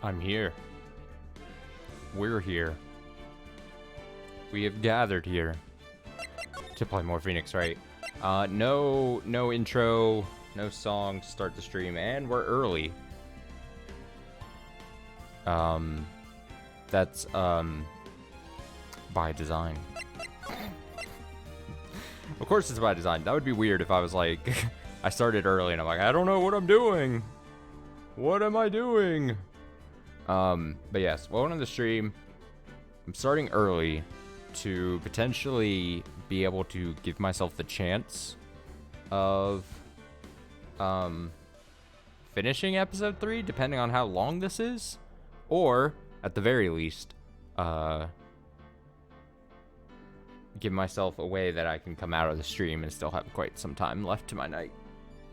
I'm here. We're here. We have gathered here to play more Phoenix Wright. No intro, no song to start the stream, and we're early. That's by design. Of course it's by design. That would be weird if I was like, I started early and I'm like, I don't know what I'm doing. What am I doing? But yes, welcome to the stream. I'm starting early to potentially be able to give myself the chance of, finishing episode 3, depending on how long this is. Or, at the very least, give myself a way that I can come out of the stream and still have quite some time left to my night.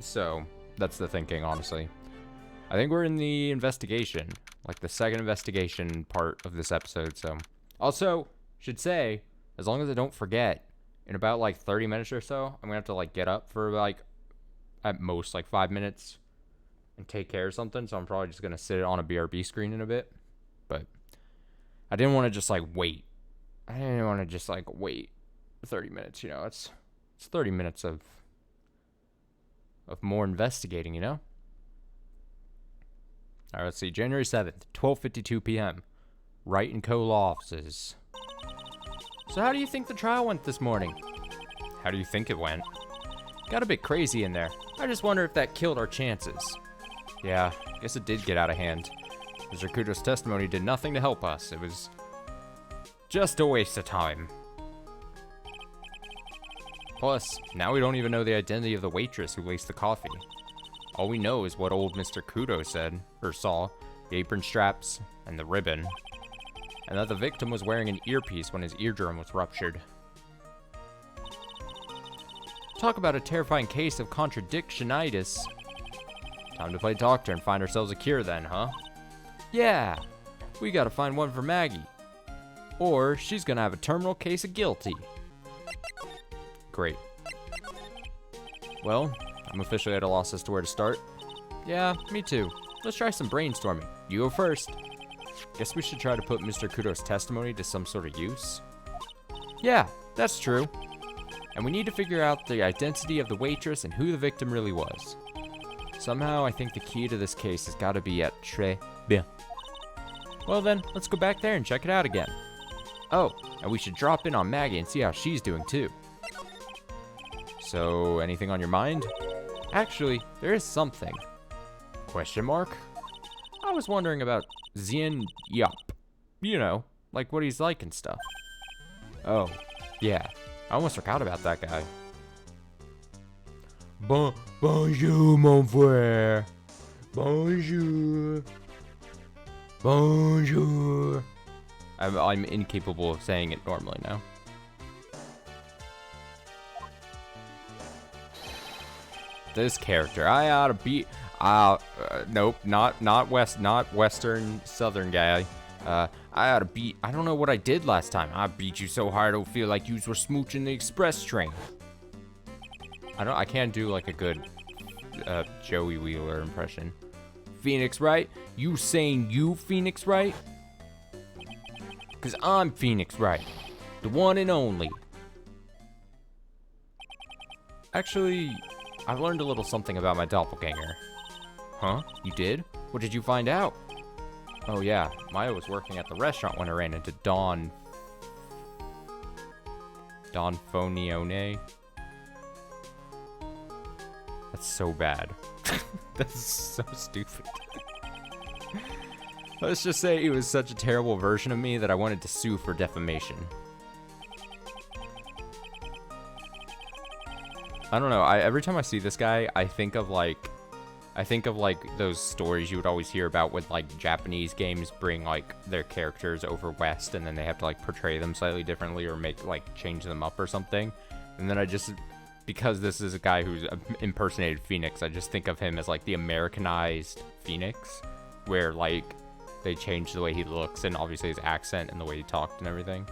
So, that's the thinking, honestly. I think we're in the investigation, like the second investigation part of this episode, so. Also, should say, as long as I don't forget, in about like 30 minutes or so, I'm gonna have to like get up for like, at most like 5 minutes and take care of something, so I'm probably just gonna sit on a BRB screen in a bit. But I didn't want to just like wait. I didn't want to just like wait 30 minutes, you know. It's 30 minutes of more investigating, you know. All right, let's see. January 7th, 12:52 p.m. Wright & Co. law offices. So how do you think the trial went this morning? How do you think it went? Got a bit crazy in there. I just wonder if that killed our chances. Yeah, guess it did get out of hand. Mr. Kudo's testimony did nothing to help us. It was just a waste of time. Plus, now we don't even know the identity of the waitress who laced the coffee. All we know is what old Mr. Kudo said, or saw, the apron straps, and the ribbon. And that the victim was wearing an earpiece when his eardrum was ruptured. Talk about a terrifying case of contradictionitis. Time to play doctor and find ourselves a cure then, huh? Yeah, we gotta find one for Maggie. Or she's gonna have a terminal case of guilty. Great. Well, I'm officially at a loss as to where to start. Yeah, me too. Let's try some brainstorming. You go first. Guess we should try to put Mr. Kudo's testimony to some sort of use. Yeah, that's true. And we need to figure out the identity of the waitress and who the victim really was. Somehow, I think the key to this case has got to be at Tribulations. Well then, let's go back there and check it out again. Oh, and we should drop in on Maggie and see how she's doing too. So, anything on your mind? Actually, there is something. Question mark? I was wondering about Xin Eohp. You know, like what he's like and stuff. Oh, yeah. I almost forgot about that guy. Bonjour, mon frère. Bonjour. Bonjour. I'm incapable of saying it normally now. This character, I ought to beat. Nope, not western, southern guy. I ought to beat. I don't know what I did last time. I beat you so hard, I don't feel like you were smooching the express train. I can't do like a good Joey Wheeler impression. Phoenix Wright? You saying you Phoenix Wright? Cause I'm Phoenix Wright, the one and only. Actually, I've learned a little something about my doppelganger. Huh? You did? What did you find out? Oh yeah, Maya was working at the restaurant when I ran into Don Fonione. That's so bad. That's so stupid. Let's just say he was such a terrible version of me that I wanted to sue for defamation. I don't know, every time I see this guy, I think of like those stories you would always hear about with like Japanese games bring like their characters over west and then they have to like portray them slightly differently or make like change them up or something. And then because this is a guy who's impersonated Phoenix, I just think of him as like the Americanized Phoenix, where like they changed the way he looks and obviously his accent and the way he talked and everything.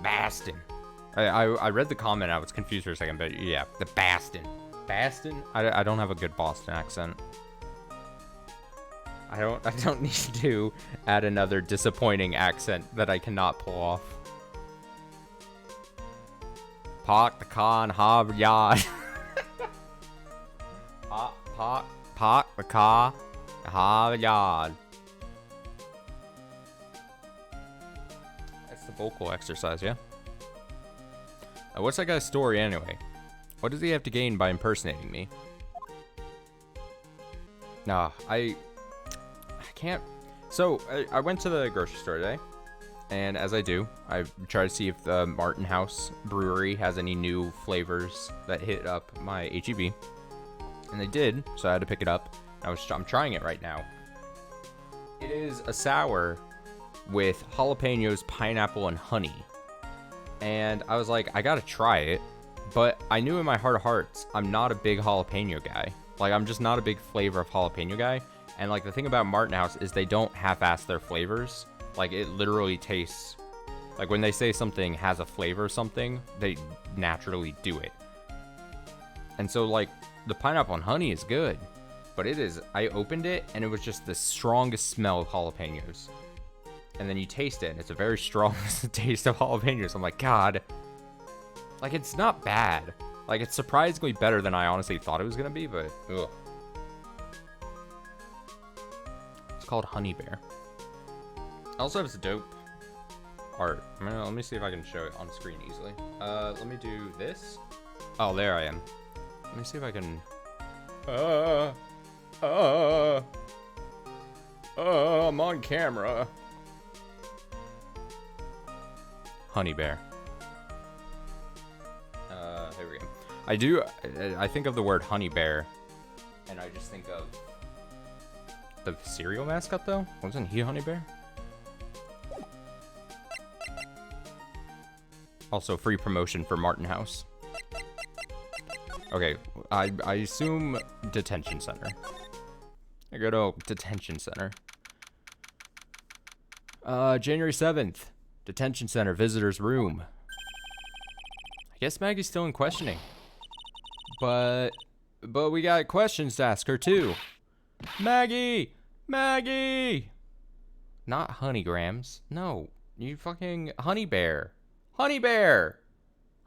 Bastin. I read the comment, I was confused for a second, but yeah, the Bastin. Boston? I don't have a good Boston accent. I don't need to add another disappointing accent that I cannot pull off. Park the car in Harvard Yard. Park the car in Harvard Yard. That's the vocal exercise, yeah? What's that guy's story anyway? What does he have to gain by impersonating me? Nah, I can't. So, I went to the grocery store today, and as I do, I try to see if the Martin House Brewery has any new flavors that hit up my HEB. And they did, so I had to pick it up. I'm trying it right now. It is a sour with jalapenos, pineapple, and honey. And I was like, I gotta try it. But I knew in my heart of hearts, I'm not a big jalapeno guy. Like, I'm just not a big flavor of jalapeno guy. And, like, the thing about Martin House is they don't half-ass their flavors. Like, it literally tastes... Like, when they say something has a flavor or something, they naturally do it. And so, like, the pineapple and honey is good. But it is... I opened it, and it was just the strongest smell of jalapenos. And then you taste it, and it's a very strong taste of jalapenos. I'm like, God... Like, it's not bad. Like, it's surprisingly better than I honestly thought it was gonna be, but... Ugh. It's called Honey Bear. It also has dope art. Let me see if I can show it on screen easily. Let me do this. Oh, there I am. Let me see if I can... I'm on camera. Honey Bear. Here we go. I think of the word honey bear, and I just think of the cereal mascot, though. Wasn't he Honey Bear? Also, free promotion for Martin House. Okay, I assume detention center. I go to detention center. January 7th, detention center, visitor's room. I guess Maggie's still in questioning. But we got questions to ask her, too. Maggie! Maggie! Not Honeygrams. No, you fucking Honey Bear. Honey Bear!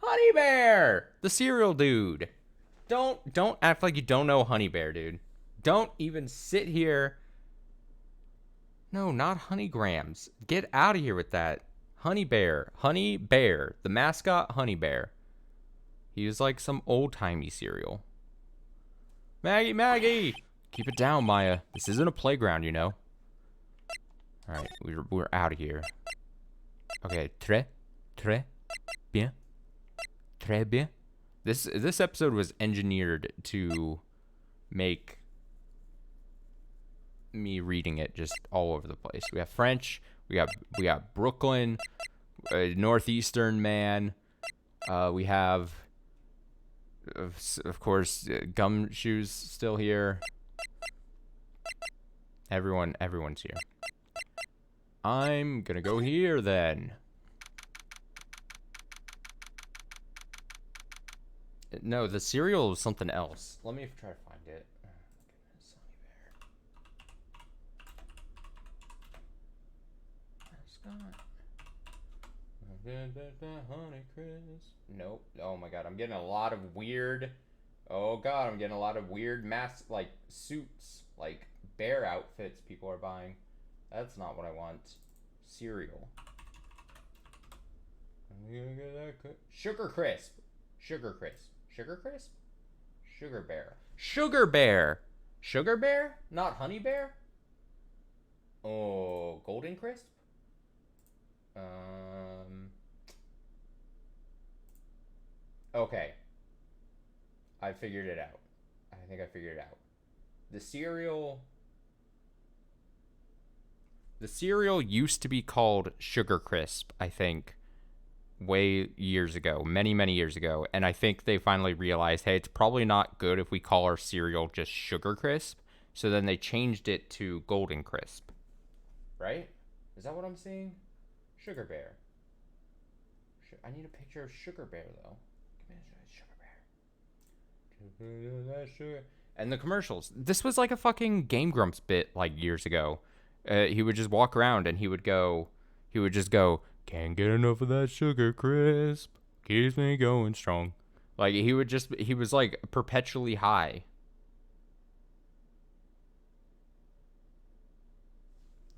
Honey Bear! The cereal dude. Don't act like you don't know Honey Bear, dude. Don't even sit here. No, not Honeygrams. Get out of here with that. Honey Bear. Honey Bear. The mascot, Honey Bear. He was like some old-timey cereal. Maggie, Maggie! Keep it down, Maya. This isn't a playground, you know. Alright, we're out of here. Okay, très bien. Très bien. This episode was engineered to make me reading it just all over the place. We have French, we got Brooklyn, Northeastern man. We have, of course, Gumshoes still here. Everyone's here. I'm gonna go here then. No, the cereal is something else. Let me try to find it. Oh, goodness, Honey Crisp. Nope. Oh my god, I'm getting a lot of weird. Oh god, I'm getting a lot of weird like suits, like bear outfits people are buying. That's not what I want. Cereal. I'm gonna get that Sugar Crisp. Sugar Crisp. Sugar Crisp? Sugar Bear. Sugar Bear! Sugar Bear? Not Honey Bear? Oh, Golden Crisp? Okay. I figured it out. I think I figured it out. The cereal used to be called Sugar Crisp, I think. Way years ago, many years ago, and I think they finally realized, hey, it's probably not good if we call our cereal just Sugar Crisp, so then they changed it to Golden Crisp. Right? Is that what I'm seeing? Sugar Bear. I need a picture of Sugar Bear, though. Give me a Sugar Bear. And the commercials. This was like a fucking Game Grumps bit like years ago. He would just walk around and he would just go, can't get enough of that sugar crisp. Keeps me going strong. Like he was like perpetually high.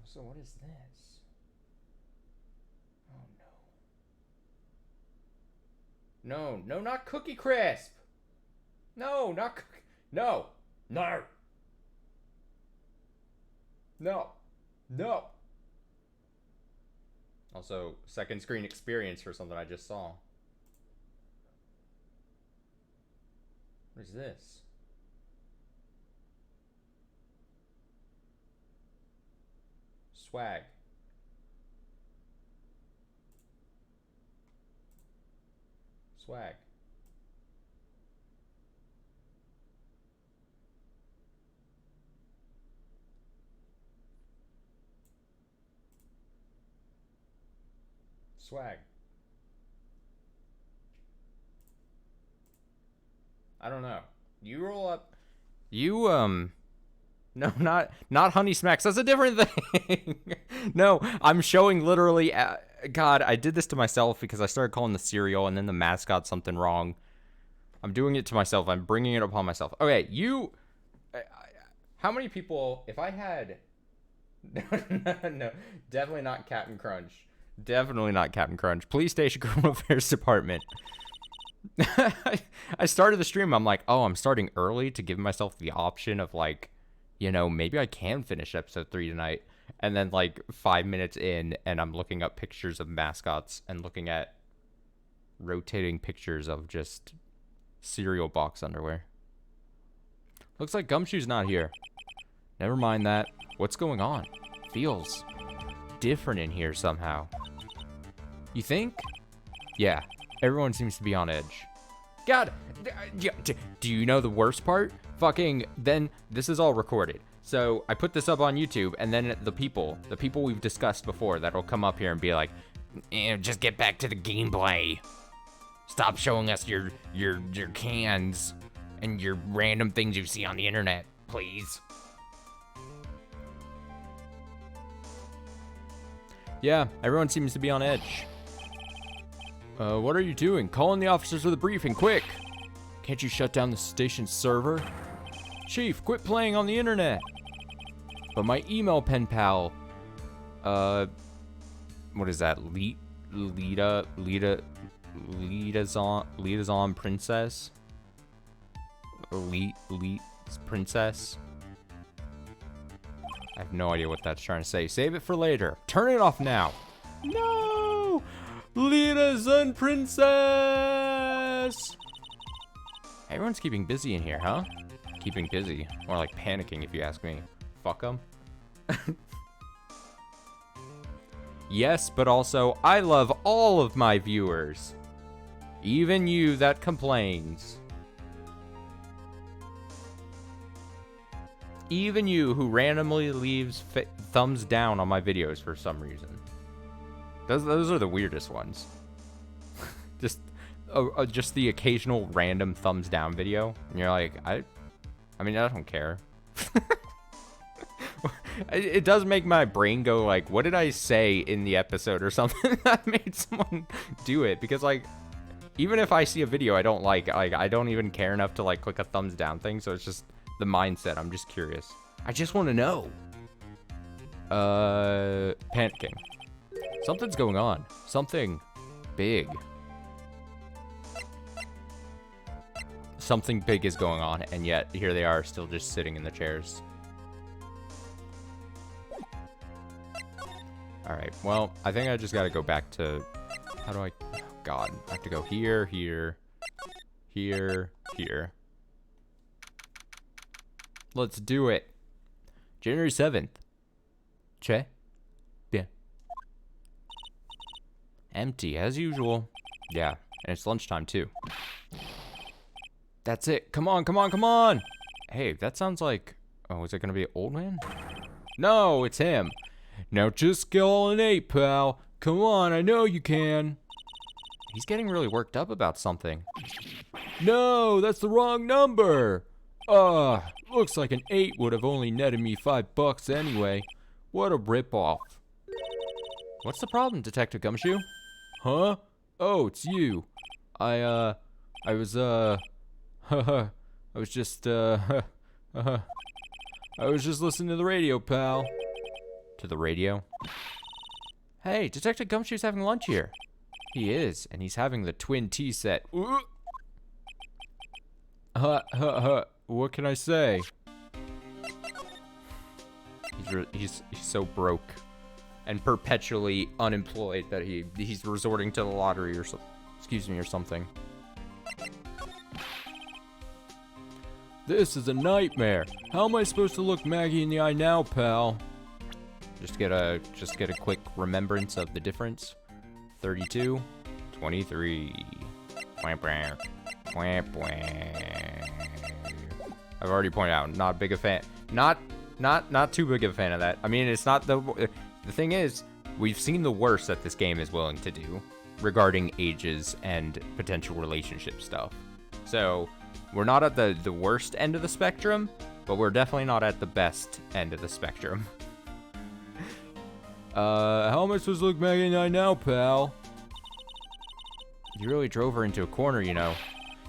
So what is this? Oh no. No, not Cookie Crisp. No, not Cookie. No. No. No. No. Also, second screen experience for something I just saw. What is this? Swag. Swag. Swag. I don't know. You roll up. You, no, not Honey Smacks. That's a different thing. No, I'm showing literally. God, I did this to myself because I started calling the cereal and then the mascot something wrong. I'm doing it to myself. I'm bringing it upon myself. Okay, you. How many people? If I had. No, definitely not Captain Crunch. Definitely not Captain Crunch. Police Station Criminal Affairs Department. I started the stream. I'm like, oh, I'm starting early to give myself the option of like, you know, maybe I can finish episode 3 tonight. And then like 5 minutes in, and I'm looking up pictures of mascots and looking at rotating pictures of just cereal box underwear. Looks like Gumshoe's not here. Never mind that. What's going on? Feels different in here somehow. You think? Yeah. Everyone seems to be on edge. God, do you know the worst part? Fucking, then this is all recorded. So I put this up on YouTube, and then the people we've discussed before that'll come up here and be like, just get back to the gameplay. Stop showing us your cans and your random things you see on the internet, please. Yeah, everyone seems to be on edge. What are you doing? Calling the officers for the briefing, quick! Can't you shut down the station's server? Chief, quit playing on the internet! But my email pen pal, what is that? Lidazon princess? Elite princess? I have no idea what that's trying to say. Save it for later. Turn it off now. No! Lidazon princess! Everyone's keeping busy in here, huh? Keeping busy. More like panicking, if you ask me. Fuck them. Yes, but also, I love all of my viewers. Even you that complains. Even you who randomly leaves thumbs down on my videos for some reason. Those are the weirdest ones. Just the occasional random thumbs down video. And you're like, I mean, I don't care. It does make my brain go like, what did I say in the episode or something that made someone do it? Because like, even if I see a video I don't like, I don't even care enough to like click a thumbs down thing. So it's just the mindset. I'm just curious. I just want to know. Panicking. Something's going on. Something big. Something big is going on, and yet here they are still just sitting in the chairs. Alright, well, I think I just gotta go back to... How do I... Oh, God. I have to go here, here, here, here. Let's do it. January 7th. Che? Bien. Empty, as usual. Yeah, and it's lunchtime, too. That's it. Come on, come on, come on! Hey, that sounds like... Oh, is it gonna be an old man? No, it's him. Now just go an 8, pal. Come on, I know you can. He's getting really worked up about something. No, that's the wrong number. Looks like an 8 would have only netted me $5 anyway. What a ripoff. What's the problem, Detective Gumshoe? Huh? Oh, it's you. I was, I was just, I was just listening to the radio, pal. To the radio? Hey, Detective Gumshoe's having lunch here. He is, and he's having the twin tea set. What can I say? He's so broke and perpetually unemployed that he's resorting to the lottery or something. This is a nightmare. How am I supposed to look Maggie in the eye now, pal? Just get a quick remembrance of the difference. 32, 23. I've already pointed out, not big a fan. Not too big of a fan of that. I mean, it's not the thing is, we've seen the worst that this game is willing to do regarding ages and potential relationship stuff. So, we're not at the worst end of the spectrum, but we're definitely not at the best end of the spectrum. How am I supposed to look Maggie in the eye now, pal? You really drove her into a corner, you know.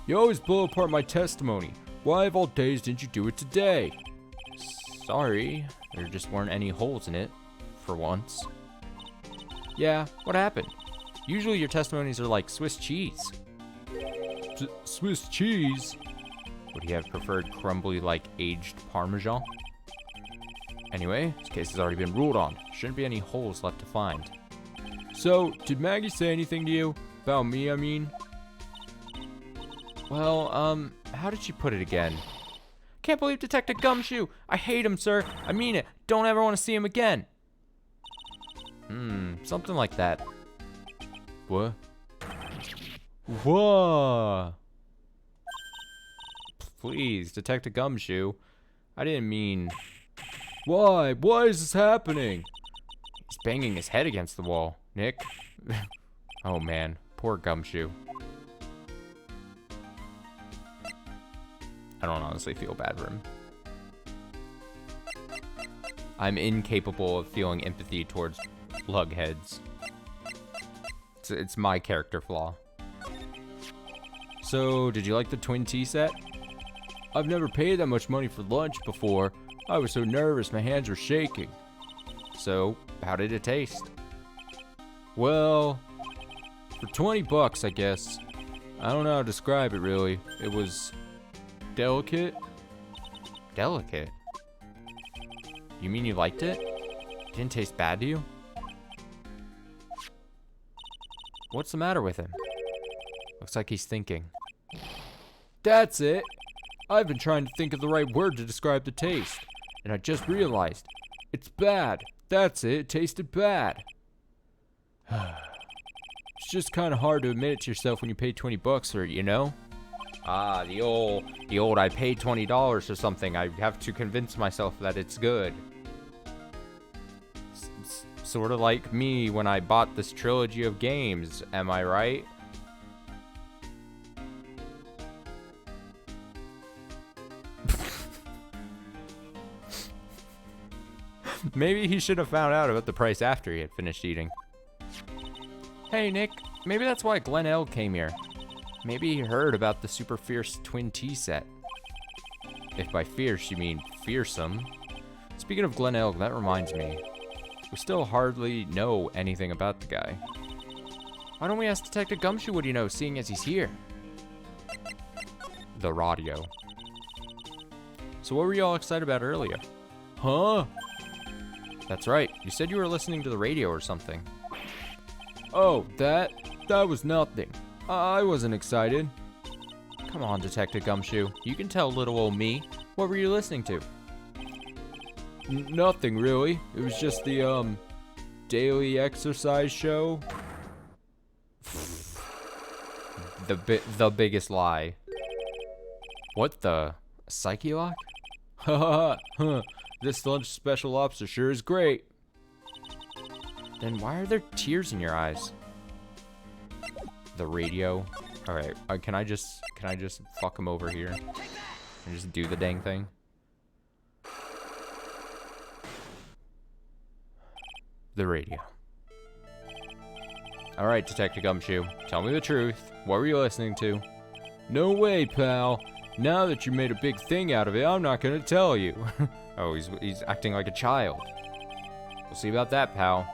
You always blow apart my testimony. Why of all days didn't you do it today? Sorry, there just weren't any holes in it, for once. Yeah, what happened? Usually your testimonies are like Swiss cheese. Swiss cheese? Would he have preferred crumbly like aged Parmesan? Anyway, this case has already been ruled on. Shouldn't be any holes left to find. So, did Maggie say anything to you? About me, I mean? Well, how did she put it again? Can't believe Detective Gumshoe! I hate him, sir! I mean it! Don't ever want to see him again! Something like that. What? Whoa! Please, Detective Gumshoe. I didn't mean... Why? Why is this happening? He's banging his head against the wall. Nick? Oh man, poor Gumshoe. I don't honestly feel bad for him. I'm incapable of feeling empathy towards lugheads. It's my character flaw. So, did you like the twin tea set? I've never paid that much money for lunch before. I was so nervous, my hands were shaking. So, how did it taste? Well, for $20, I guess. I don't know how to describe it, really. It was delicate. Delicate? You mean you liked it? Didn't taste bad to you? What's the matter with him? Looks like he's thinking. That's it! I've been trying to think of the right word to describe the taste. And I just realized. It's bad. That's it. It tasted bad. It's just kind of hard to admit it to yourself when you pay $20 for it, you know? Ah, the old I paid $20 or something. I have to convince myself that it's good. Sort of like me when I bought this trilogy of games, am I right? Maybe he should have found out about the price after he had finished eating. Hey, Nick, maybe that's why Glen L came here. Maybe he heard about the super fierce twin tea set. If by fierce you mean fearsome. Speaking of Glen L, that reminds me. We still hardly know anything about the guy. Why don't we ask Detective Gumshoe what he knows, seeing as he's here? The radio. So what were you all excited about earlier? Huh? That's right. You said you were listening to the radio or something. Oh, that was nothing. I wasn't excited. Come on, Detective Gumshoe. You can tell little old me. What were you listening to? Nothing, really. It was just the, daily exercise show. The biggest lie. What the? Psyche lock? Ha ha. This lunch special lobster sure is great. Then why are there tears in your eyes? The radio. Okay, can I just fuck him over here and just do the dang thing? The radio. All right, Detective Gumshoe, tell me the truth. What were you listening to? No way, pal. Now that you made a big thing out of it, I'm not gonna tell you. Oh, he's acting like a child. We'll see about that, pal.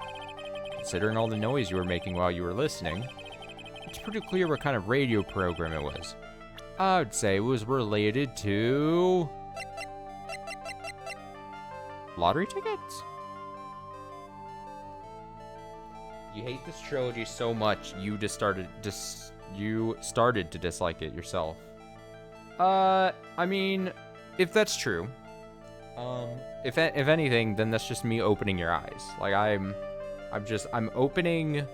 Considering all the noise you were making while you were listening, it's pretty clear what kind of radio program it was. I would say it was related to... lottery tickets? You hate this trilogy so much, you started to dislike it yourself. I mean, if that's true, if anything, then that's just me opening your eyes. Like I'm opening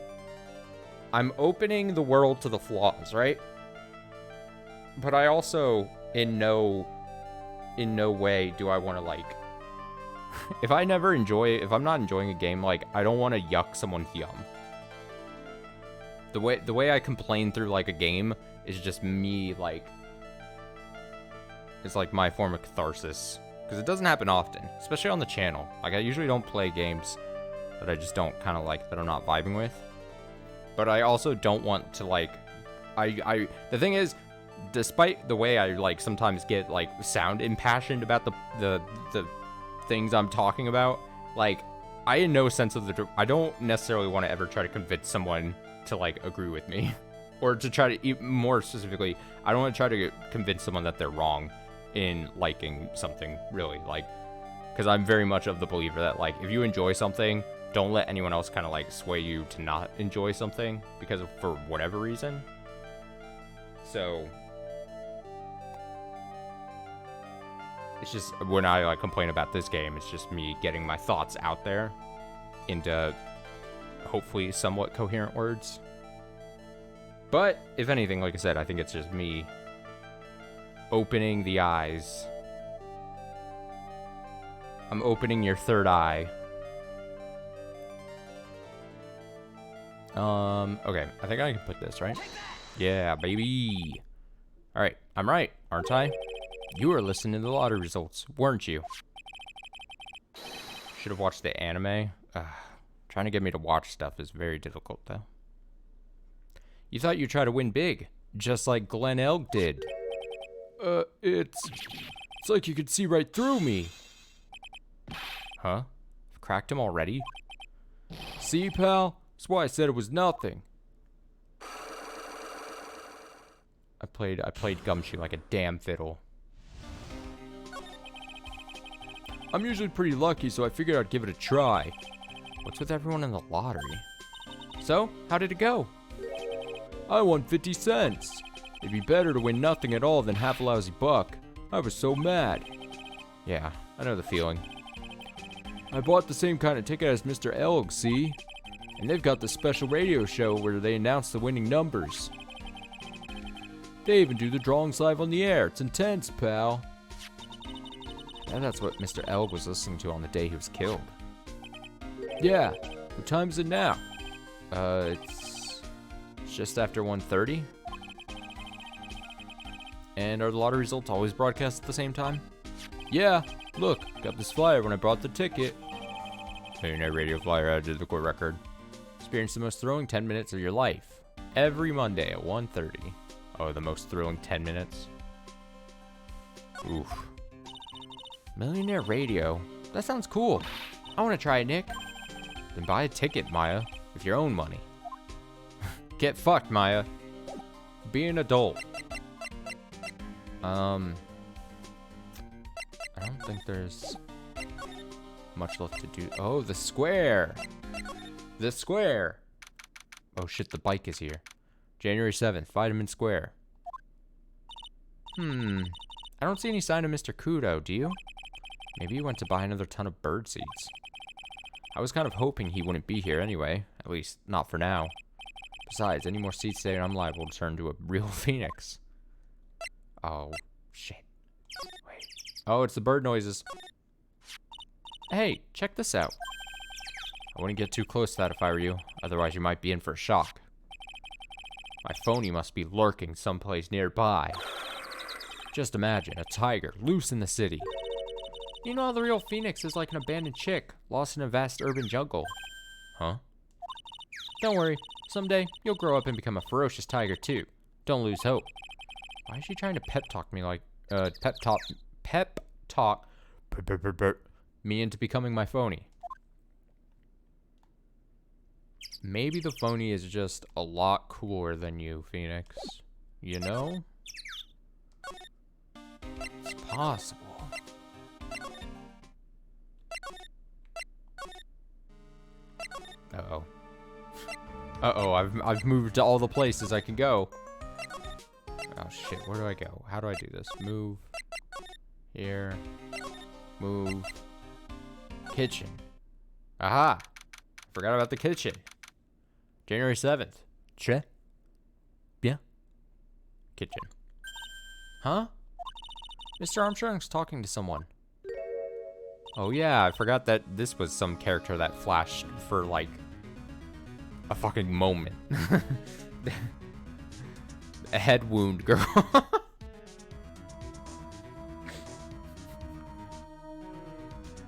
the world to the flaws, right? But I also, in no way do I want to, like, if I'm not enjoying a game, like, I don't want to yuck someone's yum. The way I complain through, like, a game is just me, like, it's like my form of catharsis. Because it doesn't happen often, especially on the channel. Like, I usually don't play games that I just don't kind of like, that I'm not vibing with. But I also don't want to, like, the thing is, despite the way I, like, sometimes get, like, sound impassioned about the things I'm talking about, like, I in no sense of I don't necessarily want to ever try to convince someone to, like, agree with me. Or to try to, more specifically, I don't want to try to convince someone that they're wrong in liking something, really, like, because I'm very much of the believer that, like, if you enjoy something, don't let anyone else kind of, like, sway you to not enjoy something because of, for whatever reason. So it's just, when I, like, complain about this game, it's just me getting my thoughts out there into hopefully somewhat coherent words. But if anything, like I said, I think it's just me opening the eyes. I'm opening your third eye. Okay, I think I can put this, right? Yeah, baby. Alright, I'm right, aren't I? You were listening to the lottery results, weren't you? Should have watched the anime. Trying to get me to watch stuff is very difficult, though. You thought you'd try to win big, just like Glenn Elk did. It's like you could see right through me. Huh? Cracked him already? See, pal? That's why I said it was nothing. I played Gumshoe like a damn fiddle. I'm usually pretty lucky, so I figured I'd give it a try. What's with everyone in the lottery? So, how did it go? I won 50 cents. It'd be better to win nothing at all than half a lousy buck. I was so mad. Yeah, I know the feeling. I bought the same kind of ticket as Mr. Elg, see? And they've got the special radio show where they announce the winning numbers. They even do the drawings live on the air. It's intense, pal. And that's what Mr. Elg was listening to on the day he was killed. Yeah, what time is it now? It's just after 1:30. And are the lottery results always broadcast at the same time? Yeah, look, got this flyer when I bought the ticket. Millionaire radio flyer added to the court record. Experience the most thrilling 10 minutes of your life. Every Monday at 1:30. Oh, the most thrilling 10 minutes? Oof. Millionaire radio? That sounds cool. I want to try it, Nick. Then buy a ticket, Maya, with your own money. Get fucked, Maya. Be an adult. I don't think there's much left to do. Oh, the square. The square. Oh shit, the bike is here. January 7th, Vitamin Square. I don't see any sign of Mr. Kudo, do you? Maybe he went to buy another ton of bird seeds. I was kind of hoping he wouldn't be here anyway. At least, not for now. Besides, any more seeds today and I'm liable to turn into a real phoenix. Oh, shit. Wait. Oh, it's the bird noises. Hey, check this out. I wouldn't get too close to that if I were you. Otherwise, you might be in for a shock. My phony must be lurking someplace nearby. Just imagine, a tiger, loose in the city. You know, the real Phoenix is like an abandoned chick, lost in a vast urban jungle. Huh? Don't worry, someday you'll grow up and become a ferocious tiger too. Don't lose hope. Why is she trying to pep talk me like, pep talk me into becoming my phony? Maybe the phony is just a lot cooler than you, Phoenix. You know? It's possible. Uh-oh. Uh-oh, I've moved to all the places I can go. Oh shit, where do I go? How do I do this? Move. Here. Move. Kitchen. Aha! Forgot about the kitchen. January 7th. Che? Bien. Kitchen. Huh? Mr. Armstrong's talking to someone. Oh yeah, I forgot that this was some character that flashed for like a fucking moment. A head wound girl.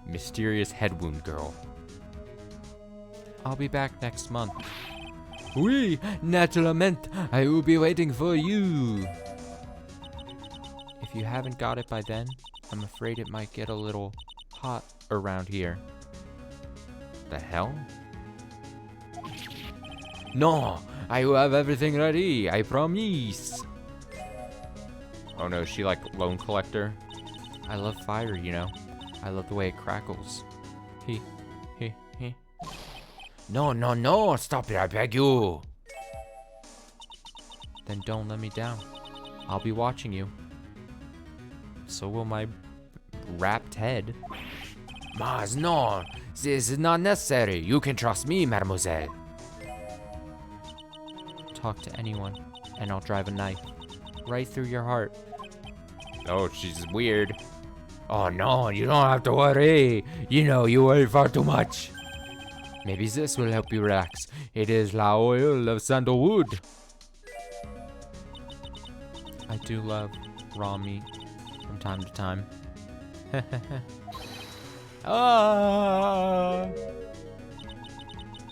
Mysterious head wound girl. I'll be back next month. Oui, naturellement, I will be waiting for you. If you haven't got it by then, I'm afraid it might get a little hot around here. The hell? No, I will have everything ready, I promise. Oh no, is she like Lone Collector? I love fire, you know. I love the way it crackles. He. No, stop it, I beg you. Then don't let me down. I'll be watching you. So will my wrapped head. Mas, no, this is not necessary. You can trust me, mademoiselle. Talk to anyone, and I'll drive a knife right through your heart. Oh, she's weird. Oh no, you don't have to worry. You know, you worry far too much. Maybe this will help you relax. It is la oil of sandalwood. I do love raw meat from time to time. Ah!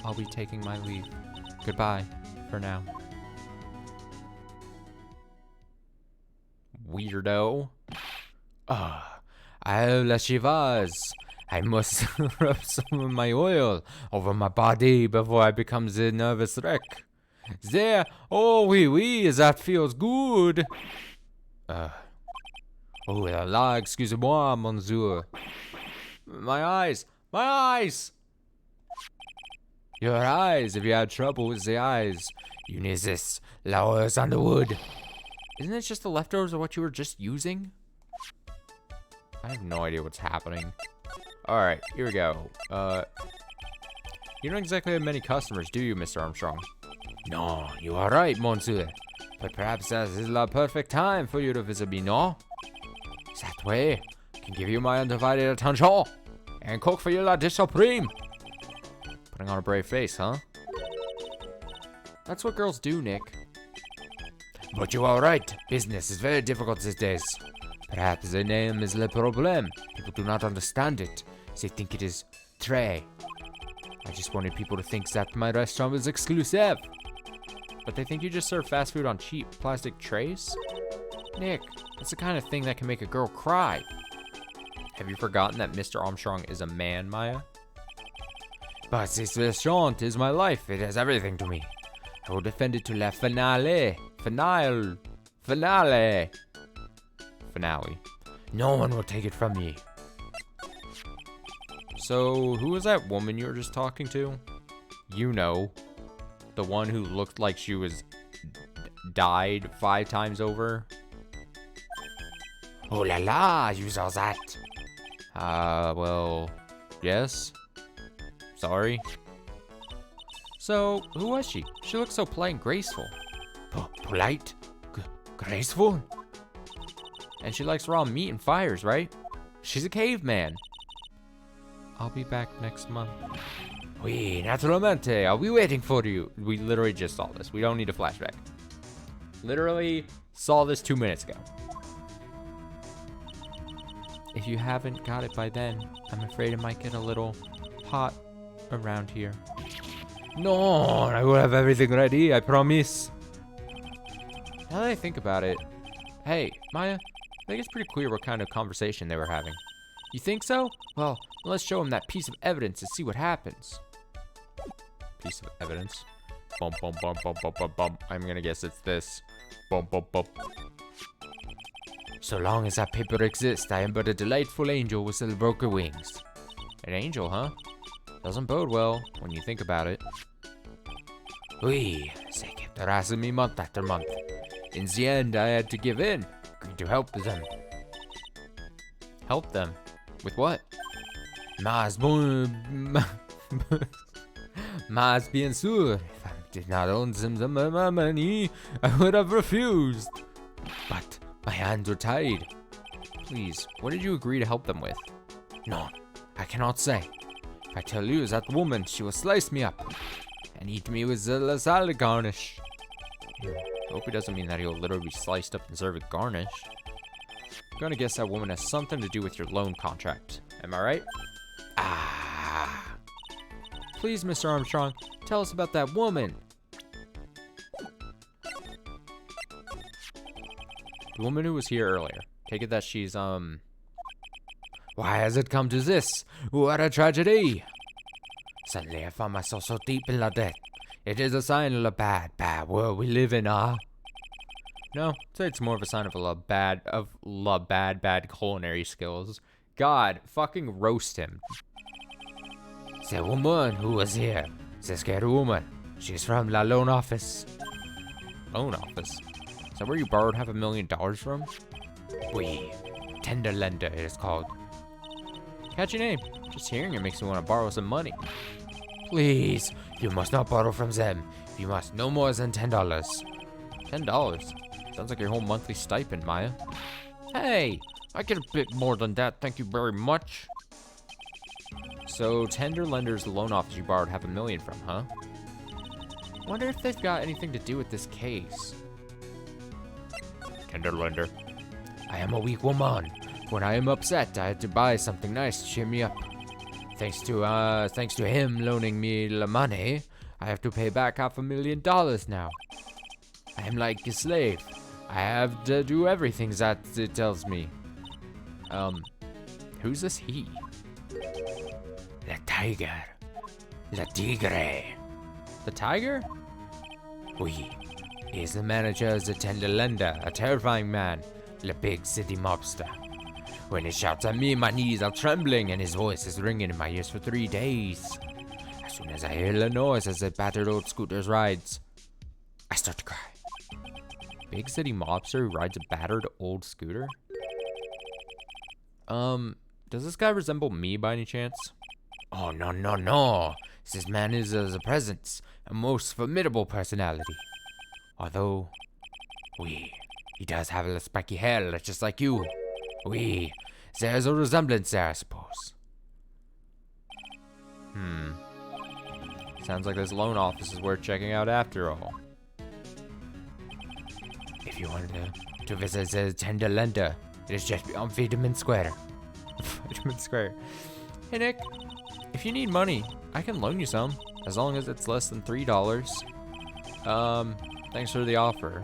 I'll be taking my leave. Goodbye for now. Weirdo. I'll let you was. I must rub some of my oil over my body before I become the nervous wreck. There, oh oui, that feels good. Oh la la, excusez-moi, monsieur. My eyes! Your eyes, if you had trouble with the eyes. You need this, la oil's on the wood. Isn't it just the leftovers of what you were just using? I have no idea what's happening. Alright, here we go. You don't exactly have many customers, do you, Mr. Armstrong? No, you are right, monsieur. But perhaps this is the perfect time for you to visit me, no? That way, I can give you my undivided attention and cook for you la dish supreme. Putting on a brave face, huh? That's what girls do, Nick. But you are right. Business is very difficult these days. Perhaps the name is le problème. People do not understand it. They think it is tray. I just wanted people to think that my restaurant was exclusive. But they think you just serve fast food on cheap plastic trays? Nick, that's the kind of thing that can make a girl cry. Have you forgotten that Mr. Armstrong is a man, Maya? But this restaurant is my life. It has everything to me. I will defend it to la finale. Finale. No one will take it from me. So, who was that woman you were just talking to? You know. The one who looked like she was died 5 times over. Oh la la, you saw that. Well, yes. Sorry. So, who was she? She looked so polite and graceful. Polite? Graceful? And she likes raw meat and fires, right? She's a caveman. I'll be back next month. Oui, naturalmente. I'll be waiting for you. We literally just saw this. We don't need a flashback. Literally saw this 2 minutes ago. If you haven't got it by then, I'm afraid it might get a little hot around here. No, I will have everything ready, I promise. Now that I think about it, hey, Maya, I think it's pretty clear what kind of conversation they were having. You think so? Well, let's show him that piece of evidence and see what happens. Piece of evidence? Bum, bum, bum, bum, bum, bum, bum. I'm gonna guess it's this. Bum, bum, bum. So long as that paper exists, I am but a delightful angel with silver wings. An angel, huh? Doesn't bode well when you think about it. We kept harassing me month after month. In the end, I had to give in, to help them. Help them? With what? Mas bien sûr, if I did not own them my money, I would have refused. But my hands were tied. Please, what did you agree to help them with? No, I cannot say. If I tell you that woman, she will slice me up and eat me with the salad garnish. I hope it doesn't mean that he'll literally be sliced up and served with garnish. I'm gonna guess that woman has something to do with your loan contract. Am I right? Ah. Please, Mr. Armstrong, tell us about that woman. The woman who was here earlier. Take it that she's, Why has it come to this? What a tragedy! Suddenly I found myself so deep in la debt. It is a sign of the bad, bad world we live in, No, I'd say it's more of a sign of bad culinary skills. God, fucking roast him. The woman who was here, the scared woman. She's from the loan office. Loan office? Is that where you borrowed $500 million from? Oui. Tender lender, it is called. Catchy name. Just hearing it makes me want to borrow some money. Please, you must not borrow from them. You must no more than $10. $10? Sounds like your whole monthly stipend, Maya. Hey, I get a bit more than that, thank you very much. So, Tender Lender's the loan office you borrowed $500 million from, huh? Wonder if they've got anything to do with this case. Tender Lender. I am a weak woman. When I am upset, I have to buy something nice to cheer me up. Thanks to him loaning me the money, I have to pay back $500,000 now. I am like a slave. I have to do everything that it tells me. Who's this he? The tiger. The tigre. The tiger? Oui. He is the manager of the Tender Lender, a terrifying man, the big city mobster. When he shouts at me, my knees are trembling and his voice is ringing in my ears for 3 days. As soon as I hear the noise as the battered old scooter rides, I start to cry. Big city mobster who rides a battered old scooter? Does this guy resemble me by any chance? Oh, no. This man is a presence, a most formidable personality. Although, he does have a spiky hair just like you. There's a resemblance there, I suppose. Sounds like this loan office is worth checking out after all. If you want to visit the Tender Lender, it is just beyond Vitamin Square. Vitamin Square. Hey Nick, if you need money, I can loan you some, as long as it's less than $3. Thanks for the offer.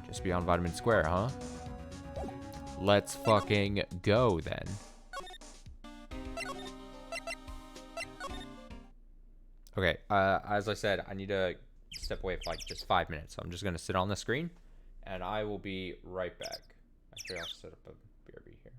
Just beyond Vitamin Square, huh? Let's fucking go then. Okay, as I said, I need to step away for like just 5 minutes. So I'm just gonna sit on the screen and I will be right back. Actually, I'll set up a BRB here.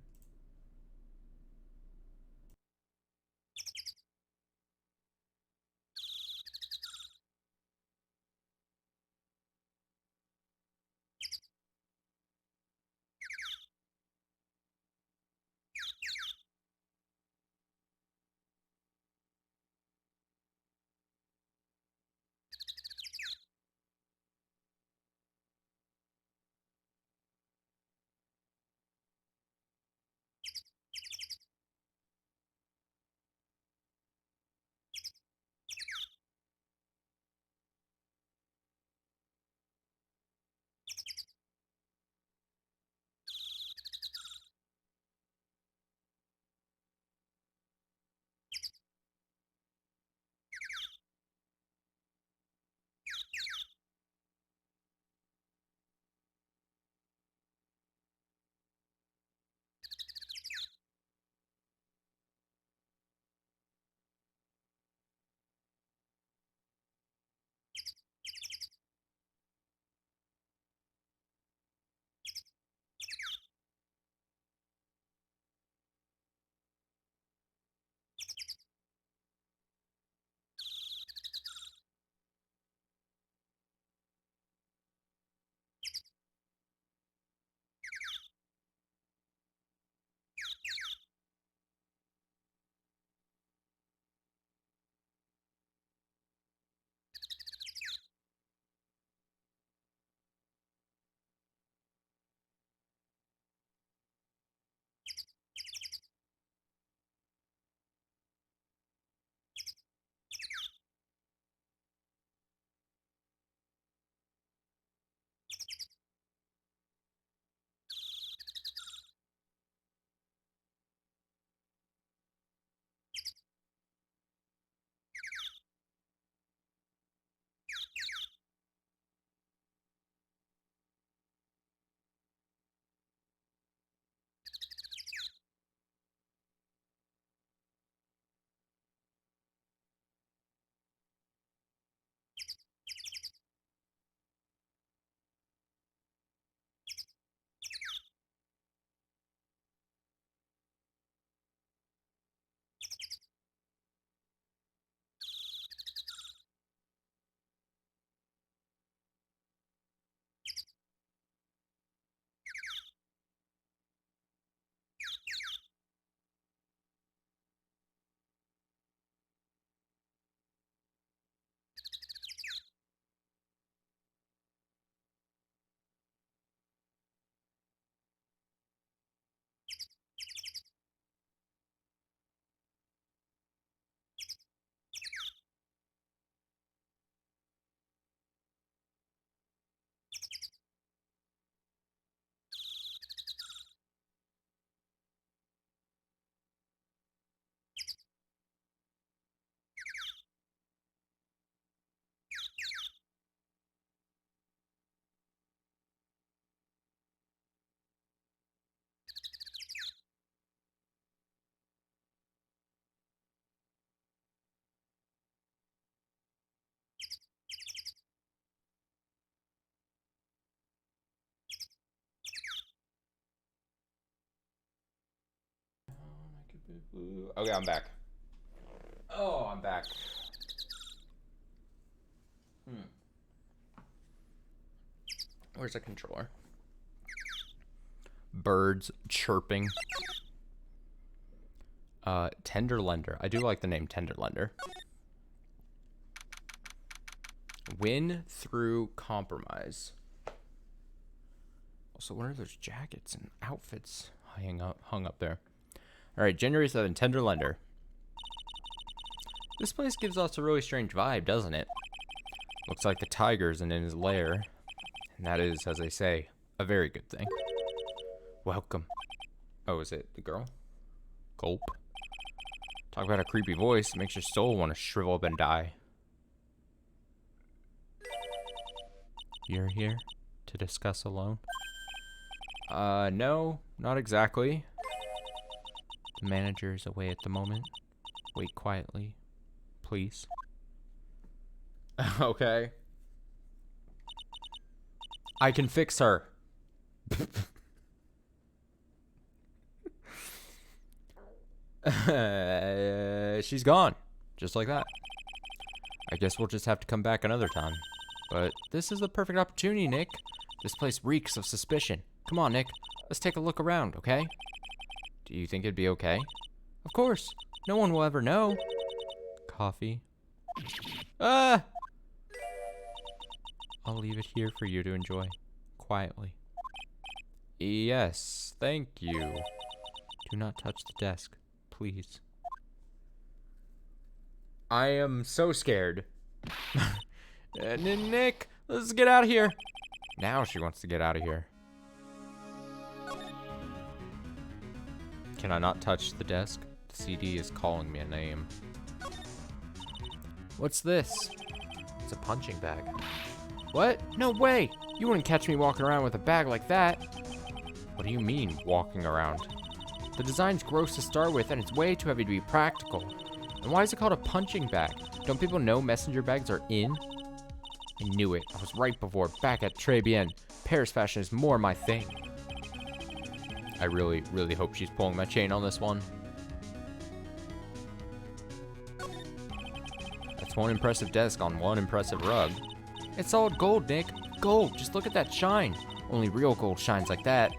Okay, I'm back. Oh, I'm back. Where's the controller? Birds chirping. Tenderlender. I do like the name Tenderlender. Win through compromise. Also, what are those jackets and outfits hung up there? Alright, January 7th, Tenderlender. This place gives us a really strange vibe, doesn't it? Looks like the tiger's in his lair. And that is, as they say, a very good thing. Welcome. Oh, is it the girl? Gulp. Talk about a creepy voice. It makes your soul want to shrivel up and die. You're here to discuss alone? No, not exactly. The manager's away at the moment. Wait quietly, please. Okay. I can fix her. She's gone. Just like that. I guess we'll just have to come back another time. But this is the perfect opportunity, Nick. This place reeks of suspicion. Come on, Nick. Let's take a look around, okay? Do you think it'd be okay? Of course. No one will ever know. Coffee. Ah! I'll leave it here for you to enjoy. Quietly. Yes, thank you. Do not touch the desk, please. I am so scared. Nick, let's get out of here. Now she wants to get out of here. Can I not touch the desk? The CD is calling me a name. What's this? It's a punching bag. What? No way! You wouldn't catch me walking around with a bag like that. What do you mean, walking around? The design's gross to start with, and it's way too heavy to be practical. And why is it called a punching bag? Don't people know messenger bags are in? I knew it. I was right before. Back at Tribulations. Paris fashion is more my thing. I really, really hope she's pulling my chain on this one. That's one impressive desk on one impressive rug. It's solid gold, Nick. Gold. Just look at that shine. Only real gold shines like that.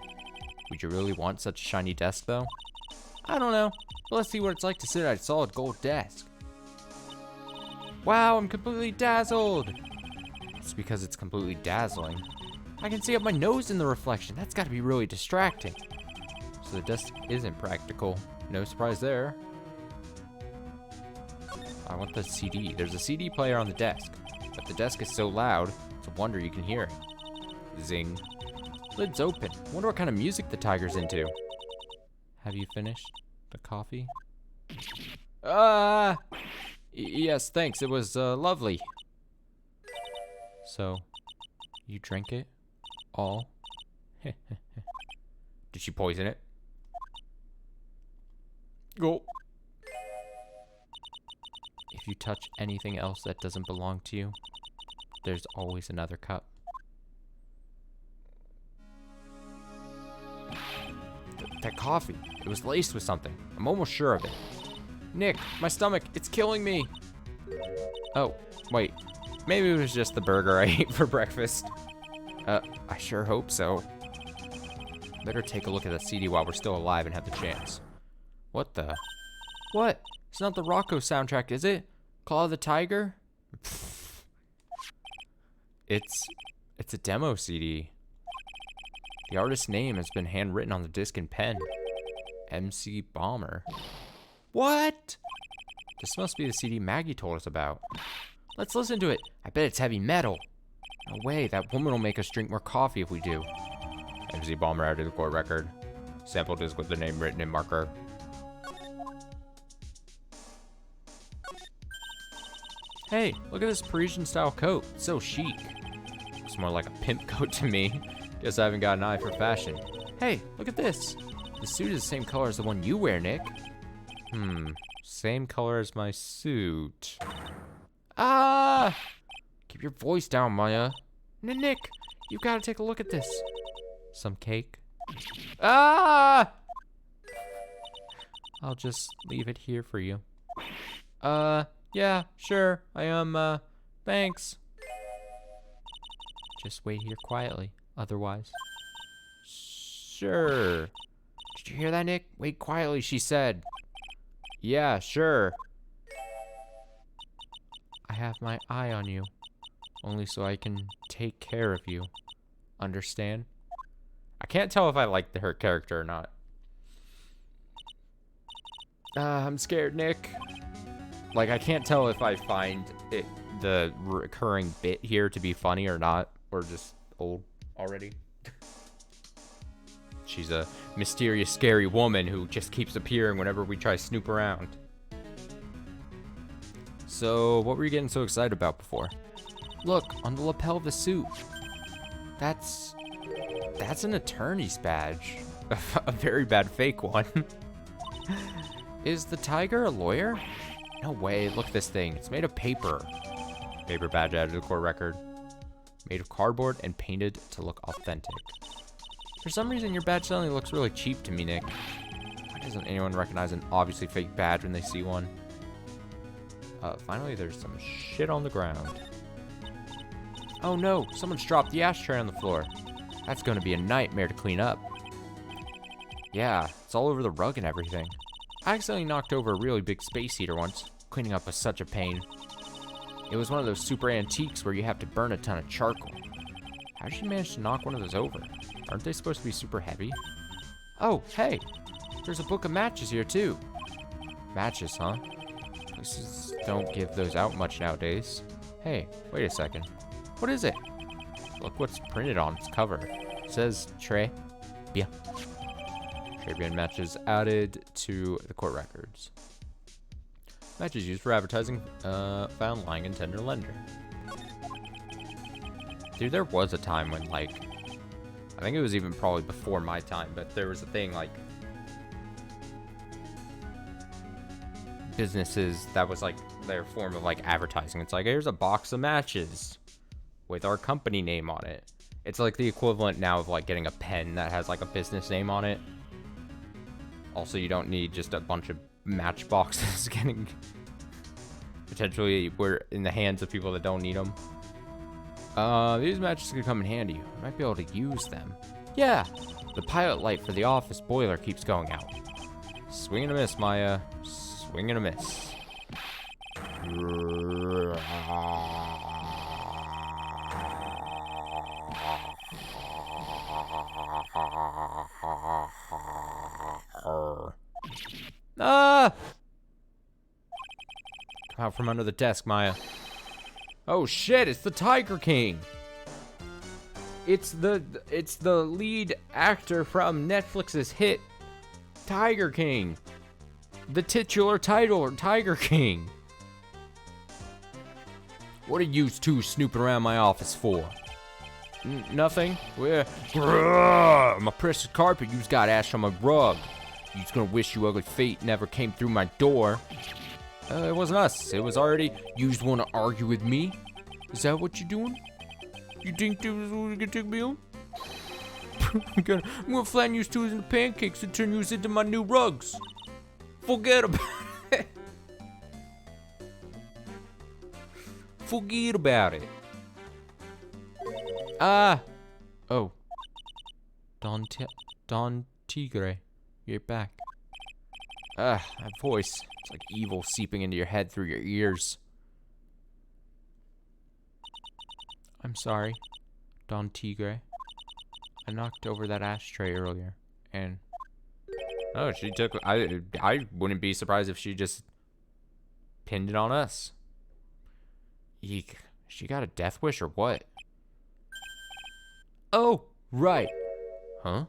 Would you really want such a shiny desk, though? I don't know. But let's see what it's like to sit at a solid gold desk. Wow, I'm completely dazzled. It's because it's completely dazzling. I can see up my nose in the reflection. That's got to be really distracting. So the desk isn't practical. No surprise there. I want the CD. There's a CD player on the desk. But the desk is so loud, it's a wonder you can hear it. Zing. Lid's open. Wonder what kind of music the tiger's into. Have you finished the coffee? Yes, thanks. It was lovely. So, you drank it all? Did she poison it? Go. If you touch anything else that doesn't belong to you, there's always another cup. That coffee, it was laced with something. I'm almost sure of it. Nick, my stomach, it's killing me. Oh, wait. Maybe it was just the burger I ate for breakfast. I sure hope so. Better take a look at the CD while we're still alive and have the chance. What the? What? It's not the Rocco soundtrack, is it? Claw of the Tiger? It's a demo CD. The artist's name has been handwritten on the disc in pen. MC Bomber. What? This must be the CD Maggie told us about. Let's listen to it. I bet it's heavy metal. No way, that woman will make us drink more coffee if we do. MC Bomber added the core record. Sample disc with the name written in marker. Hey, look at this Parisian style coat. It's so chic. It's more like a pimp coat to me. Guess I haven't got an eye for fashion. Hey, look at this. The suit is the same color as the one you wear, Nick. Same color as my suit. Ah! Keep your voice down, Maya. Nick, you've got to take a look at this. Some cake? Ah! I'll just leave it here for you. Yeah, sure. Thanks. Just wait here quietly, otherwise. Sure. Did you hear that, Nick? Wait quietly, she said. Yeah, sure. I have my eye on you, only so I can take care of you. Understand? I can't tell if I like her character or not. I'm scared, Nick. Like, I can't tell if I find the recurring bit here to be funny or not, or just old already. She's a mysterious, scary woman who just keeps appearing whenever we try to snoop around. So, what were you getting so excited about before? Look, on the lapel of the suit. That's an attorney's badge. A very bad fake one. Is the tiger a lawyer? No way, look at this thing. It's made of paper. Paper badge added to the court record. Made of cardboard and painted to look authentic. For some reason, your badge suddenly looks really cheap to me, Nick. Why doesn't anyone recognize an obviously fake badge when they see one? Finally, there's some shit on the ground. Oh no, someone's dropped the ashtray on the floor. That's gonna be a nightmare to clean up. Yeah, it's all over the rug and everything. I accidentally knocked over a really big space heater once. Cleaning up was such a pain. It was one of those super antiques where you have to burn a ton of charcoal. How did you manage to knock one of those over? Aren't they supposed to be super heavy? Oh, hey! There's a book of matches here too. Matches, huh? Places don't give those out much nowadays. Hey, wait a second. What is it? Look what's printed on its cover. It says Trey. Yeah. Tribune matches added to the court records. Matches used for advertising found lying in tender lender. Dude, there was a time when, like, I think it was even probably before my time, but there was a thing like businesses that was like their form of like advertising. It's like, here's a box of matches with our company name on it. It's like the equivalent now of like getting a pen that has like a business name on it. Also, you don't need just a bunch of match boxes getting potentially we're in the hands of people that don't need them. These matches could come in handy. You might be able to use them. Yeah, the pilot light for the office boiler keeps going out. Swing and a miss, Maya. Swing and a miss. Ah! Come out from under the desk, Maya. Oh shit, it's the Tiger King. It's the lead actor from Netflix's hit Tiger King. The titular title, Tiger King. What are you two snooping around my office for? Nothing. My precious carpet, you's got ash on my rug. You's gonna wish your ugly fate never came through my door. It wasn't us. It was already. You's wanna argue with me? Is that what you're doing? You think this is what you can take me on? I'm gonna flatten you two into pancakes and turn you into my new rugs. Forget about it. Forget about it. Oh. Don Tigre. You're back. That voice. It's like evil seeping into your head through your ears. I'm sorry, Don Tigre. I knocked over that ashtray earlier, and... Oh, she took... I wouldn't be surprised if she just pinned it on us. Eek. She got a death wish or what? Oh, right. Huh?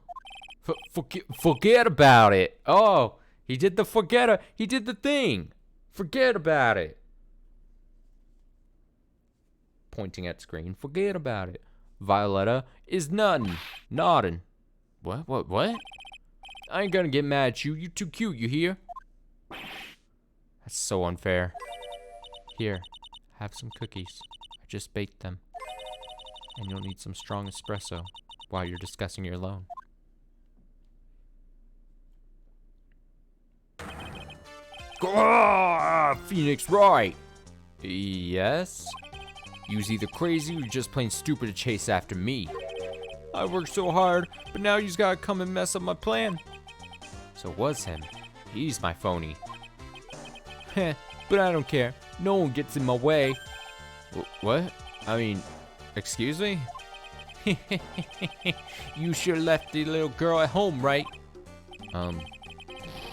Forget about it. Oh, he did the he did the thing. Forget about it. Pointing at screen. Forget about it. Violetta is nodding. What? I ain't gonna get mad at you. You too cute, you hear? That's so unfair. Here, have some cookies. I just baked them. And you'll need some strong espresso while you're discussing your loan. Phoenix Wright. Yes? You's either crazy or you're just plain stupid to chase after me. I worked so hard, but now you's gotta come and mess up my plan. So it was him. He's my phony. Heh, but I don't care. No one gets in my way. What? I mean, excuse me? You sure left the little girl at home, right? I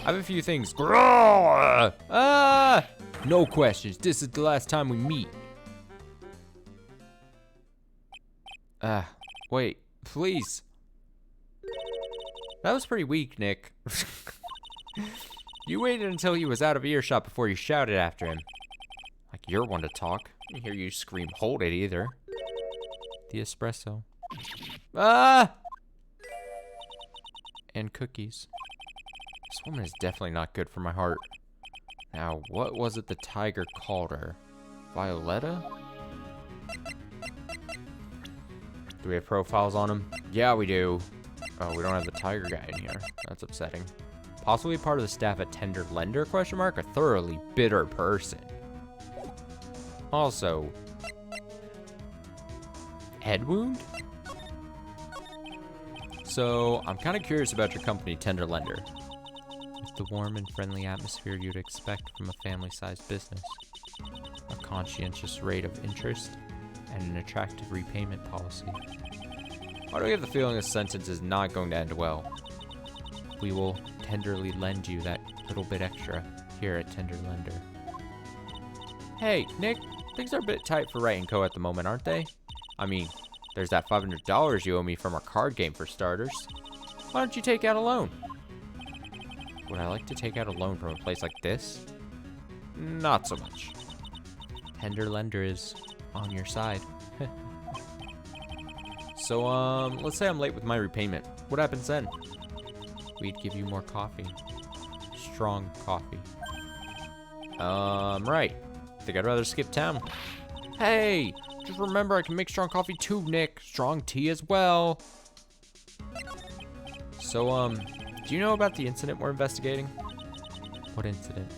have a few things. No questions. This is the last time we meet. Wait, please. That was pretty weak, Nick. You waited until he was out of earshot before you shouted after him. Like you're one to talk. I didn't hear you scream, hold it either. The espresso. And cookies. This woman is definitely not good for my heart. Now, what was it the tiger called her? Violetta? Do we have profiles on him? Yeah, we do. Oh, we don't have the tiger guy in here. That's upsetting. Possibly part of the staff at Tender Lender, question mark? A thoroughly bitter person. Also, head wound? So, I'm kind of curious about your company, Tender Lender. It's the warm and friendly atmosphere you'd expect from a family-sized business. A conscientious rate of interest, and an attractive repayment policy. Why do I have the feeling this sentence is not going to end well? We will tenderly lend you that little bit extra here at Tender Lender. Hey, Nick, things are a bit tight for Wright & Co. at the moment, aren't they? I mean, there's that $500 you owe me from our card game for starters. Why don't you take out a loan? Would I like to take out a loan from a place like this? Not so much. Tender Lender is on your side. So, let's say I'm late with my repayment. What happens then? We'd give you more coffee. Strong coffee. Right. Think I'd rather skip town. Hey! Just remember I can make strong coffee too, Nick. Strong tea as well. So, do you know about the incident we're investigating? What incident?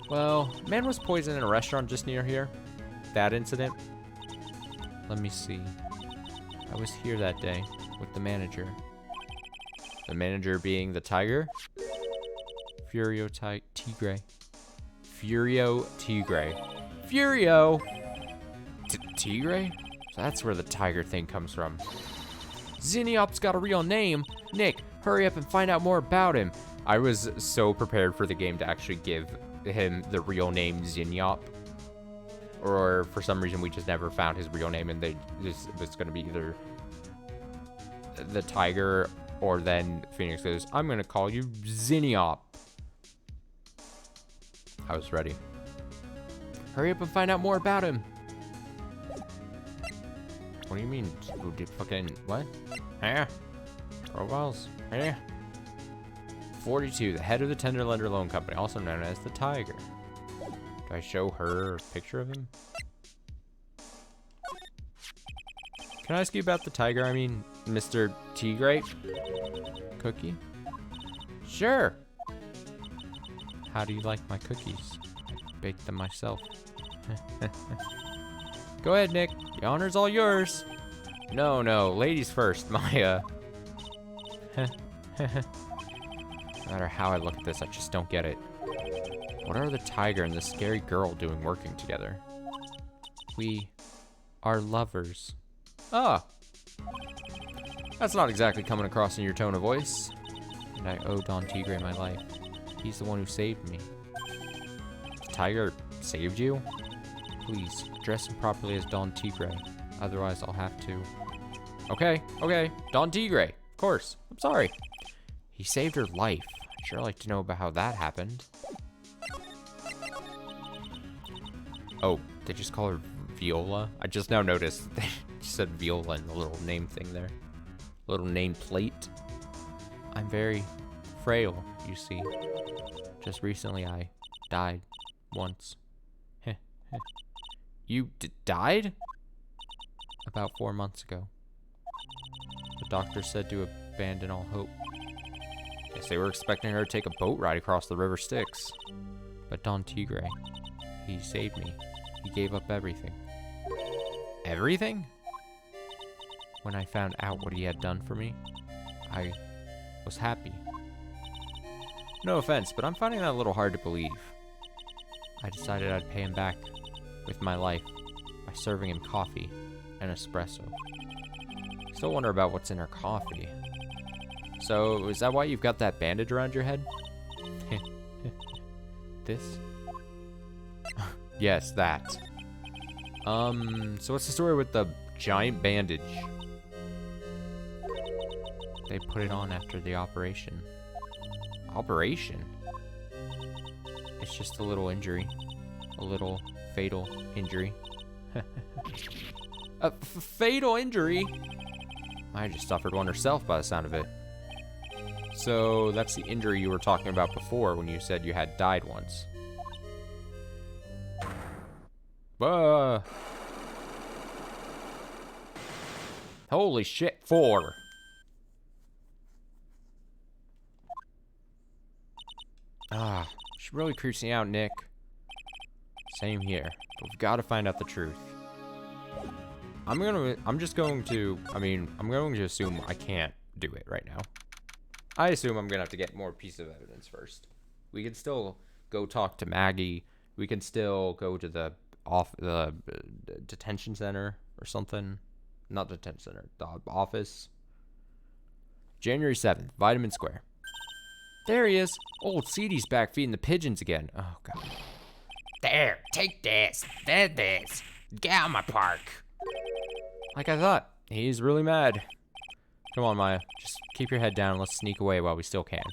Well, a man was poisoned in a restaurant just near here. That incident? Let me see. I was here that day with the manager. The manager being the tiger? Furio Tigre. Furio Tigre. Furio! Tigre? So that's where the tiger thing comes from. Xin Eohp's got a real name. Nick, hurry up and find out more about him. I was so prepared for the game to actually give him the real name Xin Eohp. Or for some reason we just never found his real name and it was going to be either the tiger or then Phoenix goes, I'm going to call you Xin Eohp. I was ready. Hurry up and find out more about him. What do you mean? Fucking what? Eh? Profiles? Eh? 42, the head of the Tender Lender Loan Company, also known as the Tiger. Do I show her a picture of him? Can I ask you about the tiger? I mean, Mr. Tigre? Cookie? Sure. How do you like my cookies? I baked them myself. Go ahead, Nick. The honor's all yours. No, ladies first. My, No matter how I look at this, I just don't get it. What are the tiger and the scary girl doing working together? We are lovers. Ah. That's not exactly coming across in your tone of voice. And I owe Don Tigre my life. He's the one who saved me. The tiger saved you? Please, dress him properly as Don Tigre. Otherwise, I'll have to. Okay. Don Tigre. Of course. I'm sorry. He saved her life. I'd sure like to know about how that happened. Oh, they just call her Viola? I just now noticed they said Viola in the little name thing there. Little name plate. I'm very frail, you see. Just recently I died once. You died? About 4 months ago. The doctor said to abandon all hope. Guess they were expecting her to take a boat ride across the river Styx. But Don Tigre, he saved me. He gave up everything. Everything? When I found out what he had done for me, I was happy. No offense, but I'm finding that a little hard to believe. I decided I'd pay him back with my life by serving him coffee and espresso. Still wonder about what's in her coffee. So, is that why you've got that bandage around your head? This? Yes, that. So what's the story with the giant bandage? They put it on after the operation. Operation? It's just a little injury. A little fatal injury. A fatal injury? I just suffered one herself by the sound of it. So that's the injury you were talking about before when you said you had died once. Holy shit, 4. She really creeps me out, Nick. Same here, but we've got to find out the truth. I'm going to assume I can't do it right now. I assume I'm gonna have to get more pieces of evidence first. We can still go talk to Maggie. We can still go to the detention center or something. Not detention center, the office. January 7th, Vitamin Square. There he is. Old Seedy's back feeding the pigeons again. Oh, God. There, take this. This. Get out of my park. Like I thought, he's really mad. Come on, Maya. Just keep your head down. Let's sneak away while we still can.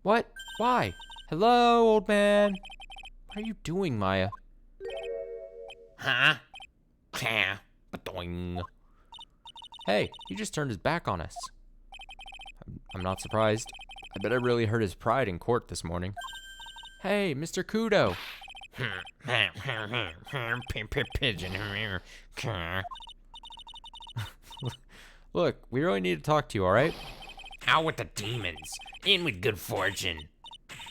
What? Why? Hello, old man. What are you doing, Maya? Huh? Ba-doing. Hey, he just turned his back on us. I'm not surprised. I bet I really hurt his pride in court this morning. Hey, Mr. Kudo. Pigeon. Look, we really need to talk to you, alright? Out with the demons. In with good fortune.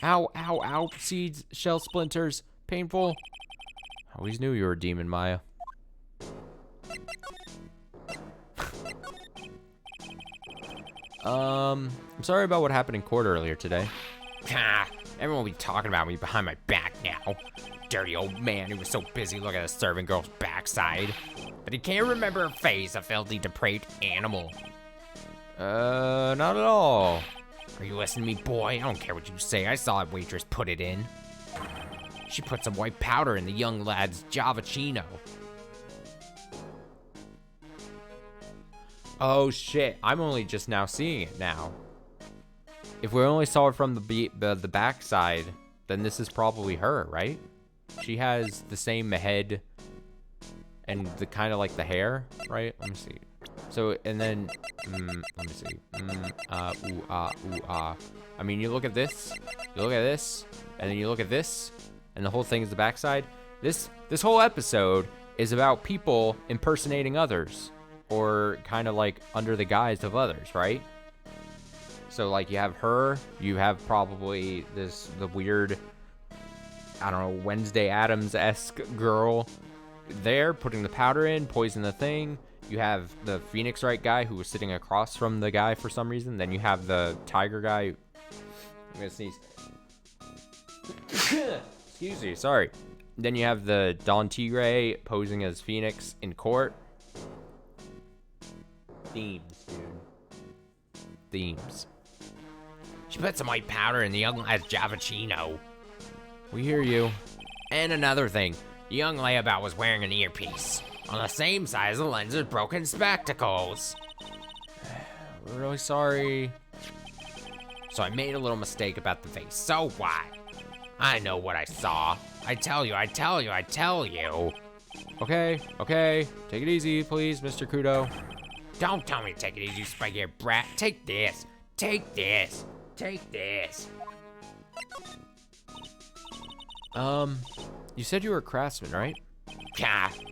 Ow, ow, ow. Seeds, shell splinters. Painful. I always knew you were a demon, Maya. I'm sorry about what happened in court earlier today. Everyone will be talking about me behind my back now. Dirty old man who was so busy looking at a servant girl's backside. But he can't remember her face, a filthy, depraved animal. Not at all. Are you listening to me, boy? I don't care what you say. I saw that waitress put it in. She put some white powder in the young lad's Javachino. Oh shit, I'm only just now seeing it now. If we only saw it from the backside, then this is probably her, right? She has the same head and the kind of like the hair, right? Let me see. So, and then, let me see. Ooh, ah. I mean, you look at this, and then you look at this, and the whole thing is the backside. This whole episode is about people impersonating others, or kind of like under the guise of others, right? So like you have her, you have probably the weird, I don't know, Wednesday Addams-esque girl there putting the powder in, poison the thing. You have the Phoenix Wright guy who was sitting across from the guy for some reason. Then you have the tiger guy. I'm gonna sneeze. Excuse me, sorry. Then you have the Don Tigre posing as Phoenix in court. Themes, dude. Themes. She put some white powder in the young lad's Javachino. We hear you. And another thing, the young layabout was wearing an earpiece on the same size as the lens's broken spectacles. We're really sorry. So I made a little mistake about the face. So what? I know what I saw. I tell you. Okay. Take it easy, please, Mr. Kudo. Don't tell me to take it easy, you spiky brat. Take this. You said you were a craftsman, right?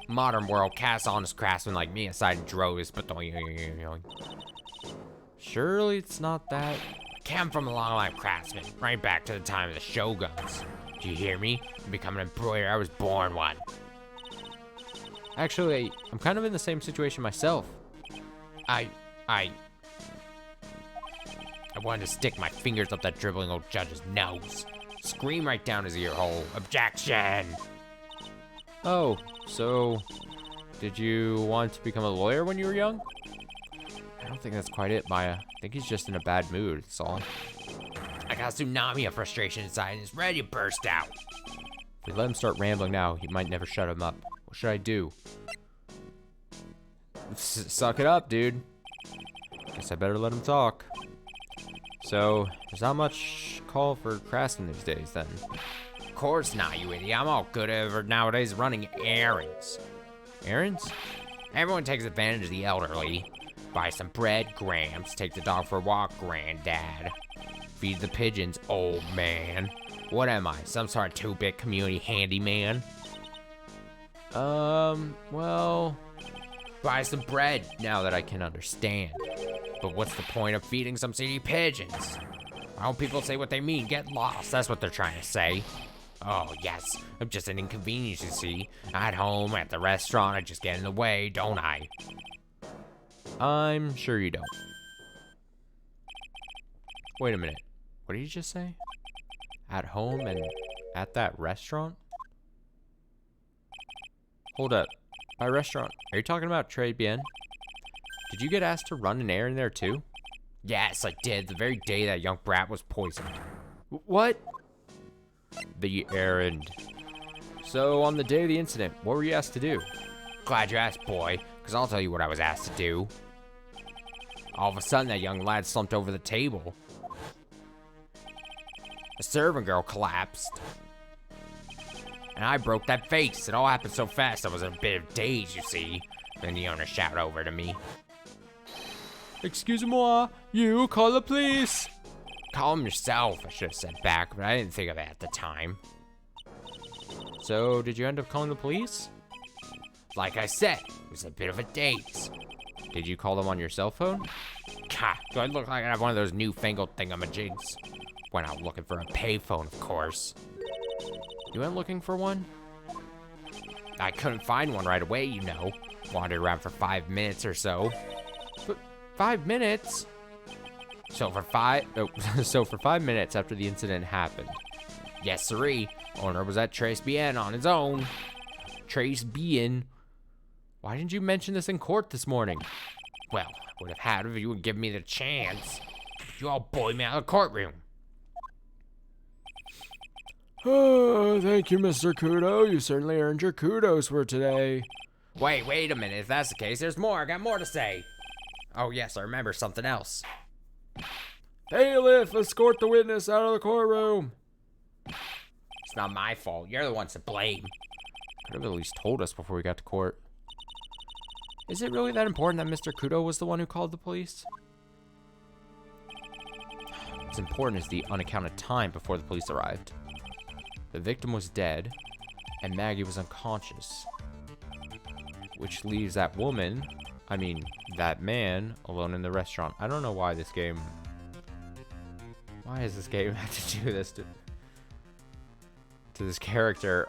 Modern world casts honest craftsmen like me aside in droves, but Surely it's not that. Came from a long line of craftsmen, right back to the time of the shoguns. Do you hear me? To become an embroiderer, I was born one. Actually, I'm kind of in the same situation myself. I wanted to stick my fingers up that dribbling old judge's nose. Scream right down his ear hole. Objection! Oh, so did you want to become a lawyer when you were young? I don't think that's quite it, Maya. I think he's just in a bad mood, that's all. I got a tsunami of frustration inside and it's ready to burst out. If we let him start rambling now, he might never shut him up. What should I do? Suck it up, dude. Guess I better let him talk. So, there's not much call for craftsmen these days, then. Of course not, you idiot. I'm all good over nowadays running errands. Errands? Everyone takes advantage of the elderly. Buy some bread, Gramps. Take the dog for a walk, Granddad. Feed the pigeons, old man. What am I, some sort of 2-bit community handyman? Well... Buy some bread. Now that I can understand. But what's the point of feeding some city pigeons? Why don't people say what they mean? Get lost, that's what they're trying to say. Oh, yes, I'm just an inconvenience, you see. At home, at the restaurant, I just get in the way, don't I? I'm sure you don't. Wait a minute. What did you just say? At home and at that restaurant? Hold up. By restaurant, are you talking about Trade Bien? Did you get asked to run an errand there too? Yes, I did, the very day that young brat was poisoned. What? The errand. So, on the day of the incident, what were you asked to do? Glad you asked, boy, because I'll tell you what I was asked to do. All of a sudden, that young lad slumped over the table. The servant girl collapsed. And I broke that face. It all happened so fast, I was in a bit of daze, you see. Then the owner shouted over to me. Excuse-moi, you call the police. Call him yourself, I should have said back, but I didn't think of it at the time. So, did you end up calling the police? Like I said, it was a bit of a daze. Did you call them on your cell phone? God, do I look like I have one of those newfangled thingamajigs? Went out looking for a payphone, of course. You went looking for one? I couldn't find one right away, you know. Wandered around for 5 minutes or so. But 5 minutes? So for 5 minutes after the incident happened. Yes, sirree. Owner was at Tres Bien on his own. Tres Bien? Why didn't you mention this in court this morning? Well, I would have had if you would give me the chance. You all bullied me out of the courtroom. Oh, thank you, Mr. Kudo. You certainly earned your kudos for today. Wait a minute. If that's the case, there's more. I got more to say. Oh, yes, I remember something else. Bailiff, escort the witness out of the courtroom. It's not my fault. You're the ones to blame. Could have at least told us before we got to court. Is it really that important that Mr. Kudo was the one who called the police? What's important is the unaccounted time before the police arrived. The victim was dead, and Maggie was unconscious. Which leaves that man, alone in the restaurant. I don't know why this game... Why does this game have to do this to this character?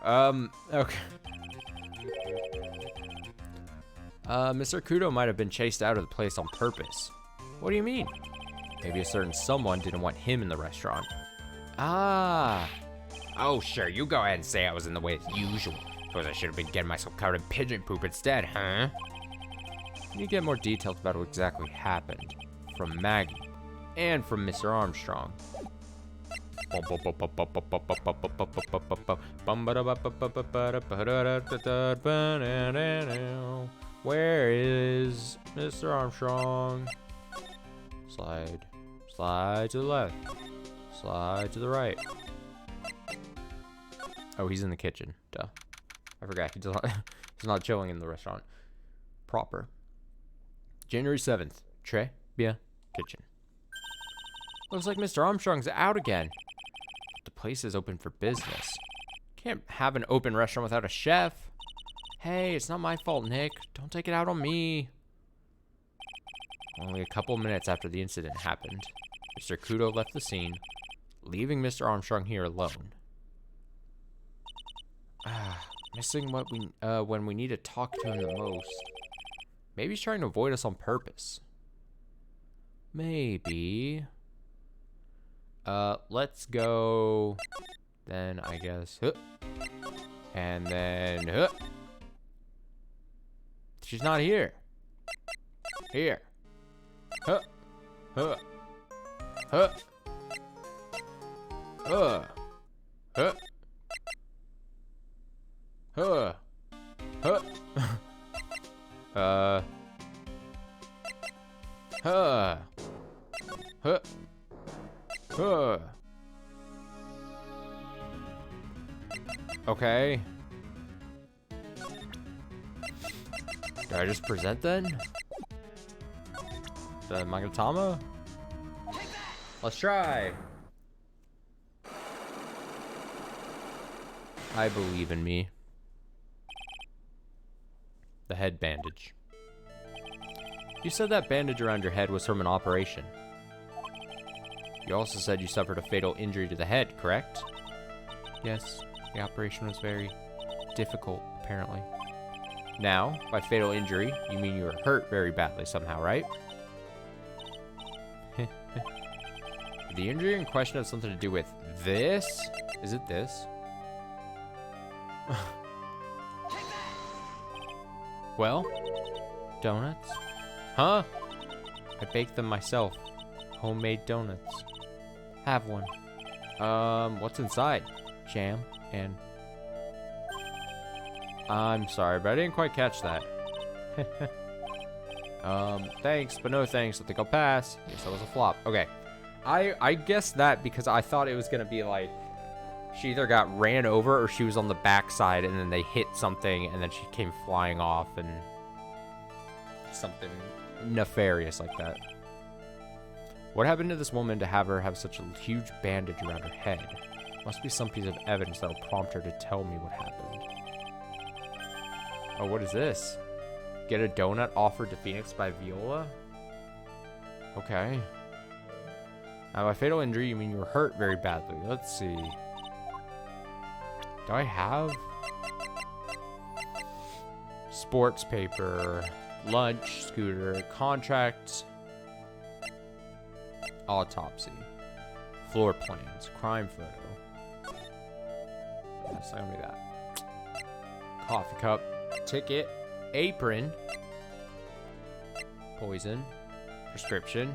Okay. Mr. Kudo might have been chased out of the place on purpose. What do you mean? Maybe a certain someone didn't want him in the restaurant. Ah. Oh, sure, you go ahead and say I was in the way as usual. Suppose I should have been getting myself covered in pigeon poop instead, huh? Can you get more details about what exactly happened? From Maggie. And from Mr. Armstrong. Where is Mr. Armstrong? Slide. Slide to the left. Slide to the right. Oh, he's in the kitchen. Duh. I forgot. He's not chilling in the restaurant. Proper. January 7th. Très bien. Kitchen. Looks like Mr. Armstrong's out again. The place is open for business. Can't have an open restaurant without a chef. Hey, it's not my fault, Nick. Don't take it out on me. Only a couple minutes after the incident happened. Mr. Kudo left the scene, leaving Mr. Armstrong here alone. Missing what we when we need to talk to him the most. Maybe he's trying to avoid us on purpose. Maybe. Let's go. Then I guess. And then. She's not here. Here. Huh. Huh. Huh. Huh. Huh. Huh. Huh. Huh. Huh. Huh. Okay. Do I just present then? The Magatama? Let's try. I believe in me. The head bandage. You said that bandage around your head was from an operation. You also said you suffered a fatal injury to the head, correct? Yes, the operation was very difficult, apparently. Now, by fatal injury, you mean you were hurt very badly somehow, right? The injury in question has something to do with this? Is it this? Well, donuts? Huh? I baked them myself. Homemade donuts. Have one. What's inside? Jam and... I'm sorry, but I didn't quite catch that. Thanks, but no thanks. I think I'll pass. Yes, that was a flop. Okay. I guessed that because I thought it was gonna be like she either got ran over or she was on the backside and then they hit something and then she came flying off and something nefarious like that. What happened to this woman to have her have such a huge bandage around her head? Must be some piece of evidence that'll prompt her to tell me what happened. Oh, what is this? Get a donut offered to Phoenix by Viola? Okay. Now, by fatal injury, you mean you were hurt very badly. Let's see. Do I have? Sports paper, lunch, scooter, contract, autopsy, floor plans, crime photo. Yes, I me that. Coffee cup, ticket, apron, poison, prescription,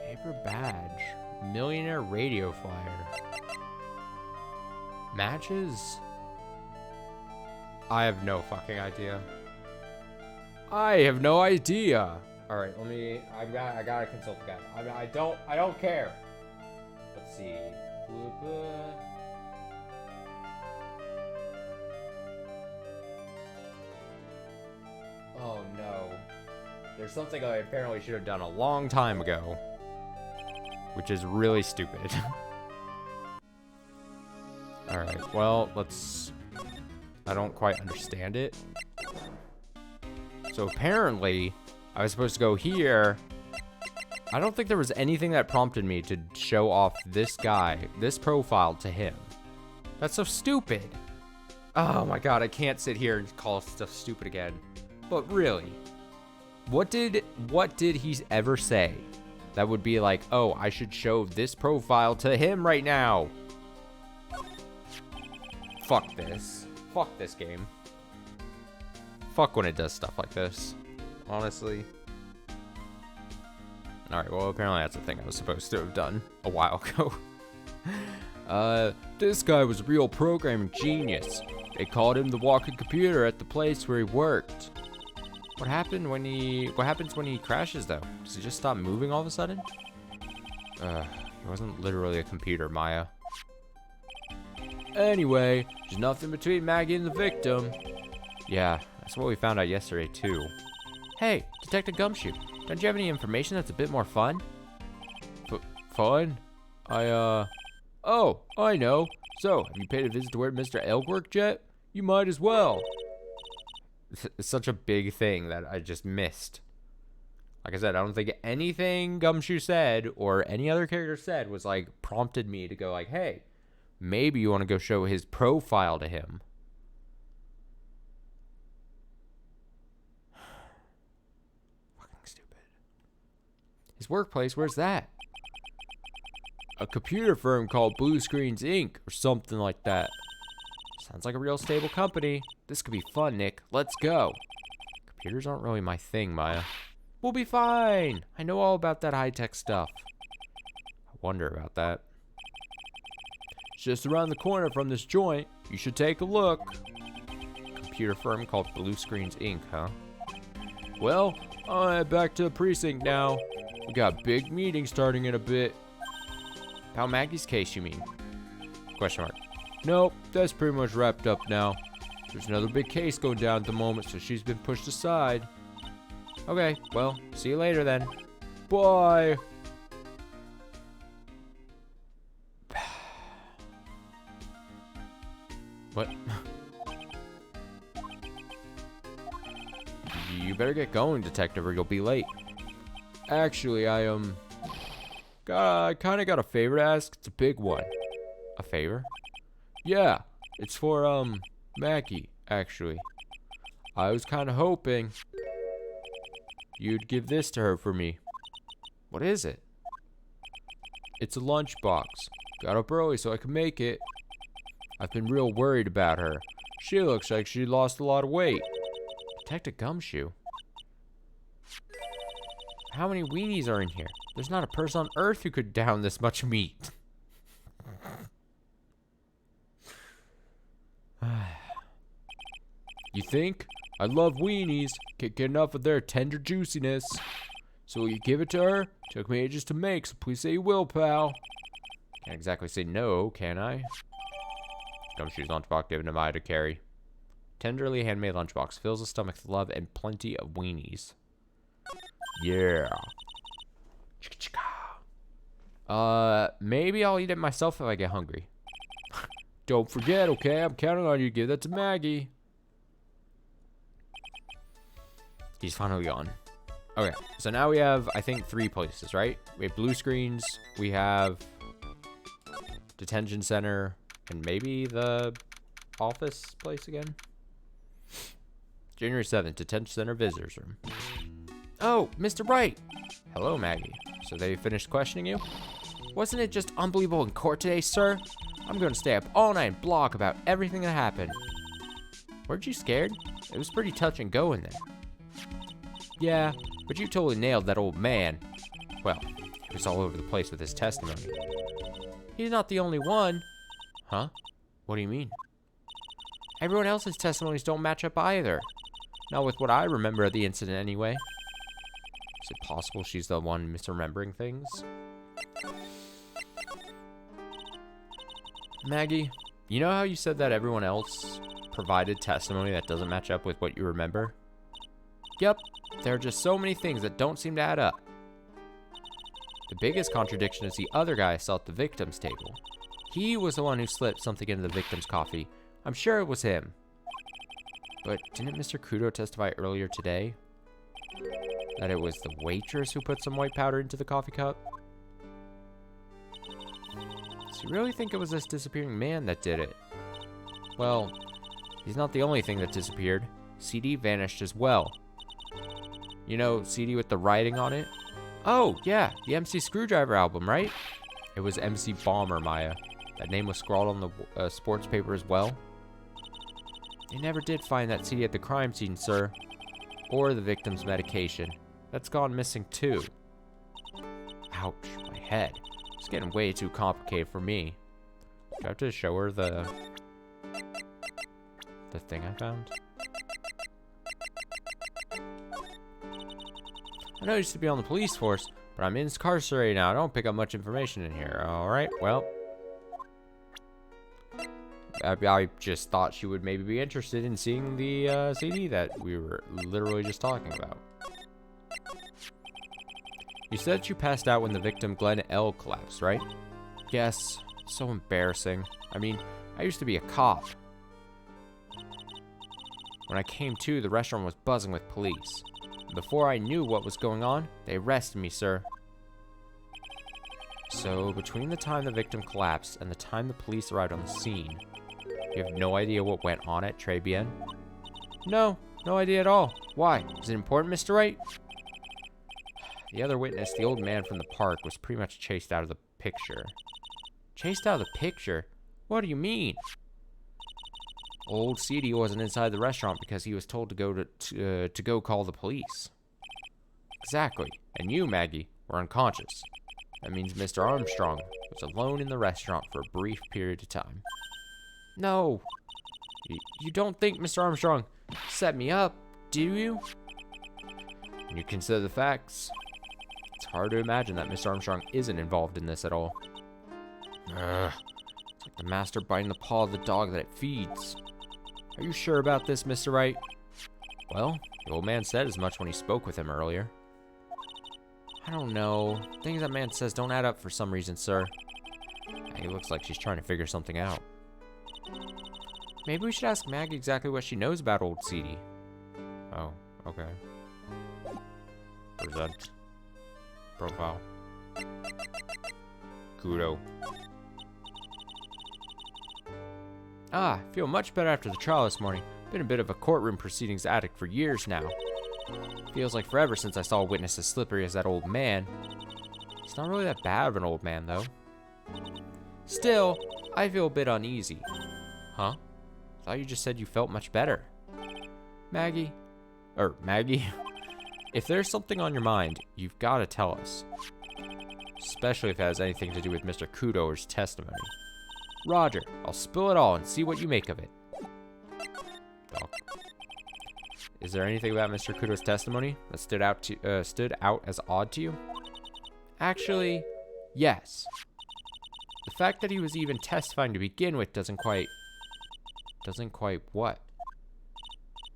paper badge, millionaire radio flyer, matches. I have no fucking idea. I have no idea. All right, let me. I gotta consult the guy. I don't care. Let's see. Oh no. There's something I apparently should have done a long time ago, which is really stupid. All right. Well, let's. I don't quite understand it. So apparently, I was supposed to go here. I don't think there was anything that prompted me to show off this guy, this profile to him. That's so stupid. Oh my god, I can't sit here and call stuff stupid again. But really, what did he ever say that would be like, oh, I should show this profile to him right now? Fuck this. Fuck this game. Fuck when it does stuff like this. Honestly. Alright, well, apparently that's a thing I was supposed to have done a while ago. This guy was a real programming genius. They called him the walking computer at the place where he worked. What happens when he crashes, though? Does he just stop moving all of a sudden? He wasn't literally a computer, Maya. Anyway, there's nothing between Maggie and the victim. Yeah, that's what we found out yesterday, too. Hey, Detective Gumshoe, don't you have any information that's a bit more fun? Fun? Oh, I know. So, have you paid a visit to where Mr. Eohp worked yet? You might as well. It's such a big thing that I just missed. Like I said, I don't think anything Gumshoe said or any other character said was like prompted me to go like, hey, maybe you want to go show his profile to him. Fucking stupid. His workplace, where's that? A computer firm called Blue Screens Inc. or something like that. Sounds like a real stable company. This could be fun, Nick. Let's go. Computers aren't really my thing, Maya. We'll be fine. I know all about that high-tech stuff. I wonder about that. It's just around the corner from this joint. You should take a look. Computer firm called Blue Screens Inc., huh? Well, I'll head back to the precinct now. We got a big meeting starting in a bit. About Maggie's case, you mean? Question mark. Nope, that's pretty much wrapped up now. There's another big case going down at the moment, so she's been pushed aside. Okay, well, see you later then. Bye. What? You better get going, detective, or you'll be late. Actually, I kind of got a favor to ask. It's a big one. A favor? Yeah, it's for, Maggie, actually. I was kind of hoping you'd give this to her for me. What is it? It's a lunchbox. Got up early so I could make it. I've been real worried about her. She looks like she lost a lot of weight. Detective Gumshoe? How many weenies are in here? There's not a person on Earth who could down this much meat. You think? I love weenies. Can't get enough of their tender juiciness. So will you give it to her? Took me ages to make, so please say you will, pal. Can't exactly say no, can I? Gumshoe's lunchbox given to Maya to carry. Tenderly handmade lunchbox fills the stomach with love and plenty of weenies. Yeah. Maybe I'll eat it myself if I get hungry. Don't forget, okay? I'm counting on you to give that to Maggie. He's finally gone. Okay, so now we have, I think, 3 places, right? We have Blue Screens, we have Detention Center, and maybe the office place again? January 7th, Detention Center Visitors Room. Oh, Mr. Wright! Hello, Maggie. So they finished questioning you? Wasn't it just unbelievable in court today, sir? I'm going to stay up all night and blog about everything that happened. Weren't you scared? It was pretty touch and go in there. Yeah, but you totally nailed that old man. Well, he was all over the place with his testimony. He's not the only one. Huh? What do you mean? Everyone else's testimonies don't match up either. Not with what I remember of the incident anyway. Is it possible she's the one misremembering things? Maggie, you know how you said that everyone else provided testimony that doesn't match up with what you remember? Yep, there are just so many things that don't seem to add up. The biggest contradiction is the other guy I saw at the victim's table. He was the one who slipped something into the victim's coffee. I'm sure it was him. But didn't Mr. Kudo testify earlier today that it was the waitress who put some white powder into the coffee cup? So you really think it was this disappearing man that did it? Well, he's not the only thing that disappeared. CD vanished as well. You know, CD with the writing on it? Oh, yeah, the MC Screwdriver album, right? It was MC Bomber, Maya. That name was scrawled on the sports paper as well. They never did find that CD at the crime scene, sir. Or the victim's medication. That's gone missing too. Ouch, my head. It's getting way too complicated for me. Do I have to show her the thing I found? I know I used to be on the police force, but I'm incarcerated now. I don't pick up much information in here. Alright, well. I just thought she would maybe be interested in seeing the CD that we were literally just talking about. You said you passed out when the victim Glenn L. collapsed, right? Yes. So embarrassing. I mean, I used to be a cop. When I came to, the restaurant was buzzing with police. Before I knew what was going on, they arrested me, sir. So, between the time the victim collapsed and the time the police arrived on the scene, you have no idea what went on at Tribien? No, no idea at all. Why? Is it important, Mr. Wright? The other witness, the old man from the park, was pretty much chased out of the picture. Chased out of the picture? What do you mean? Old CD wasn't inside the restaurant because he was told to go call the police. Exactly. And you, Maggie, were unconscious. That means Mr. Armstrong was alone in the restaurant for a brief period of time. No. You don't think Mr. Armstrong set me up, do you? When you consider the facts, it's hard to imagine that Mr. Armstrong isn't involved in this at all. It's like the master biting the paw of the dog that it feeds. Are you sure about this, Mr. Wright? Well, the old man said as much when he spoke with him earlier. I don't know. Things that man says don't add up for some reason, sir. Maggie looks like she's trying to figure something out. Maybe we should ask Maggie exactly what she knows about old CD. Oh, okay. Present. Profile. Kudo. I feel much better after the trial this morning. Been a bit of a courtroom proceedings addict for years now. Feels like forever since I saw a witness as slippery as that old man. He's not really that bad of an old man, though. Still, I feel a bit uneasy. Huh? Thought you just said you felt much better. Maggie? If there's something on your mind, you've got to tell us. Especially if it has anything to do with Mr. Kudo's testimony. Roger, I'll spill it all and see what you make of it. Dog. Is there anything about Mr. Kudo's testimony that stood out as odd to you? Actually, yes. The fact that he was even testifying to begin with doesn't quite what?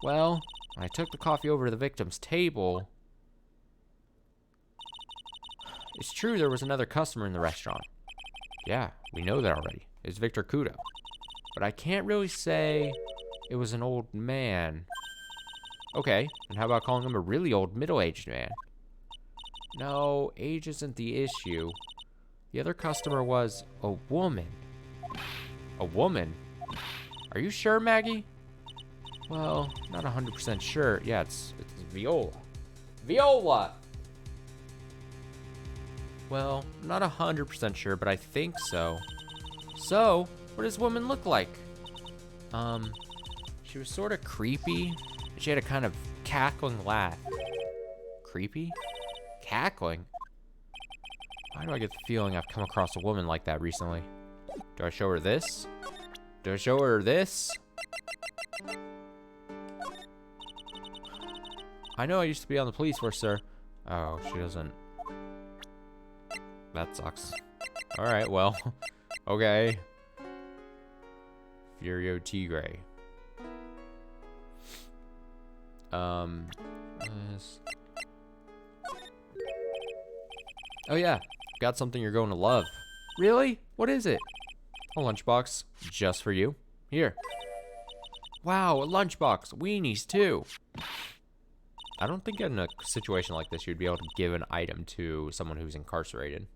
Well, when I took the coffee over to the victim's table, it's true there was another customer in the restaurant. Yeah, we know that already. It's Victor Kudo. But I can't really say it was an old man. Okay, and how about calling him a really old middle-aged man? No, age isn't the issue. The other customer was a woman. A woman? Are you sure, Maggie? Well, not 100% sure. Yeah, it's Viola. Viola! Well, not 100% sure, but I think so. So, what does this woman look like? She was sort of creepy. She had a kind of cackling laugh. Creepy? Cackling? Why do I get the feeling I've come across a woman like that recently? Do I show her this? Do I show her this? I know I used to be on the police force, sir. Oh, she doesn't. That sucks. Alright, well. Okay. Furio Tigre. Oh yeah, got something you're going to love. Really? What is it? A lunchbox, just for you. Here. Wow, a lunchbox. Weenies, too. I don't think in a situation like this you'd be able to give an item to someone who's incarcerated.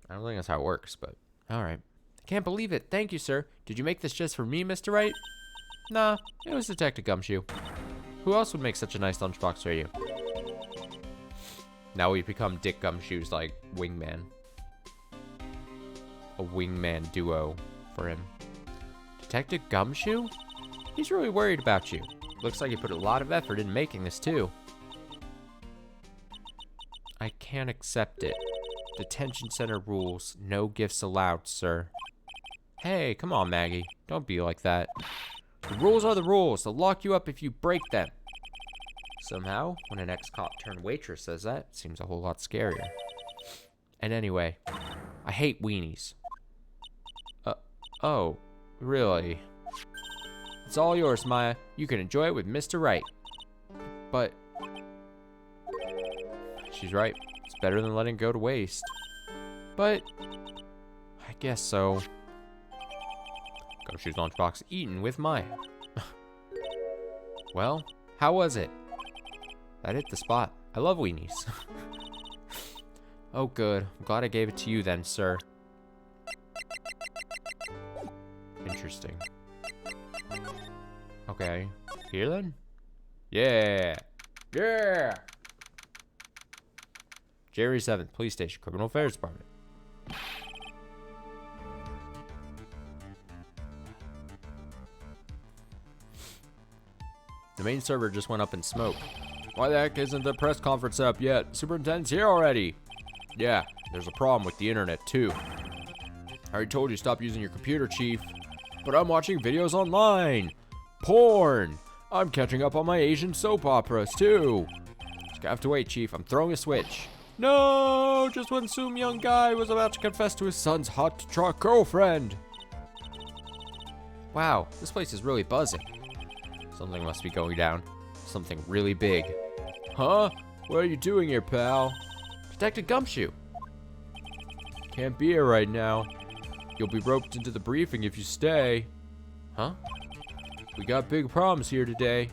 I don't think that's how it works, but alright. I can't believe it. Thank you, sir. Did you make this just for me, Mr. Wright? Nah, it was Detective Gumshoe. Who else would make such a nice lunchbox for you? Now we've become Dick Gumshoe's, like, wingman. A wingman duo for him. Detective Gumshoe? He's really worried about you. Looks like he put a lot of effort in making this, too. I can't accept it. Detention center rules. No gifts allowed, sir. Hey, come on, Maggie. Don't be like that. The rules are the rules. They'll lock you up if you break them. Somehow, when an ex-cop turned waitress says that, it seems a whole lot scarier. And anyway, I hate weenies. Oh, really? It's all yours, Maya. You can enjoy it with Mr. Wright. But she's right. It's better than letting it go to waste. But I guess so. Gumshoe's lunchbox eaten with Maya. Well, how was it? That hit the spot. I love weenies. Oh, good. I'm glad I gave it to you then, sir. Interesting. Okay. Here then? Yeah. Yeah. January 7th, Police Station, Criminal Affairs Department. The main server just went up in smoke. Why the heck isn't the press conference set up yet? Superintendent's here already. Yeah, there's a problem with the internet too. I already told you stop using your computer, Chief. But I'm watching videos online. Porn. I'm catching up on my Asian soap operas too. Just gonna have to wait, Chief. I'm throwing a switch. No, just when some young guy was about to confess to his son's hot truck girlfriend. Wow, this place is really buzzing. Something must be going down. Something really big. Huh? What are you doing here, pal? Detective Gumshoe. Can't be here right now. You'll be roped into the briefing if you stay. Huh? We got big problems here today.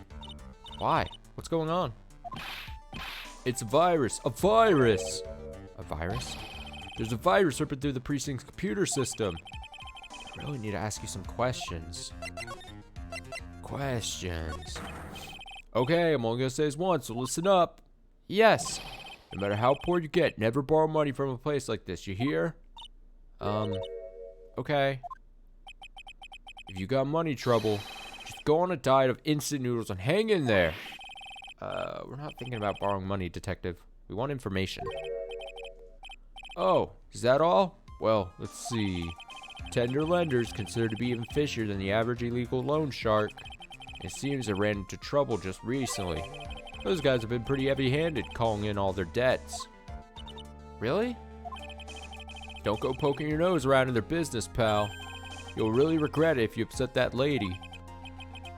Why? What's going on? It's a virus. A virus! A virus? There's a virus ripping through the precinct's computer system. I really need to ask you some questions. Questions. Okay, I'm only gonna say this once, so listen up. Yes. No matter how poor you get, never borrow money from a place like this, you hear? Okay. If you got money trouble, just go on a diet of instant noodles and hang in there. We're not thinking about borrowing money, Detective. We want information. Oh, is that all? Well, let's see. Tender lenders considered to be even fishier than the average illegal loan shark. It seems they ran into trouble just recently. Those guys have been pretty heavy-handed calling in all their debts. Really? Don't go poking your nose around in their business, pal. You'll really regret it if you upset that lady.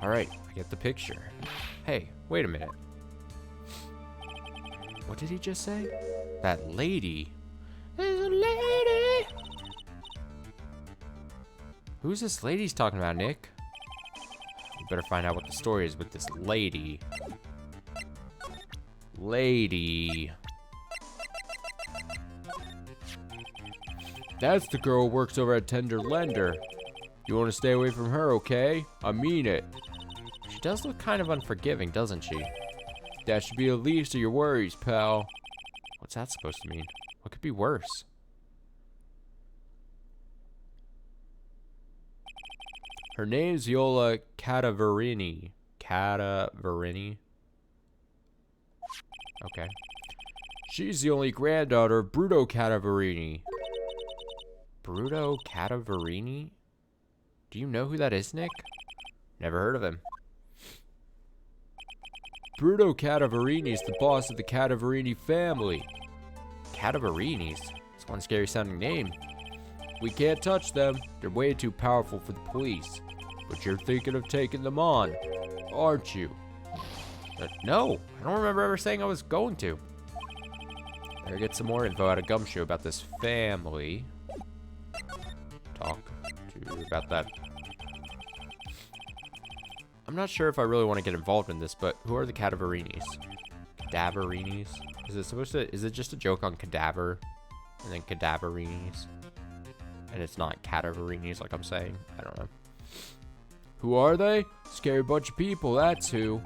Alright, I get the picture. Hey, wait a minute. What did he just say? That lady? There's a lady! Who's this lady he's talking about, Nick? We better find out what the story is with this lady. Lady. That's the girl who works over at Tender Lender. You want to stay away from her, okay? I mean it. She does look kind of unforgiving, doesn't she? That should be the least of your worries, pal. What's that supposed to mean? What could be worse? Her name's Viola Cadaverini. Cadaverini? Okay. She's the only granddaughter of Bruto Cadaverini. Bruto Cadaverini? Do you know who that is, Nick? Never heard of him. Bruto Cadaverini is the boss of the Cadaverini family. Cadaverinis? That's one scary sounding name. We can't touch them. They're way too powerful for the police. But you're thinking of taking them on, aren't you? No, I don't remember ever saying I was going to. Better get some more info out of Gumshoe about this family. Talk to you about that. I'm not sure if I really want to get involved in this, but who are the Cadaverinis? Cadaverinis? Is it just a joke on cadaver? And then Cadaverinis? And it's not Cadaverinis like I'm saying? I don't know. Who are they? Scary bunch of people, that's who.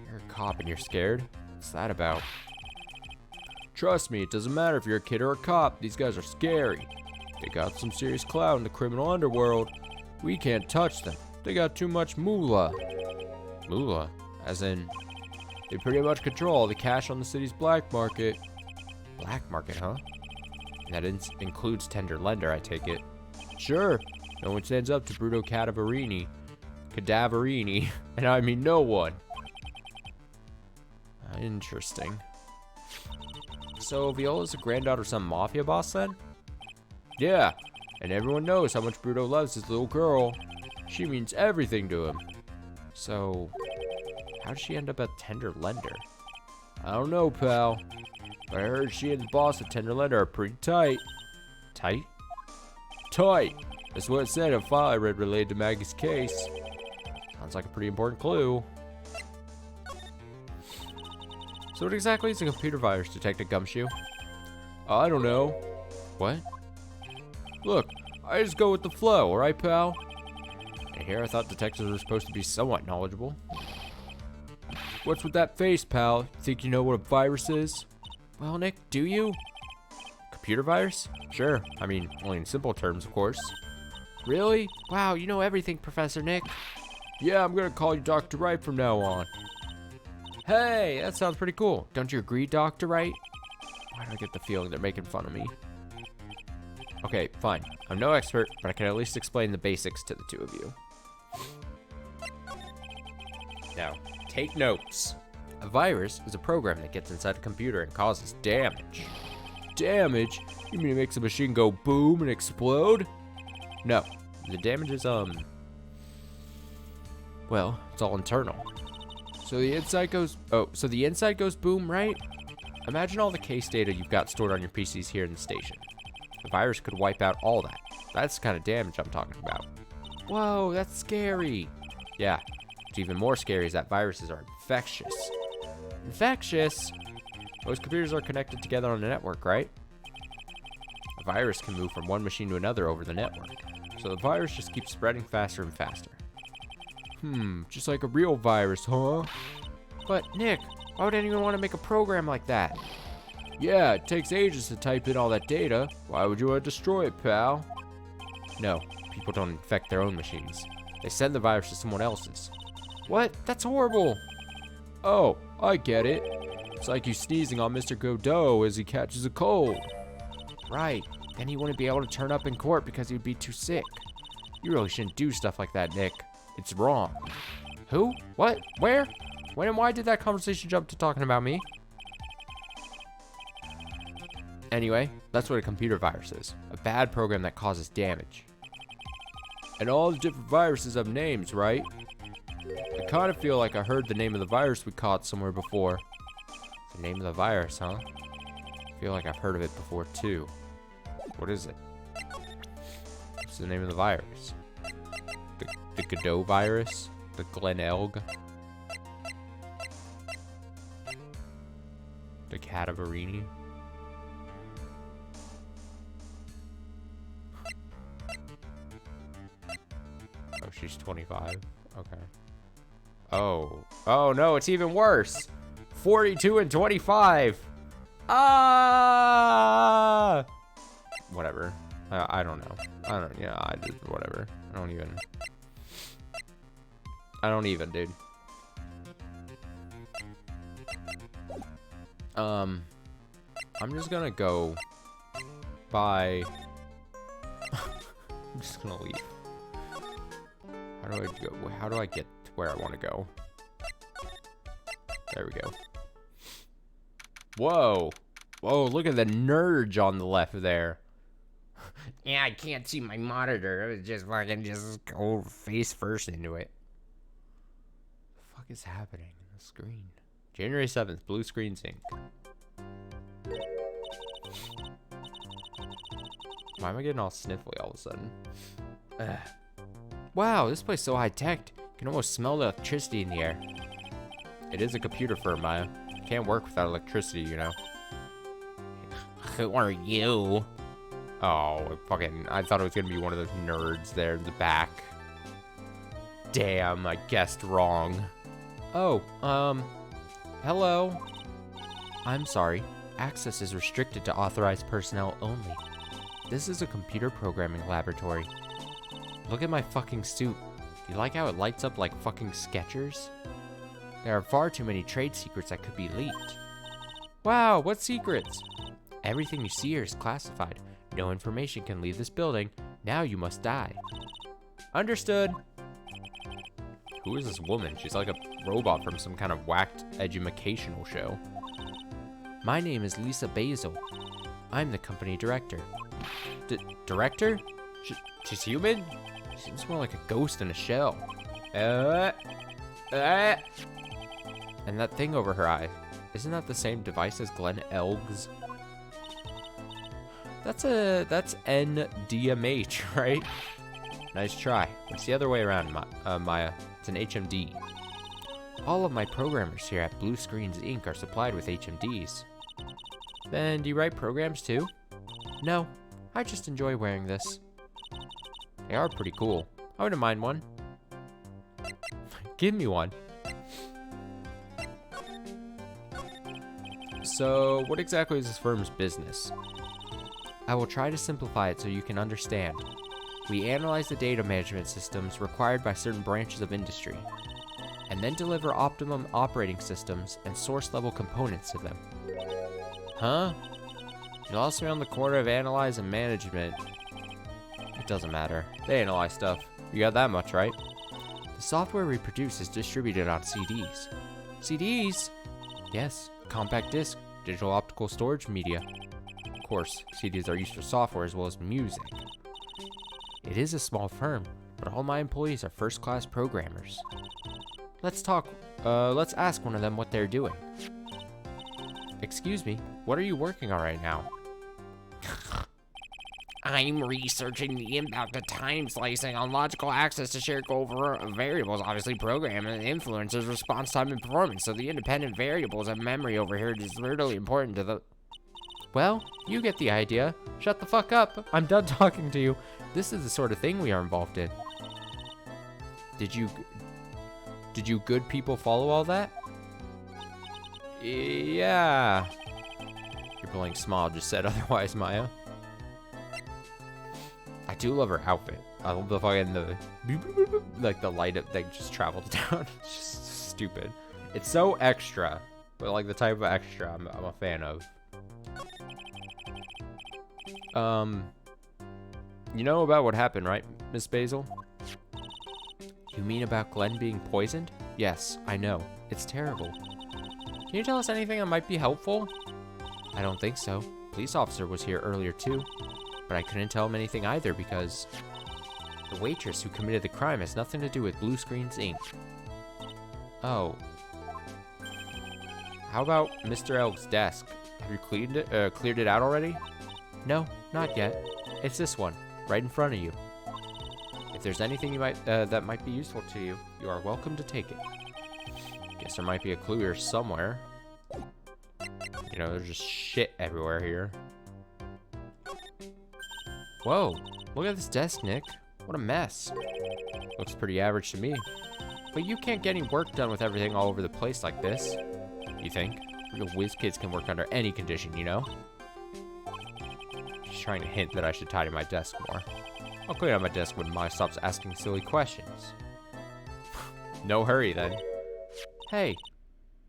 You're a cop and you're scared? What's that about? Trust me, it doesn't matter if you're a kid or a cop. These guys are scary. They got some serious clout in the criminal underworld. We can't touch them. They got too much moolah. Moolah? As in, they pretty much control all the cash on the city's black market. Black market, huh? And that includes Tender Lender, I take it. Sure. No one stands up to Bruto Cadaverini. Cadaverini. And I mean no one. Interesting. So Viola's a granddaughter of some mafia boss then? Yeah. And everyone knows how much Bruto loves his little girl. She means everything to him. So, how did she end up at Tender Lender? I don't know, pal. But I heard she and the boss at Tender Lender are pretty tight. Tight? Tight! That's what it said in a file I read related to Maggie's case. Sounds like a pretty important clue. So what exactly is a computer virus, Detective Gumshoe? I don't know. What? Look, I just go with the flow, alright, pal? And here I thought detectives were supposed to be somewhat knowledgeable. What's with that face, pal? Think you know what a virus is? Well, Nick, do you? Computer virus? Sure. I mean, only in simple terms, of course. Really? Wow, you know everything, Professor Nick. Yeah, I'm gonna call you Dr. Wright from now on. Hey, that sounds pretty cool. Don't you agree, Dr. Wright? Why do I get the feeling they're making fun of me? Okay, fine. I'm no expert, but I can at least explain the basics to the two of you. Now, take notes. A virus is a program that gets inside a computer and causes damage. Damage? You mean it makes a machine go boom and explode? No, the damage is, well, it's all internal. So the inside goes boom, right? Imagine all the case data you've got stored on your PCs here in the station. The virus could wipe out all that. That's the kind of damage I'm talking about. Whoa, that's scary. Yeah, what's even more scary is that viruses are infectious. Infectious? Most computers are connected together on a network, right? A virus can move from one machine to another over the network. So the virus just keeps spreading faster and faster. Just like a real virus, huh? But Nick, why would anyone want to make a program like that? Yeah, it takes ages to type in all that data. Why would you want to destroy it, pal? No, people don't infect their own machines. They send the virus to someone else's. What? That's horrible. Oh, I get it. It's like you sneezing on Mr. Godot as he catches a cold. Right, then he wouldn't be able to turn up in court because he would be too sick. You really shouldn't do stuff like that, Nick. It's wrong. Who? What? Where? When and why did that conversation jump to talking about me? Anyway, that's what a computer virus is. A bad program that causes damage. And all the different viruses have names, right? I kind of feel like I heard the name of the virus we caught somewhere before. The name of the virus, huh? I feel like I've heard of it before, too. What is it? What's the name of the virus? The Godot virus? The Glen Elg? The Cadaverini? Oh, she's 25. Okay. Oh. Oh, no, it's even worse. 42 and 25. Ah! Whatever. I don't know. I did whatever. I don't even, dude. I'm just gonna go by. I'm just gonna leave. How do I go? How do I get to where I want to go? There we go. Whoa. Whoa, look at the nerd on the left there. Yeah, I can't see my monitor. I was just fucking go face first into it. What the fuck is happening on the screen? January 7th, blue screen sync. Why am I getting all sniffly all of a sudden? Ugh. Wow, this place is so high tech. You can almost smell the electricity in the air. It is a computer firm, Maya. Can't work without electricity, you know. Who are you? Oh, I thought it was gonna be one of those nerds there in the back. Damn, I guessed wrong. Oh, hello. I'm sorry. Access is restricted to authorized personnel only. This is a computer programming laboratory. Look at my fucking suit. Do you like how it lights up like fucking Skechers? There are far too many trade secrets that could be leaked. Wow, what secrets? Everything you see here is classified. No information can leave this building. Now you must die. Understood. Who is this woman? She's like a robot from some kind of whacked educational show. My name is Lisa Basil. I'm the company director. Director? She's human? Seems more like a ghost in a shell. And that thing over her eye. Isn't that the same device as Glen Elg's? That's NDMH, right? Nice try. It's the other way around, Maya. It's an HMD. All of my programmers here at Blue Screens Inc. are supplied with HMDs. Then, do you write programs too? No, I just enjoy wearing this. They are pretty cool. I wouldn't mind one. Give me one. So, what exactly is this firm's business? I will try to simplify it so you can understand. We analyze the data management systems required by certain branches of industry, and then deliver optimum operating systems and source-level components to them. Huh? You lost me on the corner of analyze and management. It doesn't matter. They analyze stuff. You got that much, right? The software we produce is distributed on CDs. CDs? Yes, compact disc, digital optical storage media. Of course, CDs are used for software as well as music. It is a small firm, but all my employees are first-class programmers. Let's ask one of them what they're doing. Excuse me, what are you working on right now? I'm researching the impact of time slicing on logical access to shared global variables, obviously program and influences response time and performance. So the independent variables of memory over here is really important to the... Well, you get the idea. Shut the fuck up. I'm done talking to you. This is the sort of thing we are involved in. Did you good people follow all that? Yeah. Your blank smile just said otherwise, Maya. I do love her outfit. I love the fucking like the light up that just traveled down. It's just stupid. It's so extra, but like the type of extra I'm a fan of. You know about what happened, right, Miss Basil? You mean about Glenn being poisoned? Yes, I know. It's terrible. Can you tell us anything that might be helpful? I don't think so. Police officer was here earlier too, but I couldn't tell him anything either because the waitress who committed the crime has nothing to do with Blue Screens Inc. Oh. How about Mr. Elk's desk? Have you cleared it out already? No, not yet. It's this one, right in front of you. If there's anything you might that might be useful to you, you are welcome to take it. Guess there might be a clue here somewhere. You know, there's just shit everywhere here. Whoa, look at this desk, Nick. What a mess. Looks pretty average to me. But you can't get any work done with everything all over the place like this. You think? Real whiz kids can work under any condition, you know? She's trying to hint that I should tidy my desk more. I'll clean out my desk when Maya stops asking silly questions. No hurry, then. Hey,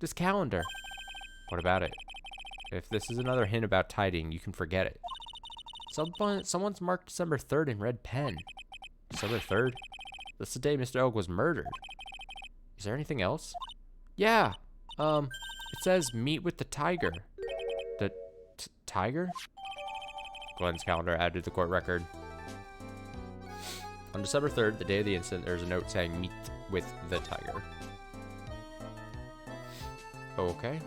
this calendar. What about it? If this is another hint about tidying, you can forget it. Someone's marked December 3rd in red pen. December 3rd? That's the day Mr. Elk was murdered. Is there anything else? Yeah, it says meet with the tiger. The tiger? Glenn's calendar added to the court record. On December 3rd, the day of the incident, there's a note saying meet with the tiger. Okay.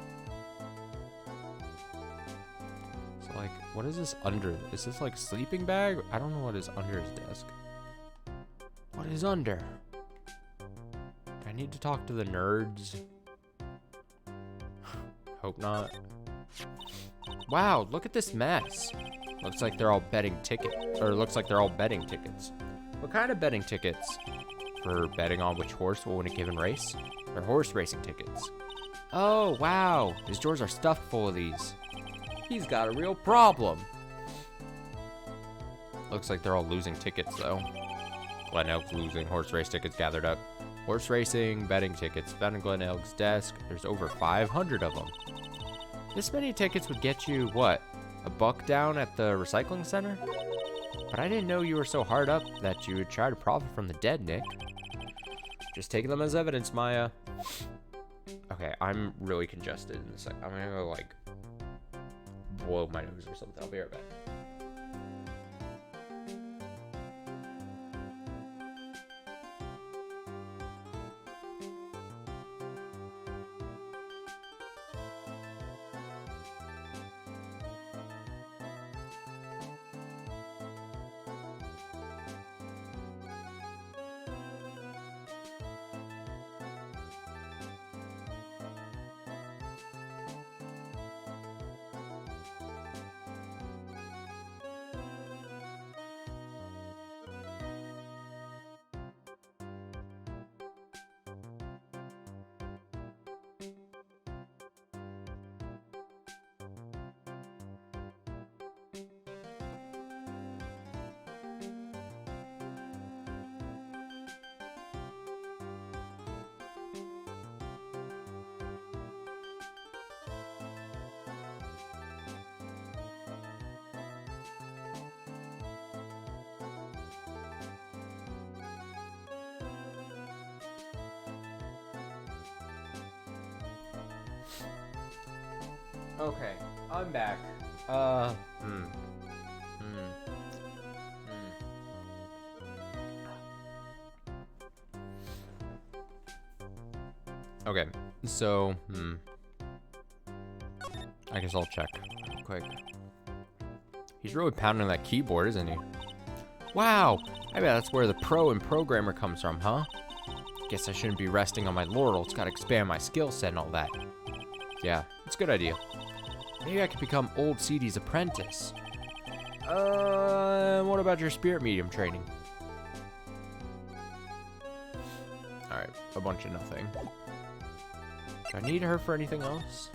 So, like, what is this under? Is this like sleeping bag? I don't know what is under his desk. What is under? Do I need to talk to the nerds? Hope not. Wow, look at this mess. Looks like they're all betting tickets. Or looks like they're all betting tickets. What kind of betting tickets? For betting on which horse will win a given race? They're horse racing tickets. Oh, wow. His drawers are stuffed full of these. He's got a real problem. Looks like they're all losing tickets, though. Glen Elk's losing horse race tickets gathered up. Horse racing, betting tickets, found in Glen Elk's desk. There's over 500 of them. This many tickets would get you, what, $1 down at the recycling center? But I didn't know you were so hard up that you would try to profit from the dead, Nick. Just taking them as evidence, Maya. Okay, I'm really congested in a sec. I'm gonna go, like, blow my nose or something. I'll be right back. Okay, I'm back. Okay, so, I guess I'll check real quick. He's really pounding that keyboard, isn't he? Wow, I bet that's where the pro and programmer comes from, huh? Guess I shouldn't be resting on my laurels, gotta expand my skill set and all that. Yeah, it's a good idea. Maybe I could become old CD's apprentice. What about your spirit medium training? Alright, a bunch of nothing. Do I need her for anything else?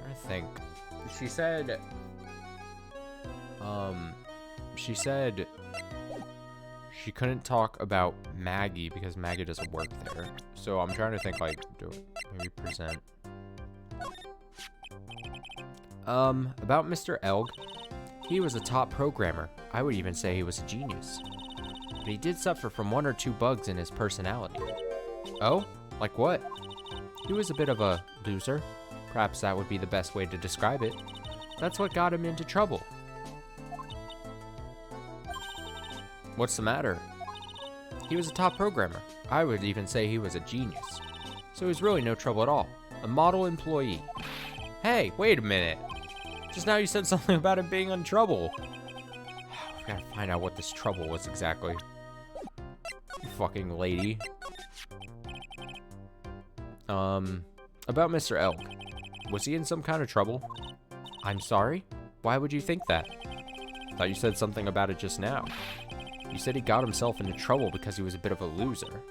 I think. She said she couldn't talk about Maggie because Maggie doesn't work there. So I'm trying to think, like, maybe present. About Mr. Eohp. He was a top programmer. I would even say he was a genius. But he did suffer from 1 or 2 bugs in his personality. Oh? Like what? He was a bit of a loser. Perhaps that would be the best way to describe it. That's what got him into trouble. What's the matter? He was a top programmer. I would even say he was a genius. So he was really no trouble at all. A model employee. Hey, wait a minute. Just now you said something about him being in trouble. I've got to find out what this trouble was exactly. You fucking lady. About Mr. Eohp. Was he in some kind of trouble? I'm sorry? Why would you think that? I thought you said something about it just now. You said he got himself into trouble because he was a bit of a loser.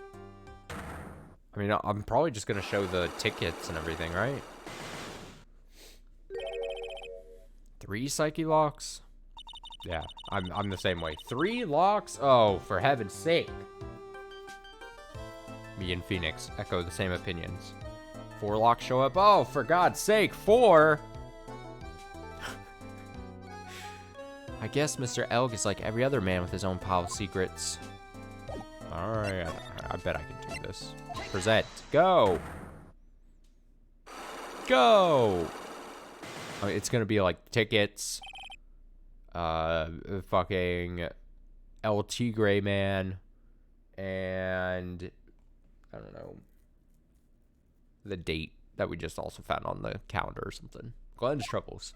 I mean, I'm probably just gonna show the tickets and everything, right? 3 psyche locks? Yeah, I'm the same way. 3 locks? Oh, for heaven's sake. Me and Phoenix echo the same opinions. 4 locks show up. Oh, for God's sake, 4! I guess Mr. Eohp is like every other man with his own pile of secrets. Alright, I bet I can do this. Present. Go! Go! I mean, it's gonna be like tickets. Fucking El Tigre Man. And I don't know. The date that we just also found on the calendar or something. Glenn's troubles.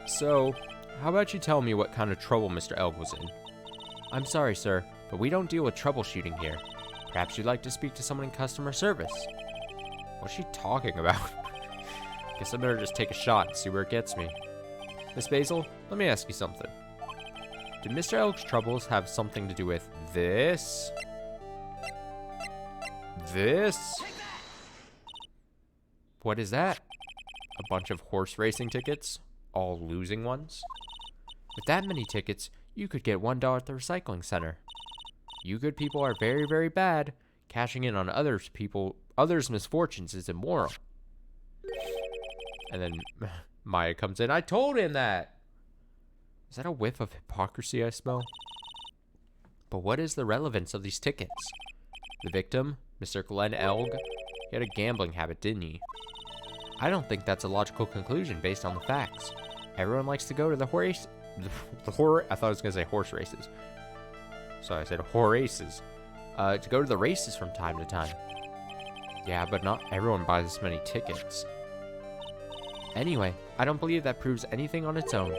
So, how about you tell me what kind of trouble Mr. Eohp was in? I'm sorry, sir, but we don't deal with troubleshooting here. Perhaps you'd like to speak to someone in customer service. What's she talking about? Guess I better just take a shot and see where it gets me. Miss Basil, let me ask you something. Did Mr. Eohp's troubles have something to do with this? This? What is that? A bunch of horse racing tickets? All losing ones? With that many tickets, you could get $1 at the recycling center. You good people are very, very bad. Cashing in on others' misfortunes is immoral. And then Maya comes in. I told him that! Is that a whiff of hypocrisy I smell? But what is the relevance of these tickets? The victim, Mr. Glenn Eohp, he had a gambling habit, didn't he? I don't think that's a logical conclusion based on the facts. Everyone likes to go to the horse... I thought I was going to say horse races. So I said races. To go to the races from time to time. Yeah, but not everyone buys as many tickets. Anyway, I don't believe that proves anything on its own.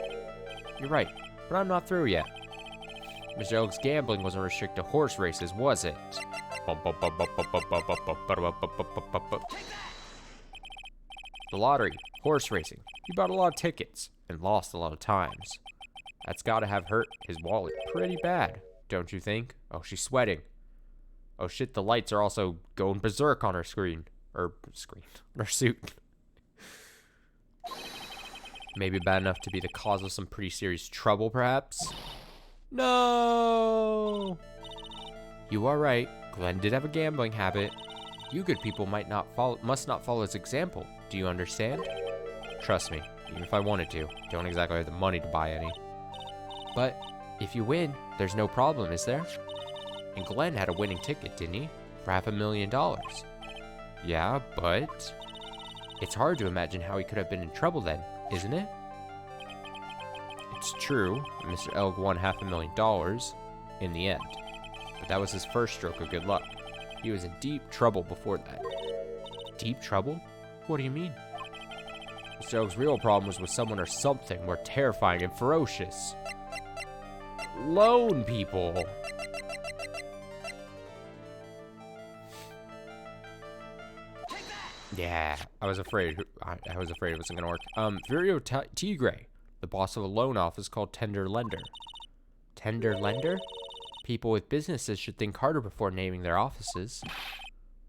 You're right, but I'm not through yet. Mr. Eohp's gambling wasn't restricted to horse races, was it? The lottery, horse racing. He bought a lot of tickets and lost a lot of times. That's gotta have hurt his wallet pretty bad, don't you think? Oh, she's sweating. Oh shit, the lights are also going berserk on her screen. On her suit. Maybe bad enough to be the cause of some pretty serious trouble, perhaps? No! You are right. Glenn did have a gambling habit. You good people must not follow his example. Do you understand? Trust me, even if I wanted to, don't exactly have the money to buy any. But if you win, there's no problem, is there? And Glenn had a winning ticket, didn't he? For $500,000. Yeah, but... It's hard to imagine how he could have been in trouble then, isn't it? It's true, Mr. Elg won $500,000 in the end. But that was his first stroke of good luck. He was in deep trouble before that. Deep trouble? What do you mean? Mr. Elg's real problem was with someone or something more terrifying and ferocious. Lone people. Yeah, I was afraid. I was afraid it wasn't gonna work. Furio Tigre, the boss of a loan office called Tender Lender. Tender Lender? People with businesses should think harder before naming their offices.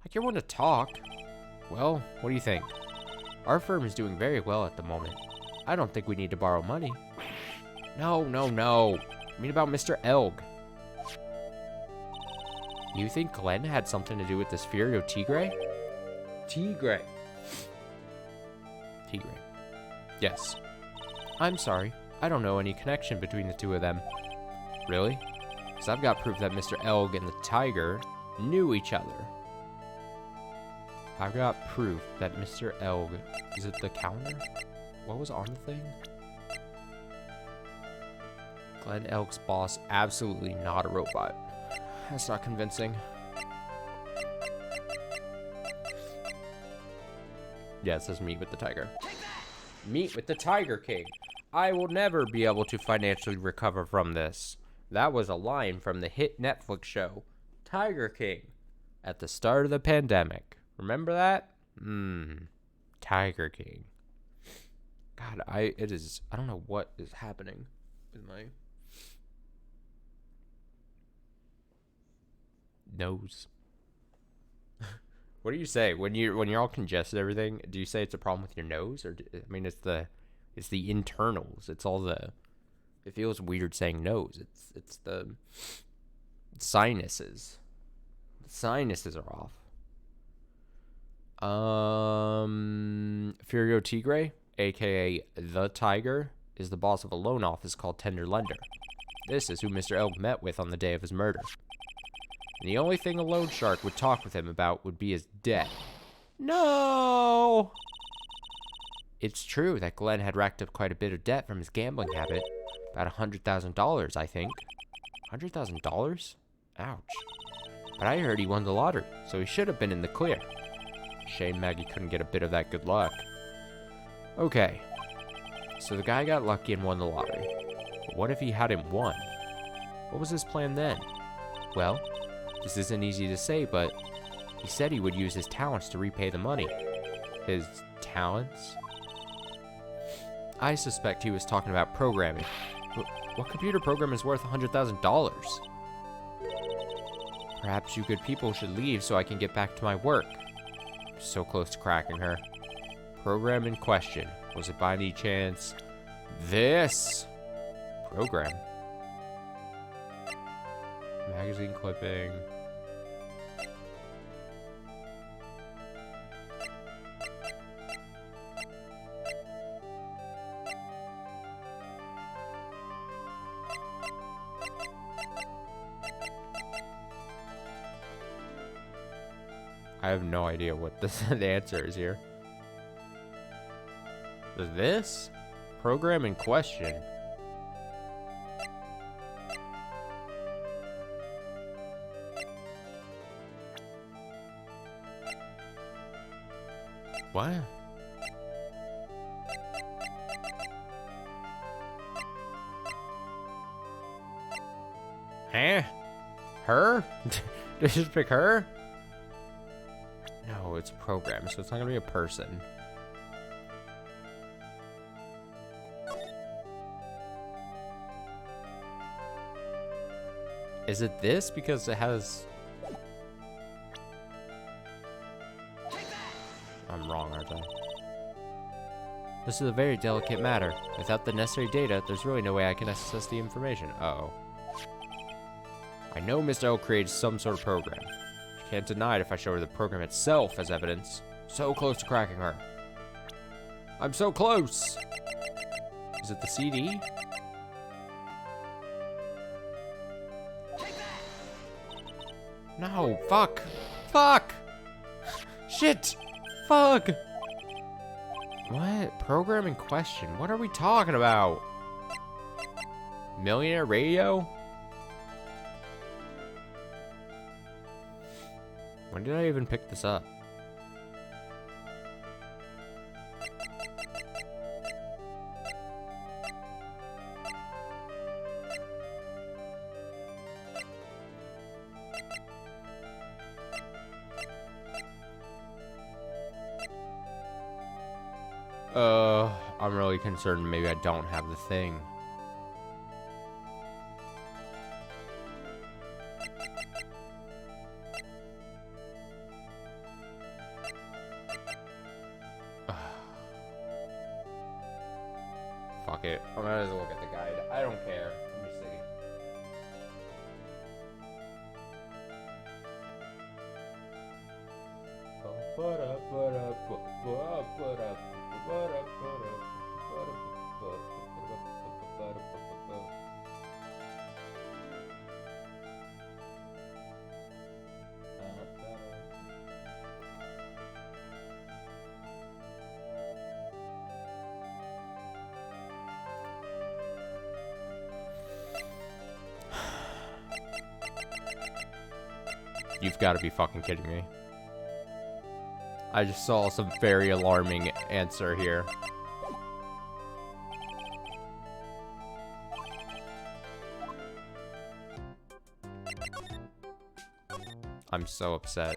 Like you want to talk. Well, what do you think? Our firm is doing very well at the moment. I don't think we need to borrow money. No. I mean about Mr. Elg. You think Glenn had something to do with this Furio Tigre? Tigre. Yes. I'm sorry. I don't know any connection between the two of them. Really? Because I've got proof that Mr. Elg and the tiger knew each other. I've got proof that Mr. Elg... Is it the calendar? What was on the thing? Glenn Elg's boss, absolutely not a robot. That's not convincing. Yeah, it says meet with the tiger. Meet with the Tiger King. I will never be able to financially recover from this. That was a line from the hit Netflix show, Tiger King, at the start of the pandemic. Remember that? Tiger King. God, I don't know what is happening with my nose. What do you say when you're all congested? Everything? Do you say it's a problem with your nose, or I mean, it's the internals. It's all the. It feels weird saying nose. It's the sinuses. The sinuses are off. Furio Tigre, aka the Tiger, is the boss of a loan office called Tender Lender. This is who Mr. Elg met with on the day of his murder. And the only thing a loan shark would talk with him about would be his debt. No! It's true that Glenn had racked up quite a bit of debt from his gambling habit. About $100,000, I think. $100,000? Ouch. But I heard he won the lottery, so he should have been in the clear. Shame Maggie couldn't get a bit of that good luck. Okay. So the guy got lucky and won the lottery. But what if he hadn't won? What was his plan then? Well, this isn't easy to say, but he said he would use his talents to repay the money. His talents? I suspect he was talking about programming. What computer program is worth $100,000? Perhaps you good people should leave so I can get back to my work. So close to cracking her. Program in question. Was it by any chance this program? Magazine clipping. I have no idea what the answer is here. This program in question. What? Huh? Her? Did you just pick her? No, it's a program, so it's not gonna be a person. Is it this? Because it has... I'm wrong, aren't I? This is a very delicate matter. Without the necessary data, there's really no way I can access the information. Uh-oh. I know Mr. L created some sort of program. She can't deny it if I show her the program itself as evidence. So close to cracking her. I'm so close! Is it the CD? No, fuck! Fuck! Shit! Fuck! What? Program in question? What are we talking about? Millionaire Radio? When did I even pick this up? I'm really concerned maybe I don't have the thing. Fuck it. I'm gonna have to look at the guide. I don't care. Let me see. You've got to be fucking kidding me. I just saw some very alarming answer here. I'm so upset.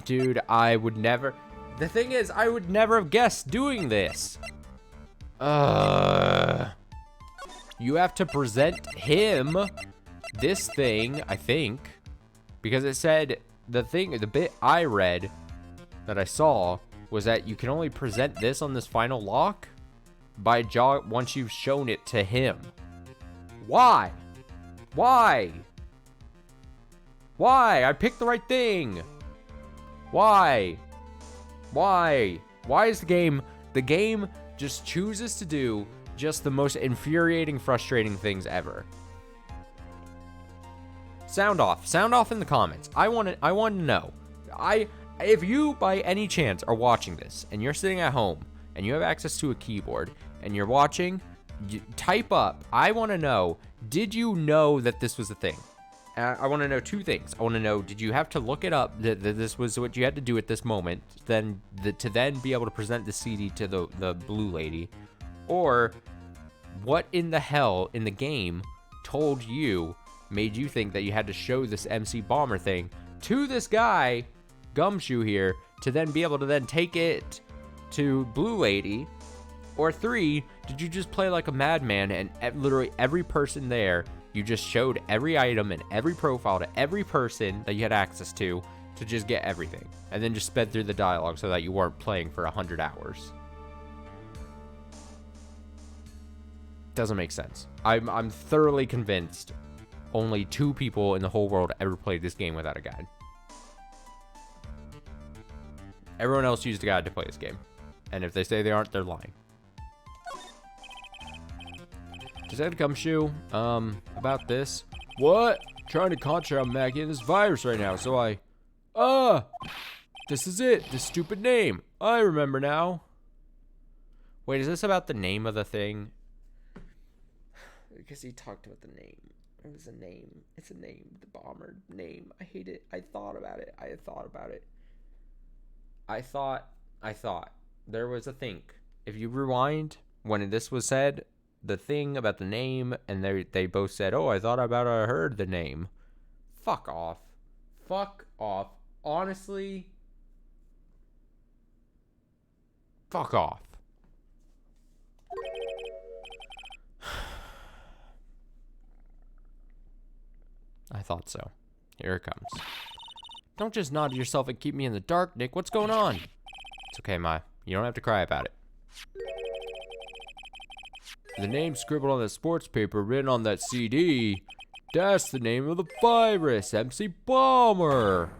Dude, I would never... The thing is, I would never have guessed doing this. You have to present him this thing, I think. Because it said, the bit I read that I saw was that you can only present this on this final lock by once you've shown it to him. Why? Why? Why? I picked the right thing. Why? Why? Why is the game just chooses to do just the most infuriating, frustrating things ever? Sound off in the comments. I want to know. If you by any chance are watching this and you're sitting at home and you have access to a keyboard and you're watching, type up. I want to know, did you know that this was a thing? I want to know two things. I want to know, did you have to look it up that this was what you had to do at this moment, to then be able to present the CD to the blue lady? Or what in the hell in the game told you, made you think that you had to show this MC Bomber thing to this guy, Gumshoe here, to then be able to then take it to blue lady? Or three, did you just play like a madman and literally every person there, you just showed every item and every profile to every person that you had access to just get everything, and then just sped through the dialogue so that you weren't playing for 100 hours? Doesn't make sense. I'm thoroughly convinced only 2 people in the whole world ever played this game without a guide. Everyone else used a guide to play this game, and if they say they aren't, they're lying. Does that Gumshoe, about this? What? Trying to concentrate on Maggie and this virus right now, so this is it, this stupid name. I remember now. Wait, is this about the name of the thing? Because he talked about the name. It was a name. It's a name. The bomber name. I hate it. I thought about it. I thought. There was a think. If you rewind, when this was said, the thing about the name, and they both said, oh, I heard the name. Fuck off. Fuck off. Honestly. Fuck off. I thought so. Here it comes. Don't just nod to yourself and keep me in the dark, Nick. What's going on? It's okay, Ma. You don't have to cry about it. The name scribbled on the sports paper written on that CD, that's the name of the virus, MC Bomber.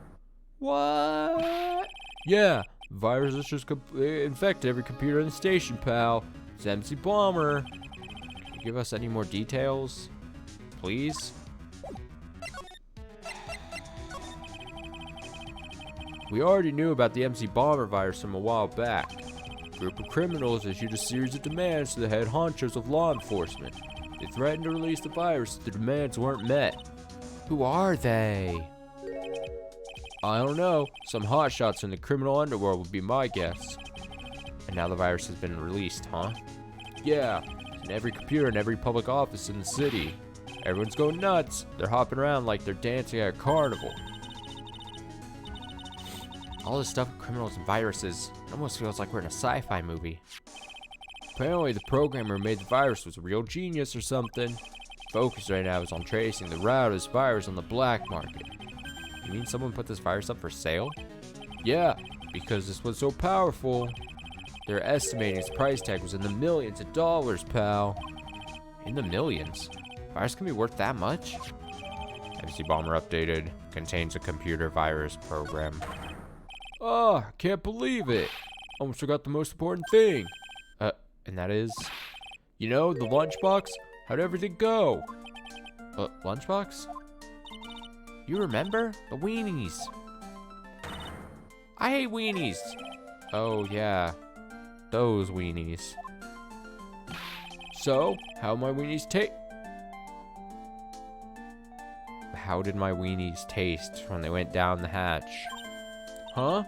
What? Yeah, virus has just infected every computer in the station, pal. It's MC Bomber. Can you give us any more details, please? We already knew about the MC Bomber virus from a while back. A group of criminals issued a series of demands to the head honchos of law enforcement. They threatened to release the virus if the demands weren't met. Who are they? I don't know. Some hotshots in the criminal underworld would be my guess. And now the virus has been released, huh? Yeah, in every computer in every public office in the city. Everyone's going nuts. They're hopping around like they're dancing at a carnival. All this stuff with criminals and viruses, it almost feels like we're in a sci-fi movie. Apparently the programmer who made the virus was a real genius or something. Focus right now is on tracing the route of this virus on the black market. You mean someone put this virus up for sale? Yeah, because this was so powerful. They're estimating its price tag was in the millions of dollars, pal. In the millions? Virus can be worth that much? MC Bomber updated. Contains a computer virus program. Oh, can't believe it. Almost forgot the most important thing. And that is, you know, the lunchbox? How'd everything go? Lunchbox? You remember? The weenies. I hate weenies. Oh, yeah. Those weenies. So, how my weenies taste? How did my weenies taste when they went down the hatch? Huh?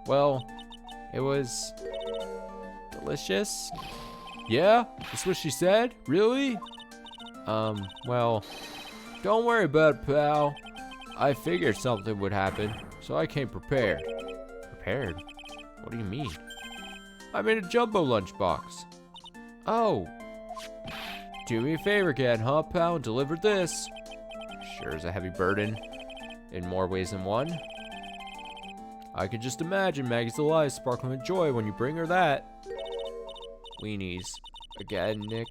Well, it was delicious. Yeah? That's what she said? Really? Well, don't worry about it, pal. I figured something would happen, so I came prepared. Prepared? What do you mean? I made a jumbo lunchbox. Oh. Do me a favor again, huh, pal, and deliver this. Sure is a heavy burden, in more ways than one. I can just imagine Maggie's eyes sparkling with joy when you bring her that. Weenies. Again, Nick.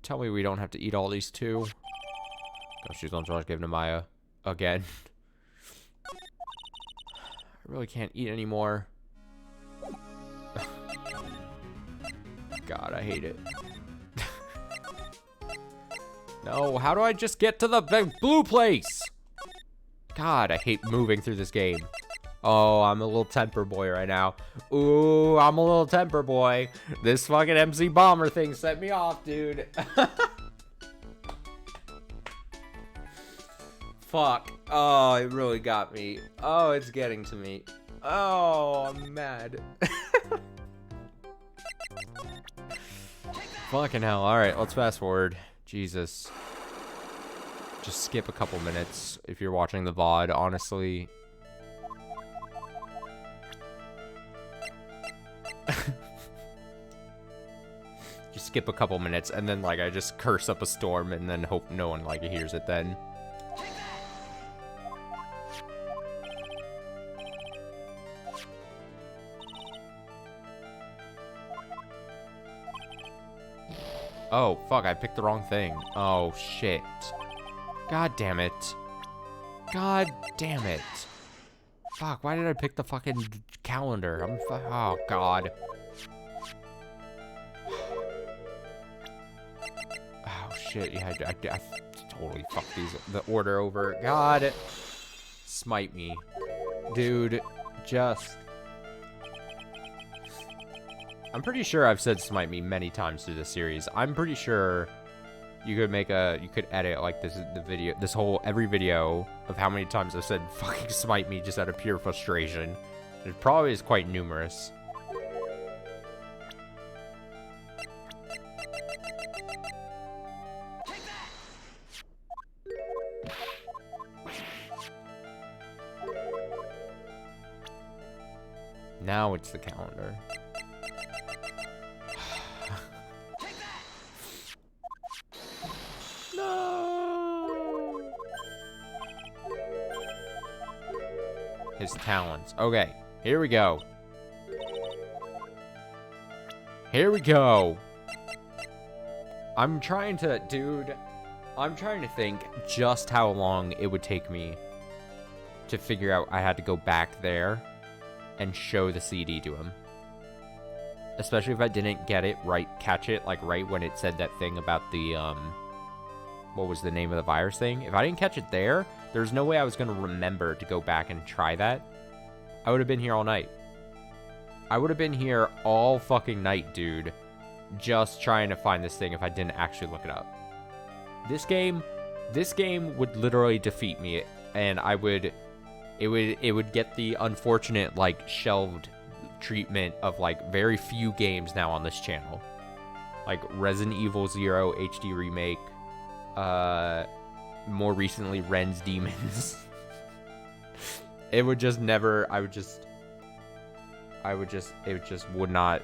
Tell me we don't have to eat all these too. Oh, she's gonna try to give them to Maya. Again. I really can't eat anymore. God, I hate it. No, how do I just get to the blue place? God, I hate moving through this game. Oh, I'm a little temper boy right now. Ooh, I'm a little temper boy. This fucking MC Bomber thing set me off, dude. Fuck. Oh, it really got me. Oh, it's getting to me. Oh, I'm mad. Fucking hell. Alright, let's fast forward. Jesus. Just skip a couple minutes if you're watching the VOD, honestly. Just skip a couple minutes and then like I just curse up a storm and then hope no one like hears it then. Oh, fuck, I picked the wrong thing. Oh, shit. God damn it. God damn it. Fuck, why did I pick the fucking calendar? Oh, God. Oh, shit, yeah, I totally fucked the order over. God. Smite me. Dude, just... I'm pretty sure I've said smite me many times through this series. I'm pretty sure you could edit like every video of how many times I've said fucking smite me just out of pure frustration. It probably is quite numerous. Now it's the calendar. His talons. Okay, here we go. Here we go. I'm trying to think just how long it would take me to figure out I had to go back there and show the CD to him. Especially if I didn't get it right, catch it like right when it said that thing about the, what was the name of the virus thing? If I didn't catch it there, there's no way I was going to remember to go back and try that. I would have been here all night. I would have been here all fucking night, dude. Just trying to find this thing if I didn't actually look it up. This game would literally defeat me, and it would get the unfortunate, like, shelved treatment of, like, very few games now on this channel. Like Resident Evil 0 HD remake, more recently Ren's Demons. It would just never, it just would not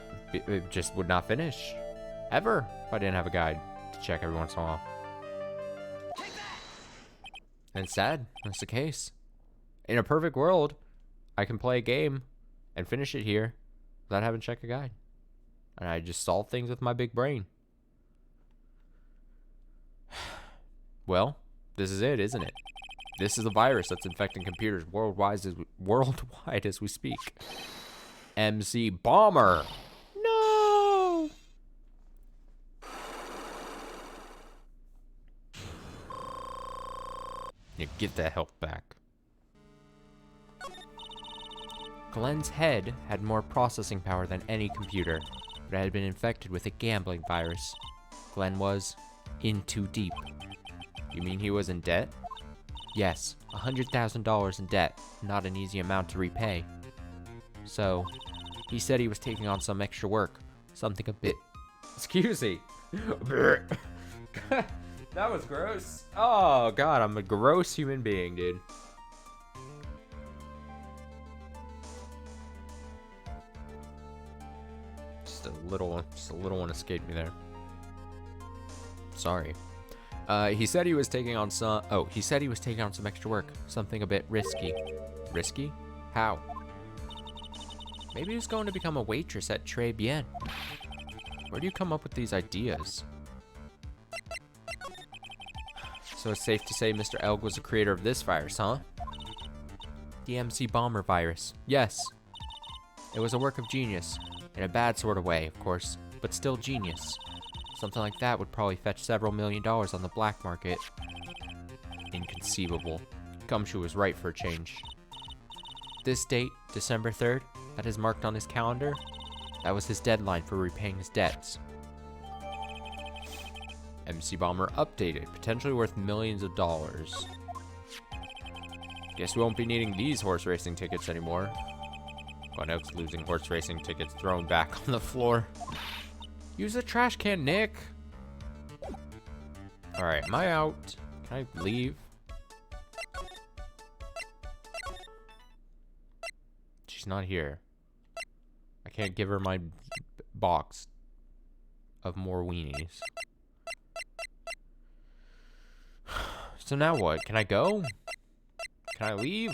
finish ever if I didn't have a guide to check every once in a while. And it's sad, that's the case. In a perfect world, I can play a game and finish it here without having to check a guide. And I just solve things with my big brain. Well, this is it, isn't it? This is the virus that's infecting computers worldwide as we speak. MC Bomber. No! You get that health back. Glenn's head had more processing power than any computer, but it had been infected with a gambling virus. Glenn was in too deep. You mean he was in debt? Yes, $100,000 in debt, not an easy amount to repay. So, he said he was taking on some extra work, something a bit... Excuse me. That was gross. Oh, God, I'm a gross human being, dude. Just a little one escaped me there. Sorry. He said he was taking on some extra work, something a bit risky. Risky? How? Maybe he was going to become a waitress at Très Bien. Where do you come up with these ideas? So it's safe to say Mr. Elg was the creator of this virus, huh? The MC Bomber virus. Yes. It was a work of genius. In a bad sort of way, of course, but still genius. Something like that would probably fetch several $1 million on the black market. Inconceivable. Gumshoe was right for a change. This date, December 3rd, that is marked on his calendar, that was his deadline for repaying his debts. MC Bomber updated, potentially worth millions of dollars. Guess we won't be needing these horse racing tickets anymore. Glenelg's losing horse racing tickets thrown back on the floor. Use the trash can, Nick. Alright, am I out? Can I leave? She's not here. I can't give her my box of more weenies. So now what? Can I go? Can I leave?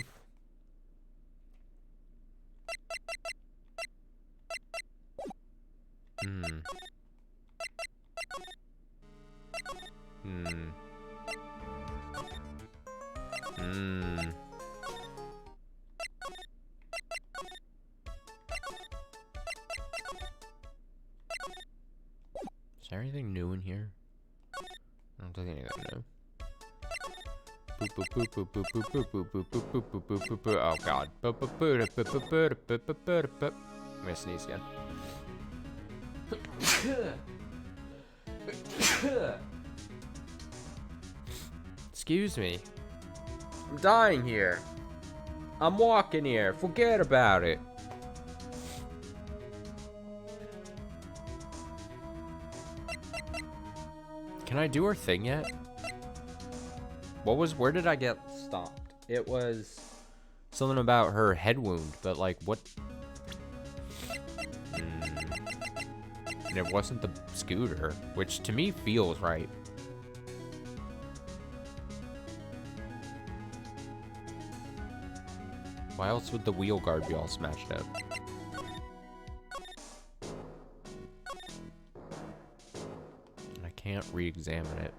Is there anything new in here? I don't think anything new. Oh god. I'm gonna sneeze again. Excuse me. I'm dying here. I'm walking here. Forget about it. Can I do her thing yet? Where did I get stopped? It was something about her head wound, but like what? And it wasn't the scooter, which to me feels right. Why else would the wheel guard be all smashed up? And I can't re-examine it.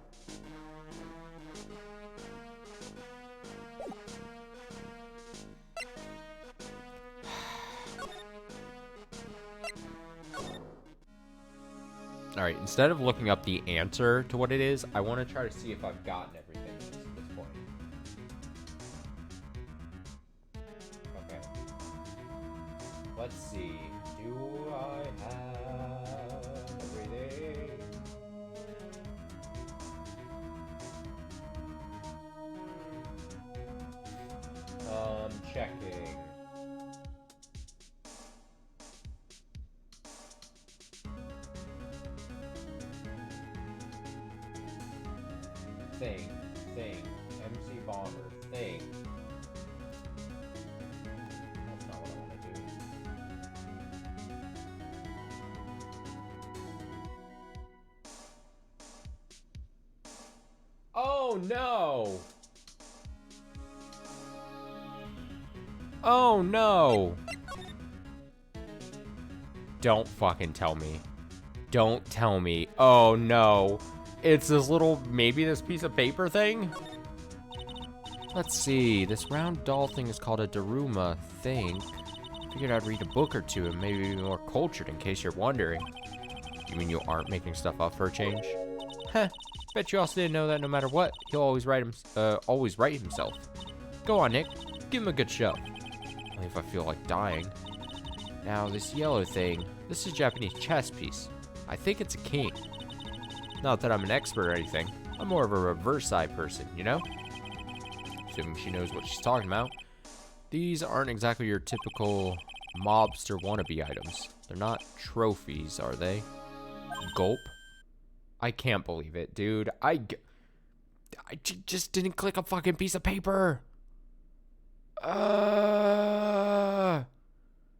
Alright, instead of looking up the answer to what it is, I want to try to see if I've gotten everything at this point. Okay. Let's see. Do I have everything? Checking. Thing. MC Bomber. Thing. That's not what I want to do. Oh no! Oh no! Don't fucking tell me. Don't tell me. Oh no. It's this little, maybe this piece of paper thing? Let's see. This round doll thing is called a Daruma thing. Figured I'd read a book or two and maybe be more cultured in case you're wondering. You mean you aren't making stuff up for a change? Heh. Bet you also didn't know that no matter what, he'll always write himself. Go on, Nick. Give him a good show. Only if I feel like dying. Now, this yellow thing, this is a Japanese chess piece. I think it's a king. Not that I'm an expert or anything. I'm more of a reverse eye person, you know? Assuming she knows what she's talking about. These aren't exactly your typical mobster wannabe items. They're not trophies, are they? Gulp? I can't believe it, dude. I just didn't click a fucking piece of paper.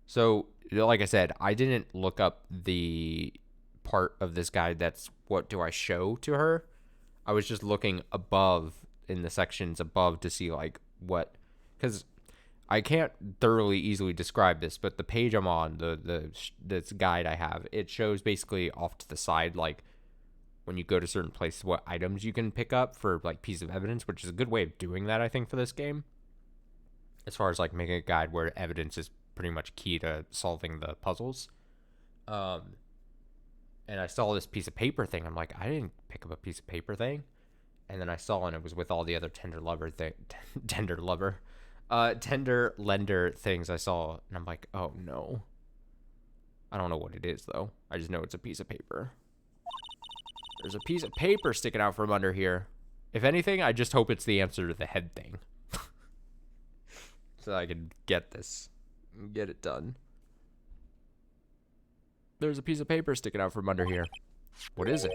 So, like I said, I didn't look up the part of this guide that's what do I show to her. I was just looking above in the sections above to see like what, because I can't thoroughly easily describe this, but the page I'm on, this guide I have, it shows basically off to the side, like when you go to certain places, what items you can pick up for like piece of evidence, which is a good way of doing that, I think, for this game. As far as like making a guide where evidence is pretty much key to solving the puzzles. And I saw this piece of paper thing. I'm like, I didn't pick up a piece of paper thing. And then I saw, and it was with all the other tender lender things I saw. And I'm like, oh no. I don't know what it is though. I just know it's a piece of paper. There's a piece of paper sticking out from under here. If anything, I just hope it's the answer to the head thing. So I can get this. Get it done. There's a piece of paper sticking out from under here. What is it?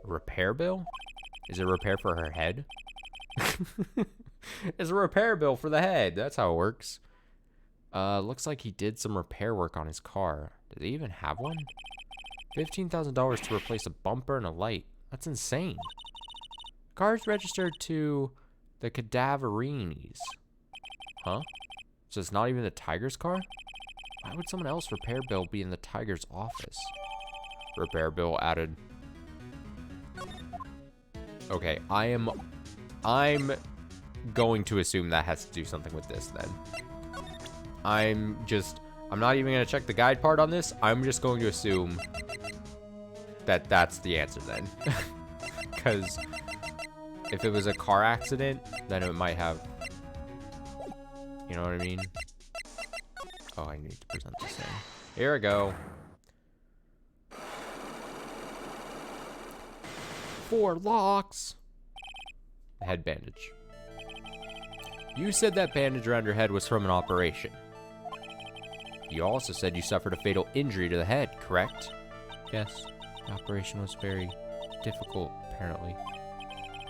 A repair bill? Is it a repair for her head? It's a repair bill for the head. That's how it works. Looks like he did some repair work on his car. Did he even have one? $15,000 to replace a bumper and a light. That's insane. Car's registered to the Cadaverines. Huh? So it's not even the Tiger's car? Why would someone else repair bill be in the Tiger's office? Repair bill added. Okay, I'm going to assume that has to do something with this then. I'm not even going to check the guide part on this. I'm just going to assume that that's the answer then. Because if it was a car accident, then it might have, you know what I mean? Oh, I need to present this thing. Here we go. 4 locks. Head bandage. You said that bandage around your head was from an operation. You also said you suffered a fatal injury to the head, correct? Yes. The operation was very difficult, apparently.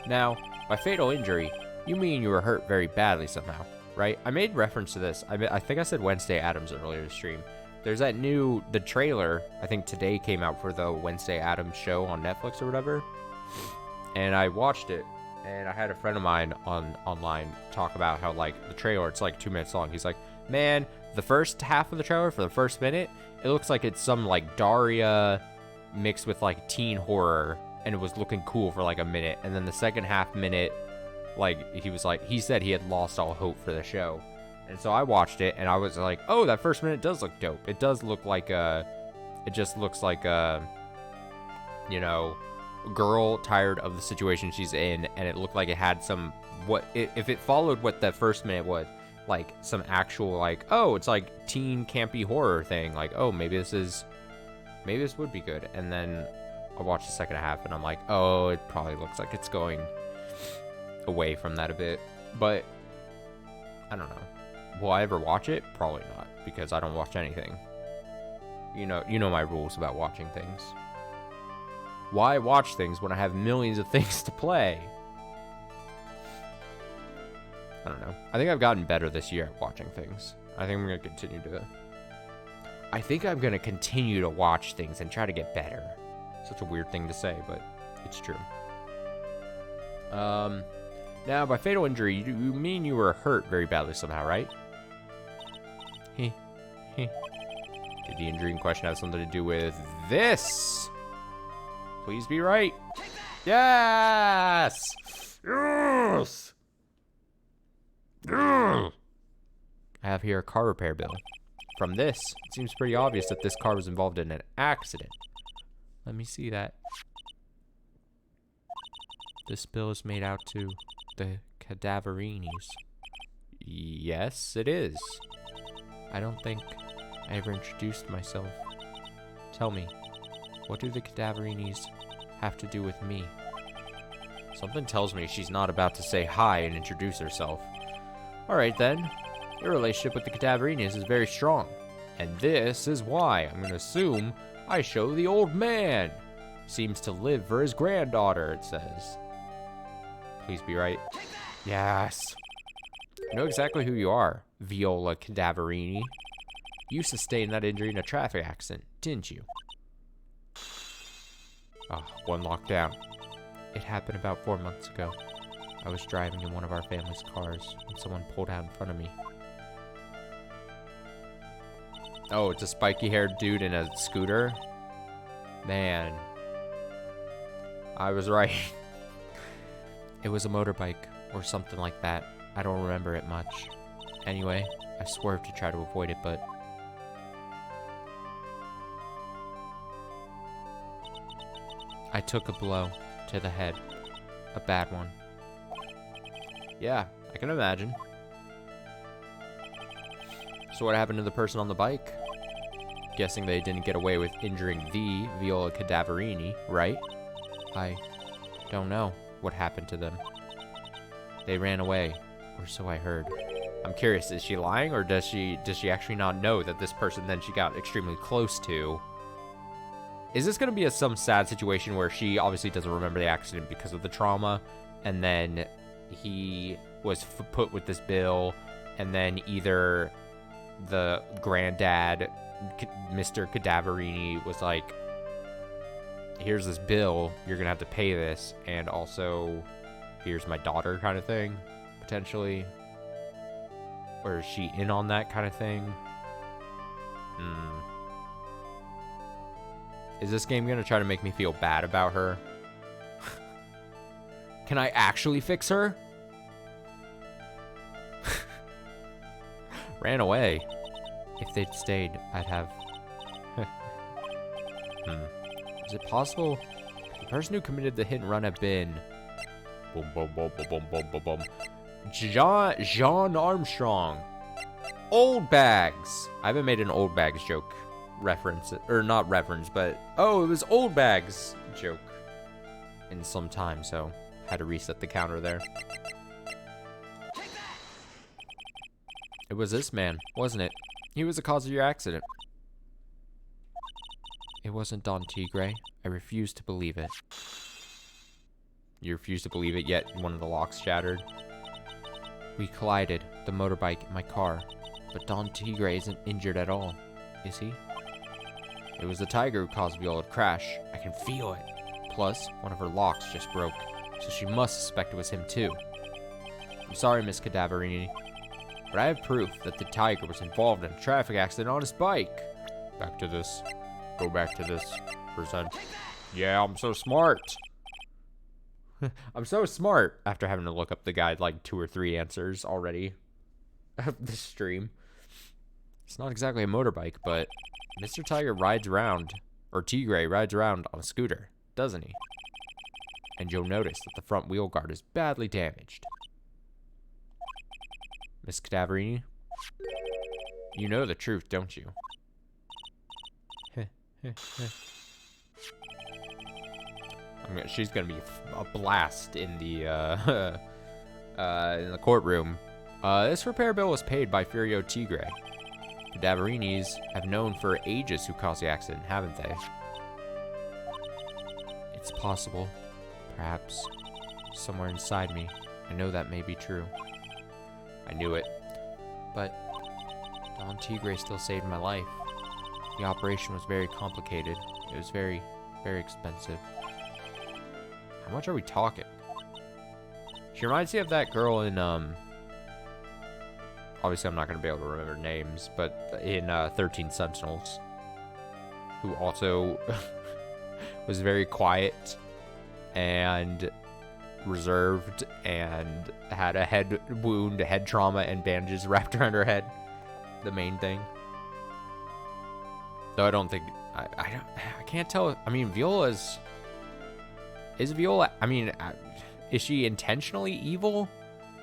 Now, by fatal injury, you mean you were hurt very badly somehow, right? I made reference to this. I think I said Wednesday Addams earlier this stream. There's that the trailer, I think today came out for the Wednesday Addams show on Netflix or whatever. And I watched it, and I had a friend of mine online talk about how, like, the trailer, it's like 2 minutes long. He's like, man, the first half of the trailer for the first minute, it looks like it's some, like, Daria mixed with, like, teen horror, and it was looking cool for, like, a minute. And then the second half minute, like, he said he had lost all hope for the show. And so I watched it, and I was like, oh, that first minute does look dope. It does look like it just looks like you know, girl tired of the situation she's in, and it looked like it had some, if it followed what that first minute was, like some actual like, oh, it's like teen campy horror thing. Like, oh, maybe this would be good. And then I watch the second half and I'm like, oh, it probably looks like it's going away from that a bit. But I don't know. Will I ever watch it? Probably not, because I don't watch anything. You know my rules about watching things. Why watch things when I have millions of things to play? I don't know. I think I've gotten better this year at watching things. I think I'm going to continue to watch things and try to get better. Such a weird thing to say, but it's true. Now, by fatal injury, you mean you were hurt very badly somehow, right? Did the injury in question have something to do with this? Please be right. Yes! Yes! I have here a car repair bill. From this, it seems pretty obvious that this car was involved in an accident. Let me see that. This bill is made out to the Cadaverinis. Yes, it is. I don't think I ever introduced myself. Tell me, what do the Cadaverinis have to do with me? Something tells me she's not about to say hi and introduce herself. Alright then, your relationship with the Cadaverinis is very strong. And this is why I'm going to assume I show the old man. Seems to live for his granddaughter, it says. Please be right. Yes. I know exactly who you are, Viola Cadaverini. You sustained that injury in a traffic accident, didn't you? One lockdown. It happened about 4 months ago. I was driving in one of our family's cars when someone pulled out in front of me. Oh, it's a spiky-haired dude in a scooter? Man. I was right. It was a motorbike, or something like that. I don't remember it much. Anyway, I swerved to try to avoid it, but... I took a blow to the head. A bad one. Yeah, I can imagine. So what happened to the person on the bike? Guessing they didn't get away with injuring the Viola Cadaverini, right? I don't know what happened to them. They ran away, or so I heard. I'm curious, is she lying, or does she actually not know that this person then she got extremely close to? Is this going to be some sad situation where she obviously doesn't remember the accident because of the trauma, and then he was put with this bill, and then either the granddad, Mr. Cadaverini, was like, here's this bill, you're going to have to pay this, and also, here's my daughter kind of thing, potentially? Or is she in on that kind of thing? Is this game going to try to make me feel bad about her? Can I actually fix her? Ran away. If they'd stayed, I'd have... Is it possible the person who committed the hit and run have been... Boom, boom, boom, boom, boom, boom, boom, boom. John Armstrong. Old bags. I haven't made an old bags joke reference, or not reference, but oh, it was old bags joke in some time, so had to reset the counter there. It was this man, wasn't it? He was the cause of your accident. It wasn't Don Tigre. I refuse to believe it. You refuse to believe it, yet one of the locks shattered. We collided, the motorbike and my car, but Don Tigre isn't injured at all, is he? It was the tiger who caused Viola to crash. I can feel it. Plus, one of her locks just broke, so she must suspect it was him too. I'm sorry, Miss Cadaverini, but I have proof that the tiger was involved in a traffic accident on his bike. Back to this. Go back to this percent. Yeah, I'm so smart. I'm so smart after having to look up the guide like 2 or 3 answers already of the stream. It's not exactly a motorbike, but Mr. Tiger rides around, or Tigre rides around on a scooter, doesn't he? And you'll notice that the front wheel guard is badly damaged. Miss Cadaverini? You know the truth, don't you? She's gonna be a blast in the courtroom. This repair bill was paid by Furio Tigre. Cadaverinis have known for ages who caused the accident, haven't they? It's possible. Perhaps. Somewhere inside me, I know that may be true. I knew it. But Don Tigre still saved my life. The operation was very complicated. It was very, very expensive. How much are we talking? She reminds me of that girl in, obviously I'm not going to be able to remember names, but in 13 Sentinels, who also was very quiet and reserved and had a head wound, a head trauma, and bandages wrapped around her head. The main thing. Though I don't think, I can't tell. I mean, is Viola, I mean, is she intentionally evil?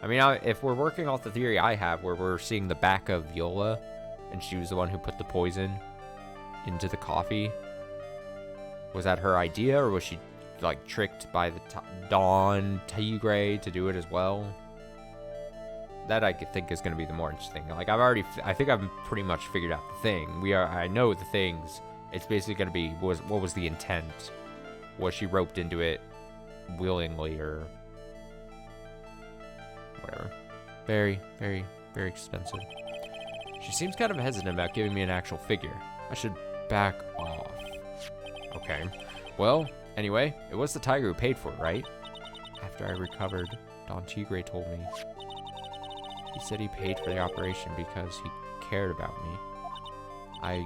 I mean, if we're working off the theory I have, where we're seeing the back of Viola, and she was the one who put the poison into the coffee, was that her idea, or was she, like, tricked by the Don Tigre to do it as well? That I think is going to be the more interesting. Like, I think I've pretty much figured out the thing. I know the things. It's basically going to be, what was the intent? Was she roped into it willingly, or whatever? Very, very, very expensive. She seems kind of hesitant about giving me an actual figure. I should back off. Okay. Well, anyway, it was the tiger who paid for it, right? After I recovered, Don Tigre told me. He said he paid for the operation because he cared about me. I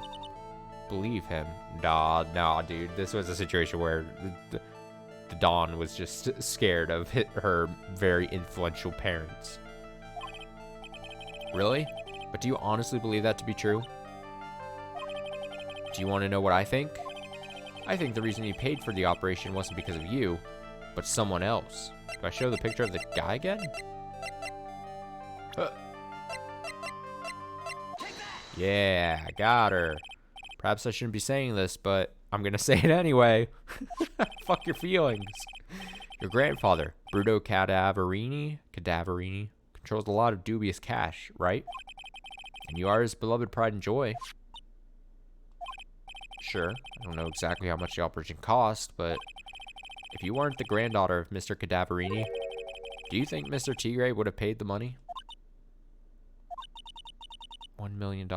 believe him. Nah, dude. This was a situation where the Don was just scared of her very influential parents. Really? But do you honestly believe that to be true? Do you want to know what I think? I think the reason he paid for the operation wasn't because of you, but someone else. Do I show the picture of the guy again? Yeah, I got her. Perhaps I shouldn't be saying this, but I'm gonna say it anyway. Fuck your feelings. Your grandfather, Bruto Cadaverini, controls a lot of dubious cash, right? And you are his beloved pride and joy. Sure, I don't know exactly how much the operation cost, but if you weren't the granddaughter of Mr. Cadaverini, do you think Mr. Tigre would have paid the money? $1 million.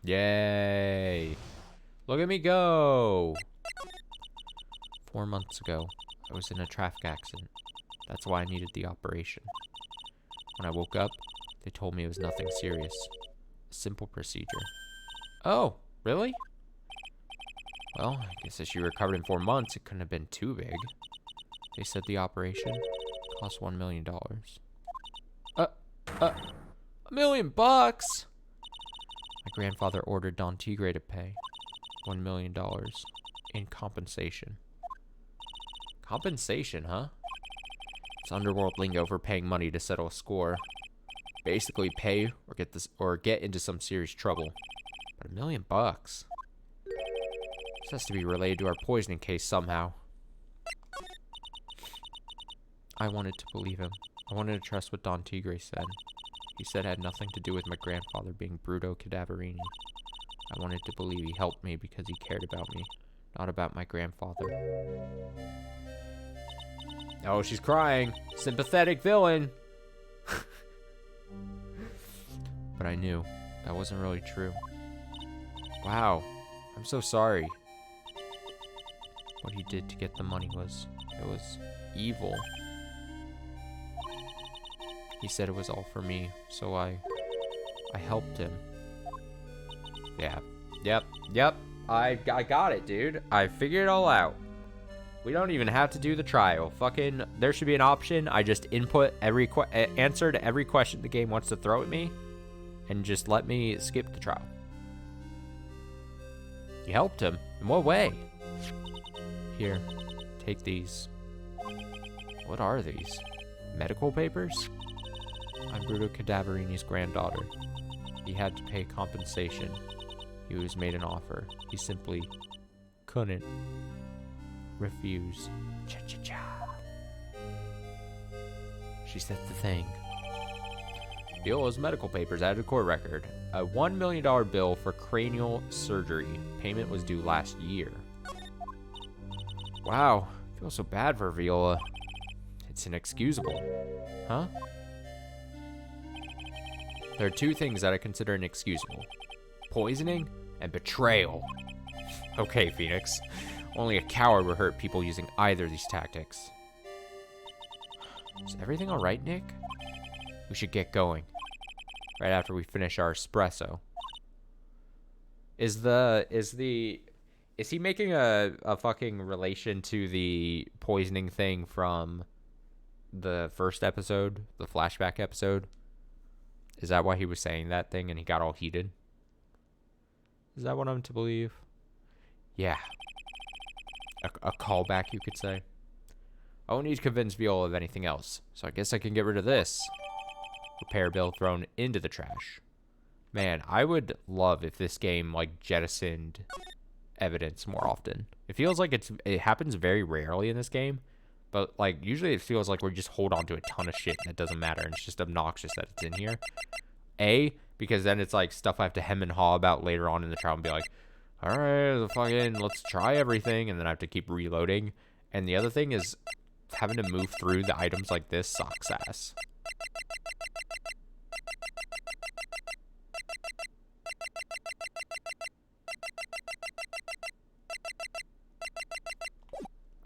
Yay. Look at me go. 4 months ago, I was in a traffic accident. That's why I needed the operation. When I woke up, they told me it was nothing serious. A simple procedure. Oh, really? Well, I guess if she recovered in 4 months, it couldn't have been too big. They said the operation cost $1 million. $1 million bucks? My grandfather ordered Don Tigre to pay $1 million in compensation. Compensation, huh? It's underworld lingo for paying money to settle a score. Basically, pay or get into some serious trouble. But $1 million bucks? This has to be related to our poisoning case somehow. I wanted to believe him. I wanted to trust what Don Tigre said. He said it had nothing to do with my grandfather being Bruto Cadaverini. I wanted to believe he helped me because he cared about me, not about my grandfather. Oh, she's crying. Sympathetic villain. But I knew that wasn't really true. Wow, I'm so sorry. What he did to get the money was evil. He said it was all for me, so I helped him. Yeah. Yep. I got it, dude. I figured it all out. We don't even have to do the trial. Fucking, there should be an option. I just input every answer to every question the game wants to throw at me, and just let me skip the trial. You helped him? In what way? Here, Take these. What are these? Medical papers? I'm Bruto Cadaverini's granddaughter. He had to pay compensation. He was made an offer. He simply couldn't refuse. Cha-cha-cha. She said the thing. Viola's medical papers added to court record. A $1 million bill for cranial surgery. Payment was due last year. Wow. I feel so bad for Viola. It's inexcusable. Huh? There are two things that I consider inexcusable. Poisoning and betrayal. Okay, Phoenix. Only a coward would hurt people using either of these tactics. Is everything alright, Nick? We should get going. Right after we finish our espresso. Is he making a fucking relation to the poisoning thing from the first episode, the flashback episode? Is that why he was saying that thing and he got all heated? Is that what I'm to believe? Yeah. A callback, you could say. I won't need to convince Viola of anything else, so I guess I can get rid of this. Repair bill thrown into the trash. Man, I would love if this game, like, jettisoned evidence more often. It feels like it happens very rarely in this game, but, like, usually it feels like we just hold on to a ton of shit that doesn't matter, and it's just obnoxious that it's in here. Because then it's, like, stuff I have to hem and haw about later on in the trial and be like, alright, fucking, let's try everything, and then I have to keep reloading. And the other thing is, having to move through the items like this sucks ass.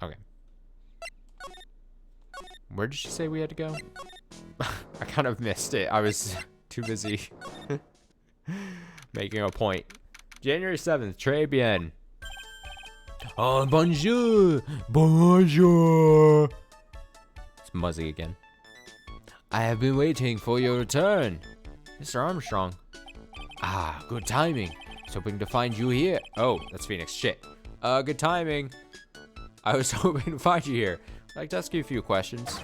Okay. Where did she say we had to go? I kind of missed it. I was too busy making a point. January 7th, très bien. Oh, bonjour. Bonjour. It's Muzzy again. I have been waiting for your return. Mr. Armstrong. Ah, good timing. I was hoping to find you here. Oh, that's Phoenix. Shit. Good timing. I was hoping to find you here. I'd like to ask you a few questions.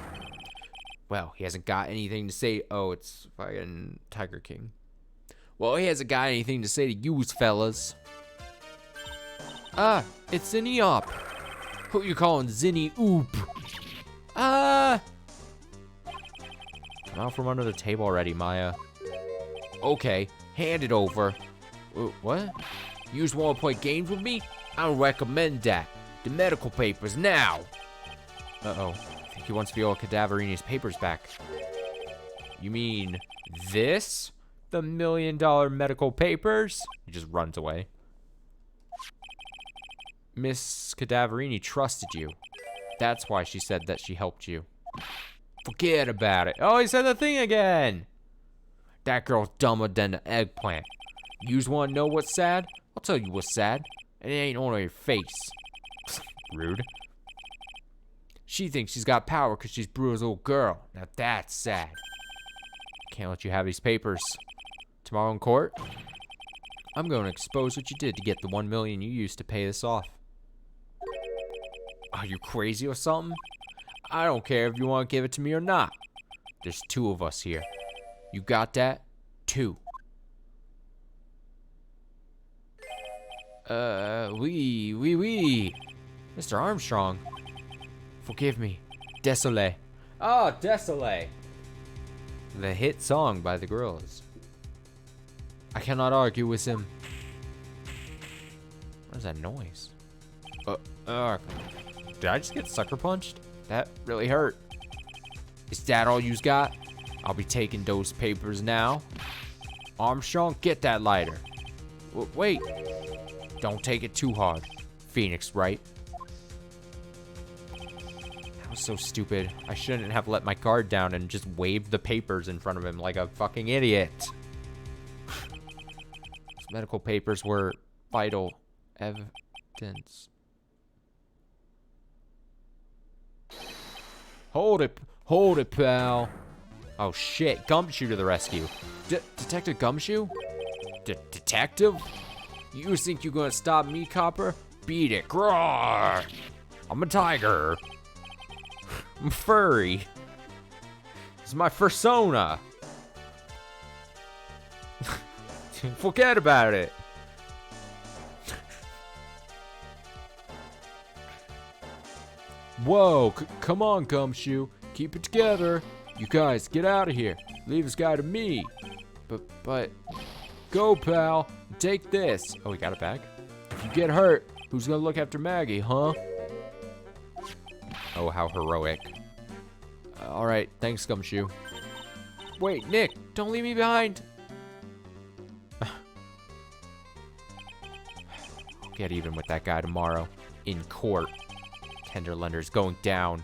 Well, he hasn't got anything to say. Oh, it's fucking Tiger King. Well, he hasn't got anything to say to you fellas. Ah, it's Xin Eohp. Who you calling Xin Eohp? Ah! Come out from under the table already, Maya. Okay, hand it over. What? You just want to play games with me? I don't recommend that. The medical papers now. Uh-oh. I think he wants Viola Cadaverini's papers back. You mean this? The $1 million medical papers? He just runs away. Miss Cadaverini trusted you. That's why she said that she helped you. Forget about it. Oh, he said the thing again. That girl's dumber than the eggplant. You just want to know what's sad? I'll tell you what's sad. And it ain't on your face. Rude. She thinks she's got power because she's Brewer's little girl. Now that's sad. Can't let you have these papers. Tomorrow in court, I'm going to expose what you did to get the $1 million you used to pay this off. Are you crazy or something? I don't care if you want to give it to me or not. There's two of us here. You got that? Two. Oui. Mr. Armstrong. Forgive me. Désolé. Oh, désolé. The hit song by the Gorillaz. I cannot argue with him. What is that noise? Did I just get sucker punched? That really hurt. Is that all you's got? I'll be taking those papers now. Armstrong, get that lighter. Wait. Don't take it too hard. Phoenix Wright. That was so stupid. I shouldn't have let my guard down and just waved the papers in front of him like a fucking idiot. Those medical papers were vital evidence. Hold it, pal. Oh shit, Gumshoe to the rescue. Detective Gumshoe? Detective? You think you're gonna stop me, copper? Beat it, Groar! I'm a tiger. I'm furry. This is my persona. Forget about it. Whoa, come on, Gumshoe. Keep it together. You guys, get out of here. Leave this guy to me. But, go, pal. Take this. Oh, we got it back? If you get hurt, who's gonna look after Maggie, huh? Oh, how heroic. All right, thanks, Gumshoe. Wait, Nick, don't leave me behind. I'll get even with that guy tomorrow in court. Tenderlender's going down.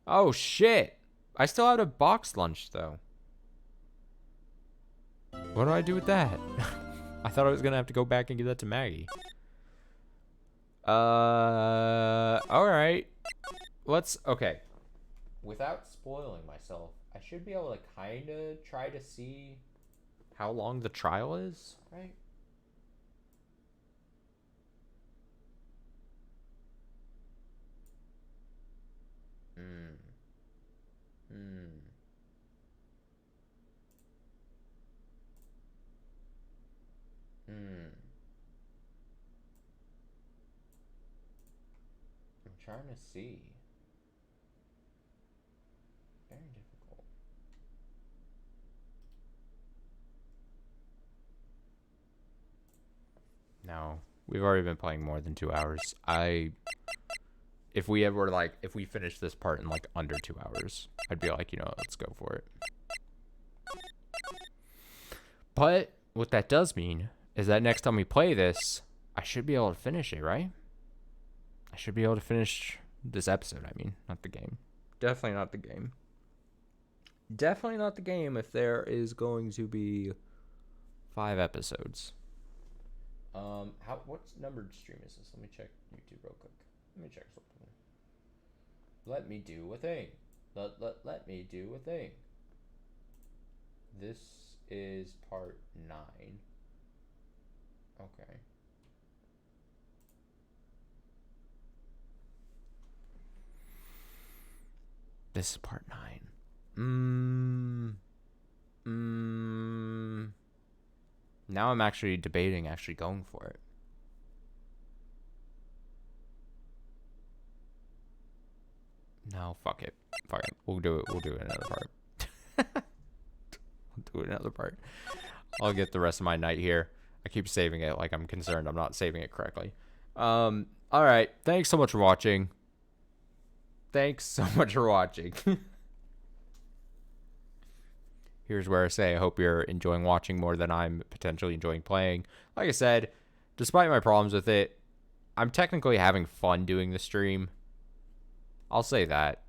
Oh, shit. I still have a box lunch, though. What do I do with that? I thought I was going to have to go back and give that to Maggie. Alright. Okay. Without spoiling myself, I should be able to kind of try to see how long the trial is, right? I'm trying to see. Very difficult. No, we've already been playing more than 2 hours. If we finish this part in like under 2 hours, I'd be like, you know, let's go for it. But what that does mean is that next time we play this, I should be able to finish it, right? I should be able to finish this episode, I mean, not the game. Definitely not the game. Definitely not the game if there is going to be 5 episodes. What numbered stream is this? Let me check YouTube real quick. Let me check something. Let me do a thing. Let me do a thing. This is part 9. Okay. This is part 9. Now I'm actually debating going for it. No, fuck it. Fuck it. We'll do it. We'll do another part. We'll do another part. I'll get the rest of my night here. I keep saving it like I'm concerned I'm not saving it correctly. All right. Thanks so much for watching. Here's where I say I hope you're enjoying watching more than I'm potentially enjoying playing. Like I said, despite my problems with it, I'm technically having fun doing the stream. I'll say that.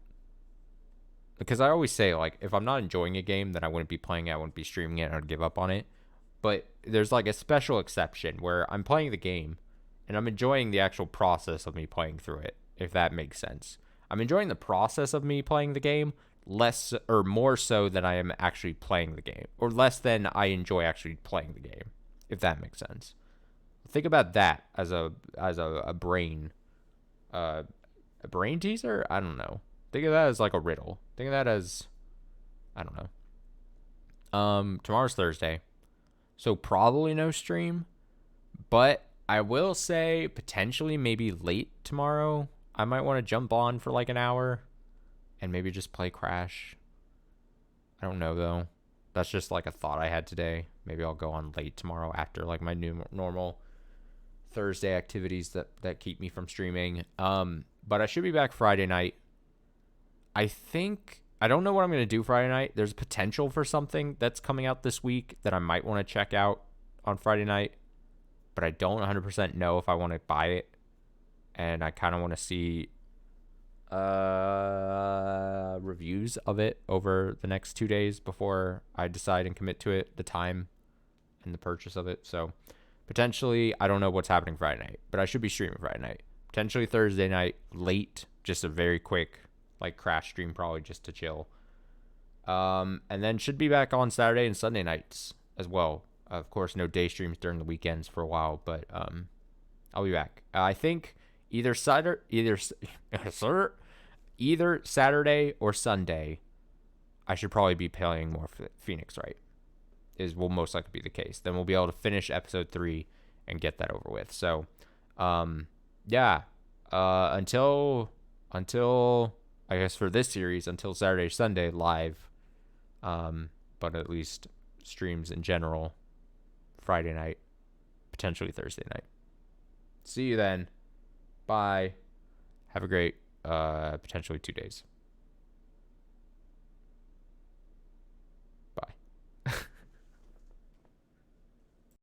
Because I always say, like, if I'm not enjoying a game, then I wouldn't be playing it, I wouldn't be streaming it, I'd give up on it. But there's, like, a special exception where I'm playing the game, and I'm enjoying the actual process of me playing through it, if that makes sense. I'm enjoying the process of me playing the game, less or more so than I am actually playing the game. Or less than I enjoy actually playing the game, if that makes sense. Think about that as a brain... a brain teaser? I don't know. Think of that as like a riddle. Think of that as, I don't know. Tomorrow's Thursday, so probably no stream, but I will say potentially maybe late tomorrow. I might want to jump on for like an hour and maybe just play Crash. I don't know though. That's just like a thought I had today. Maybe I'll go on late tomorrow after like my new normal Thursday activities that keep me from streaming. But I should be back Friday night. I don't know what I'm going to do Friday night. There's potential for something that's coming out this week that I might want to check out on Friday night, but I don't 100% know if I want to buy it. And I kind of want to see reviews of it over the next 2 days before I decide and commit to it, the time and the purchase of it. So potentially, I don't know what's happening Friday night, but I should be streaming Friday night. Potentially Thursday night, late, just a very quick, like, Crash stream, probably just to chill. And then should be back on Saturday and Sunday nights as well. Of course, no day streams during the weekends for a while, but I'll be back. I think either either Saturday or Sunday, I should probably be playing more Phoenix Wright. Will most likely be the case. Then we'll be able to finish episode 3 and get that over with. So, yeah. Until I guess for this series, until Saturday, Sunday live. But at least streams in general, Friday night, potentially Thursday night. See you then. Bye. Have a great, potentially 2 days.